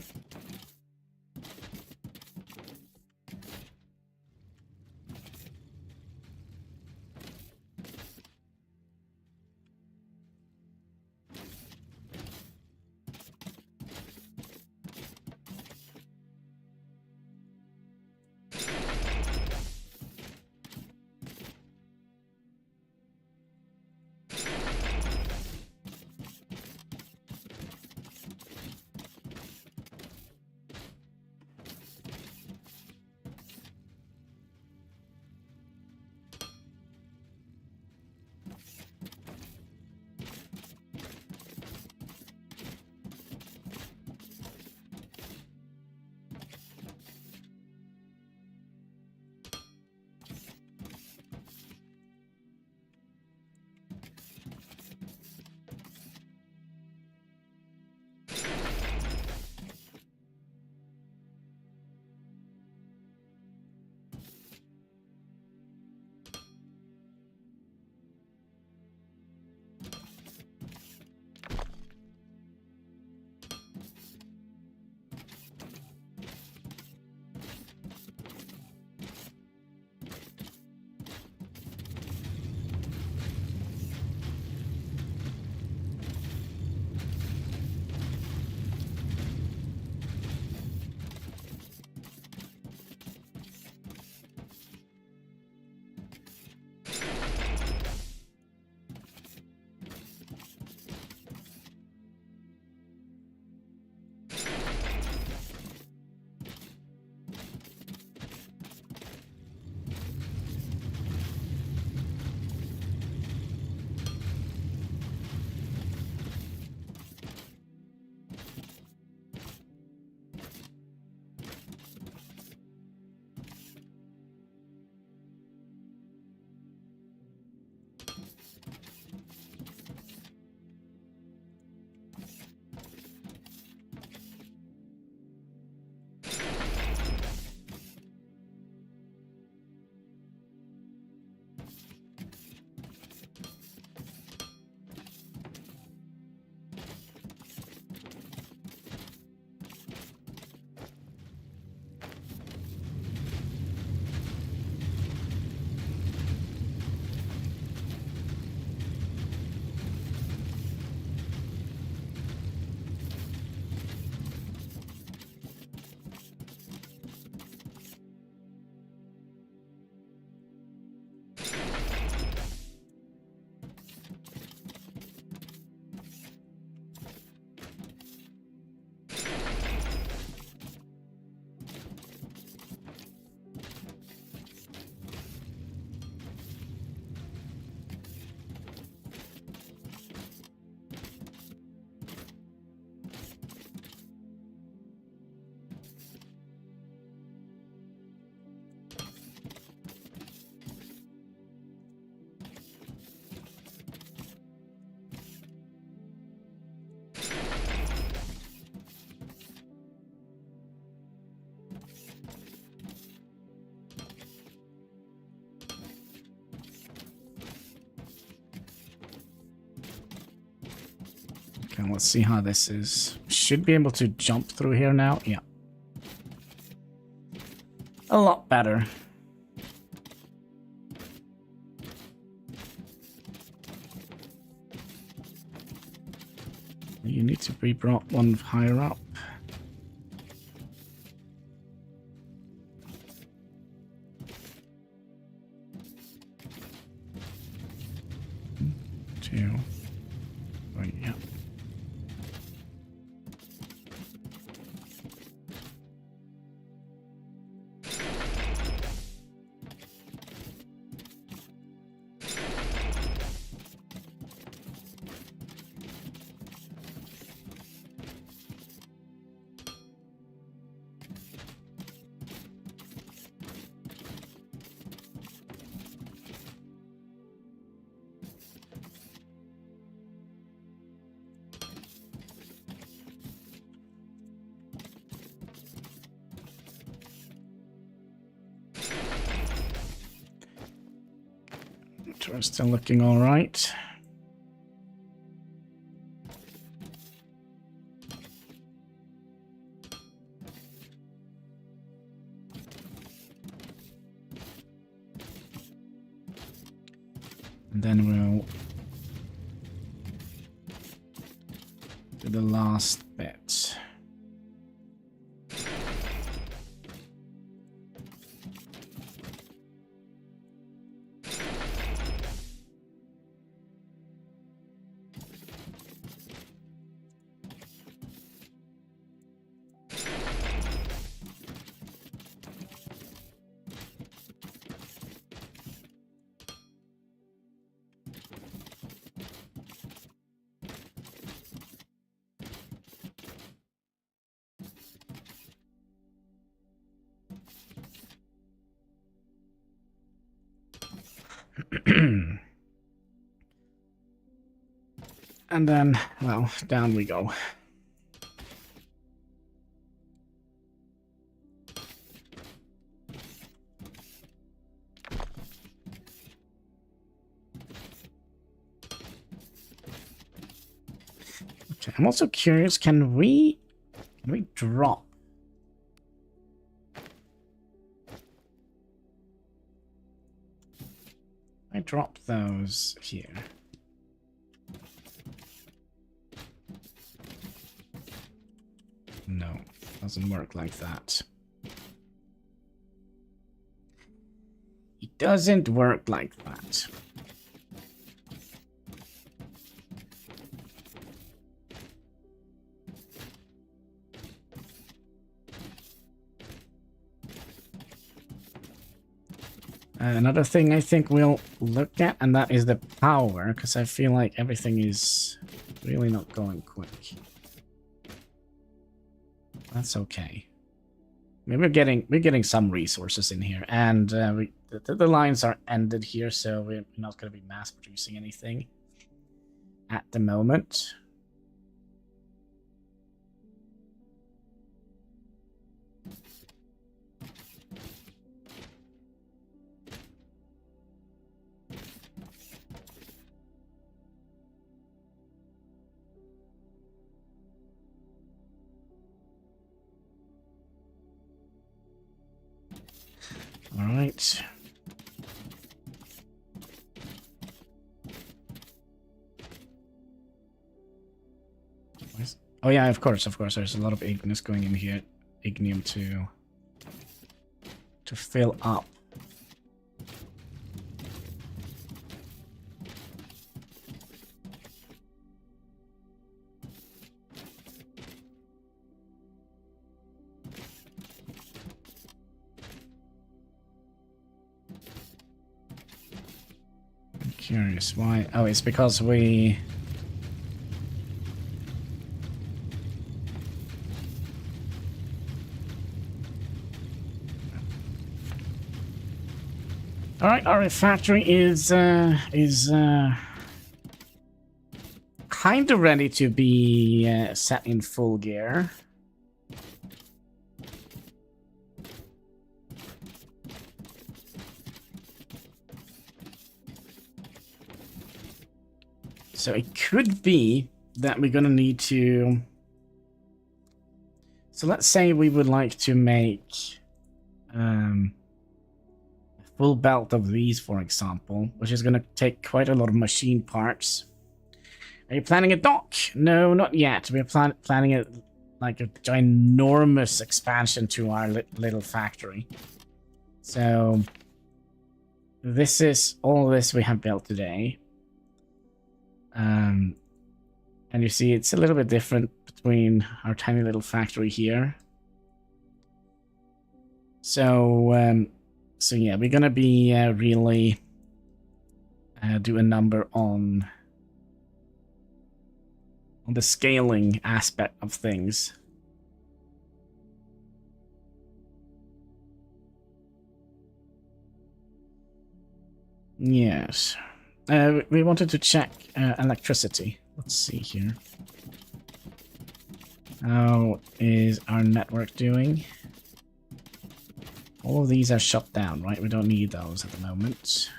A: Okay, let's see how this is. Should be able to jump through here now. Yeah. A lot better. You need to be brought one higher up. Two. Right, yeah. We're still looking all right. And then we'll do the last bit. And then, well, down we go. Okay, I'm also curious, can we drop? I drop those here. No, doesn't work like that. It doesn't work like that. Another thing I think we'll look at, and that is the power, because I feel like everything is really not going quick. That's okay. Maybe we're getting some resources in here, and the lines are ended here, so we're not going to be mass producing anything at the moment. All right. Oh yeah, of course. There's a lot of ignis going in here. Ignium to fill up. Curious why. Oh, it's because we all right, our factory is kind of ready to be set in full gear. So it could be that we're gonna need to... So let's say we would like to make a full belt of these, for example, which is gonna take quite a lot of machine parts. Are you planning a dock? No, not yet. We're planning a like a ginormous expansion to our little factory. So this is all this we have built today. And you see it's a little bit different between our tiny little factory here. So so yeah, we're gonna be really do a number on the scaling aspect of things. Yes. We wanted to check electricity. Let's see here. How is our network doing? All of these are shut down, right? We don't need those at the moment.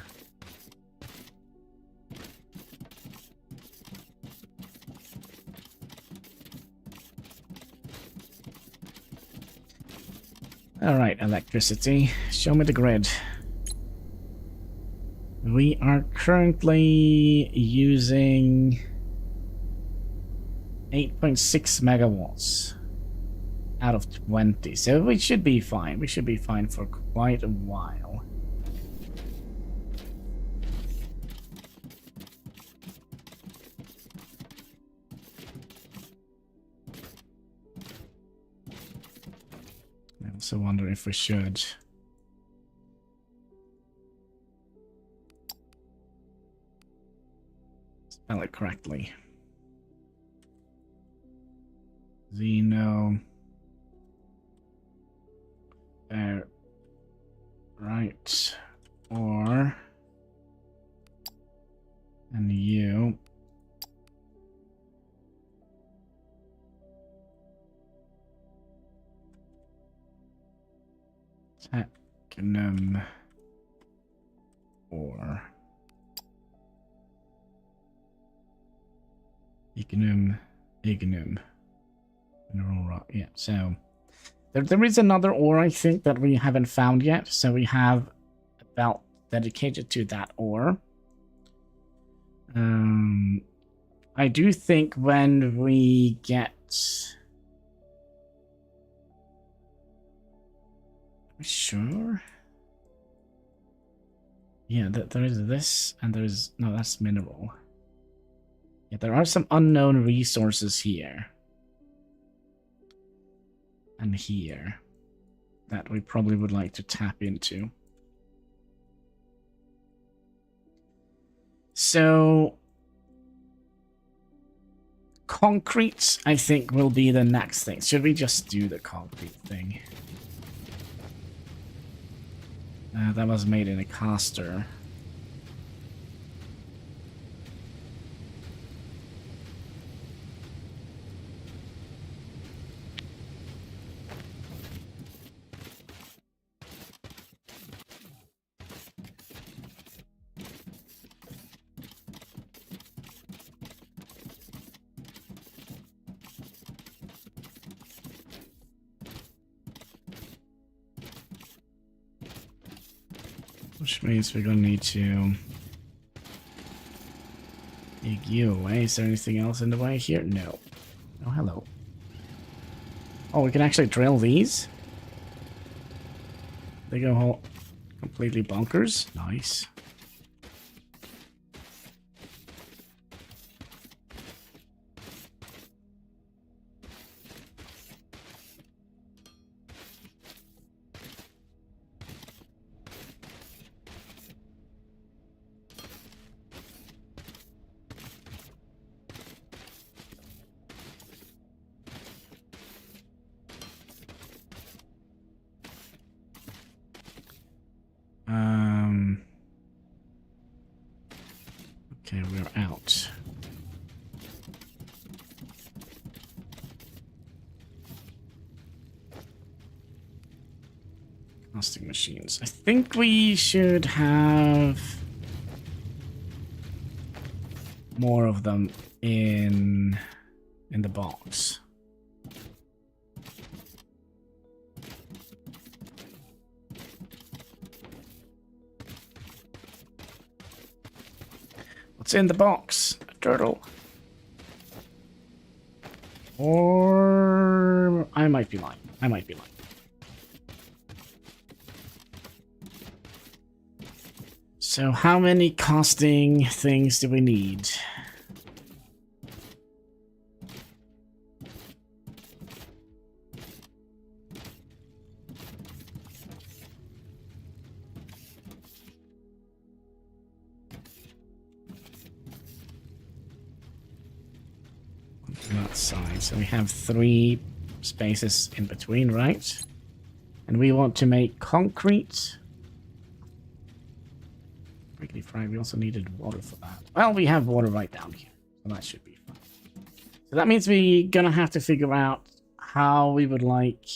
A: Alright, electricity. Show me the grid. We are currently using 8.6 megawatts out of 20. So we should be fine. We should be fine for quite a while. I also wonder if we should spell it correctly. Zeno. There. Right. Or. And you. Technum. Or. Ignum. Mineral rock. Yeah, so there is another ore, I think, that we haven't found yet. So we have a belt dedicated to that ore. I do think when we get... Are we sure? Yeah, there is this, and there's... No, that's mineral. Yeah, there are some unknown resources here. And here. That we probably would like to tap into. So... concrete, I think, will be the next thing. Should we just do the concrete thing? That was made in a caster. Which means we're gonna need to dig you away. Is there anything else in the way here? No. Oh, hello. Oh, we can actually drill these? They go whole completely bonkers. Nice. Okay, we're out. Casting machines. I think we should have... more of them in the box. What's in the box? A turtle. Or I might be lying. I might be lying. So how many costing things do we need? That side. So we have 3 spaces in between, right? And we want to make concrete. Quickly fry. We also needed water for that. Well, we have water right down here, so that should be fine. So that means we're gonna have to figure out how we would like.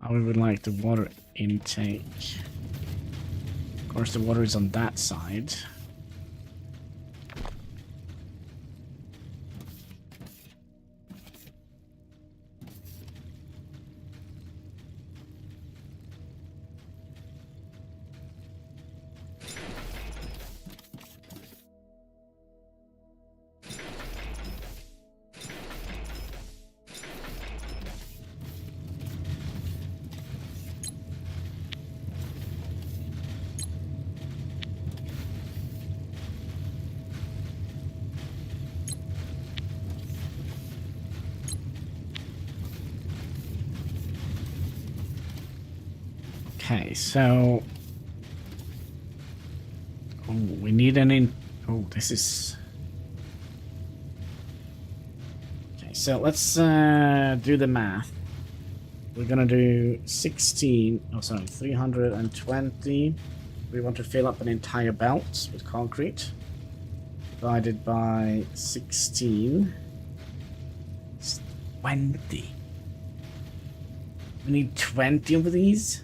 A: How we would like the water intake. Of course, the water is on that side. Okay, so we need an this is okay. So let's do the math. We're gonna do 320. We want to fill up an entire belt with concrete. Divided by 16. It's 20. We need 20 of these.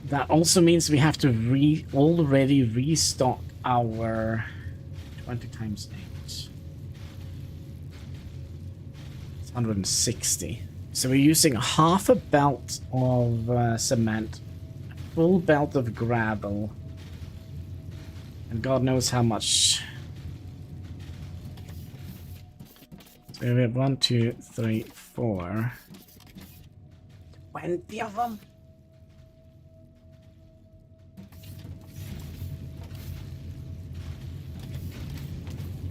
A: That also means we have to already restock our 20 times 8. It's 160. So we're using half a belt of cement, a full belt of gravel, and God knows how much. So we have 1, 2, 3, 4. 20 of them.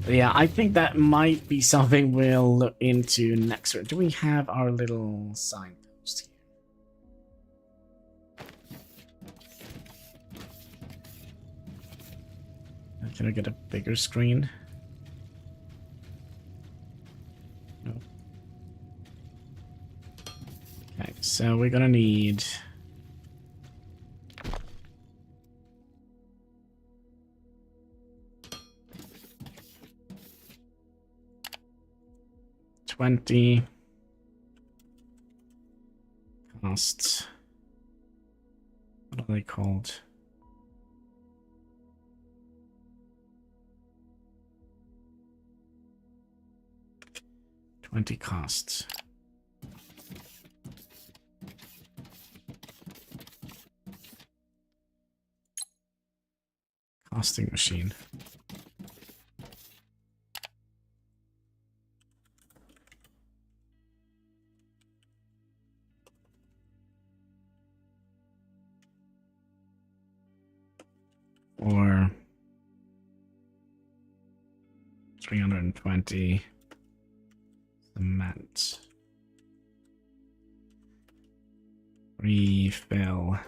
A: Yeah, I think that might be something we'll look into next. Do we have our little signpost here? Can I get a bigger screen? No. Okay, so we're gonna need... $20 costs. What are they called? $20 costs. Costing machine. Or 320 cement. Refill.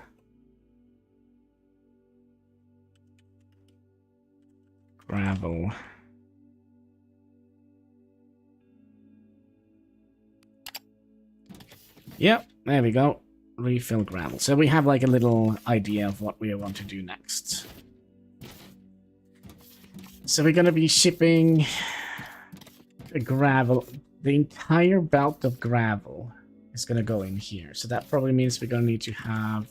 A: Gravel. Yep, there we go. refill gravel. So we have like a little idea of what we want to do next. So we're going to be shipping the gravel. The entire belt of gravel is going to go in here. So that probably means we're going to need to have...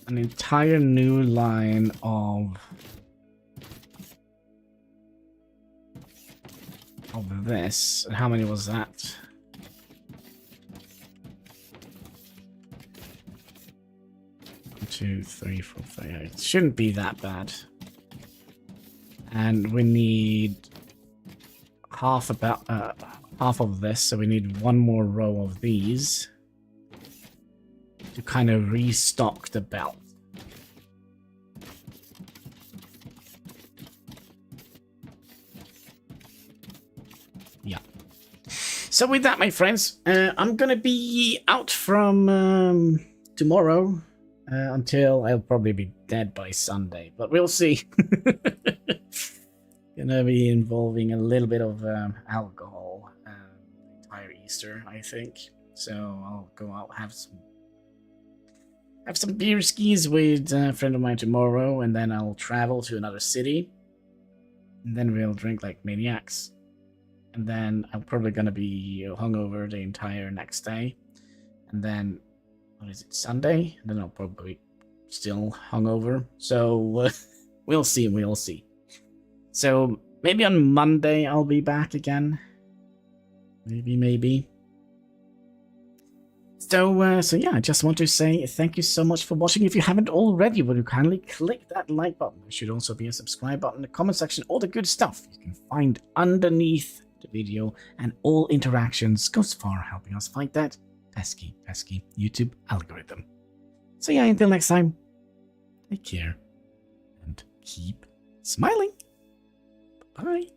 A: an entire new line of this. And how many was that? 1, 2, 3, 4, 5. It shouldn't be that bad. And we need half of this, so we need one more row of these to kind of restock the belt. Yeah. So with that, my friends, I'm gonna be out from tomorrow until I'll probably be dead by Sunday, but we'll see. Gonna be involving a little bit of alcohol the entire Easter, I think. So I'll go out, have some beer skis with a friend of mine tomorrow, and then I'll travel to another city. And then we'll drink like maniacs. And then I'm probably gonna be hungover the entire next day. And then, what is it, Sunday? And then I'll probably still hungover. So we'll see. So maybe on Monday I'll be back again. Maybe. So yeah, I just want to say thank you so much for watching. If you haven't already, would you kindly click that like button? There should also be a subscribe button in the comment section. All the good stuff you can find underneath the video, and all interactions goes far helping us fight that pesky YouTube algorithm. So yeah, until next time, take care and keep smiling. Bye.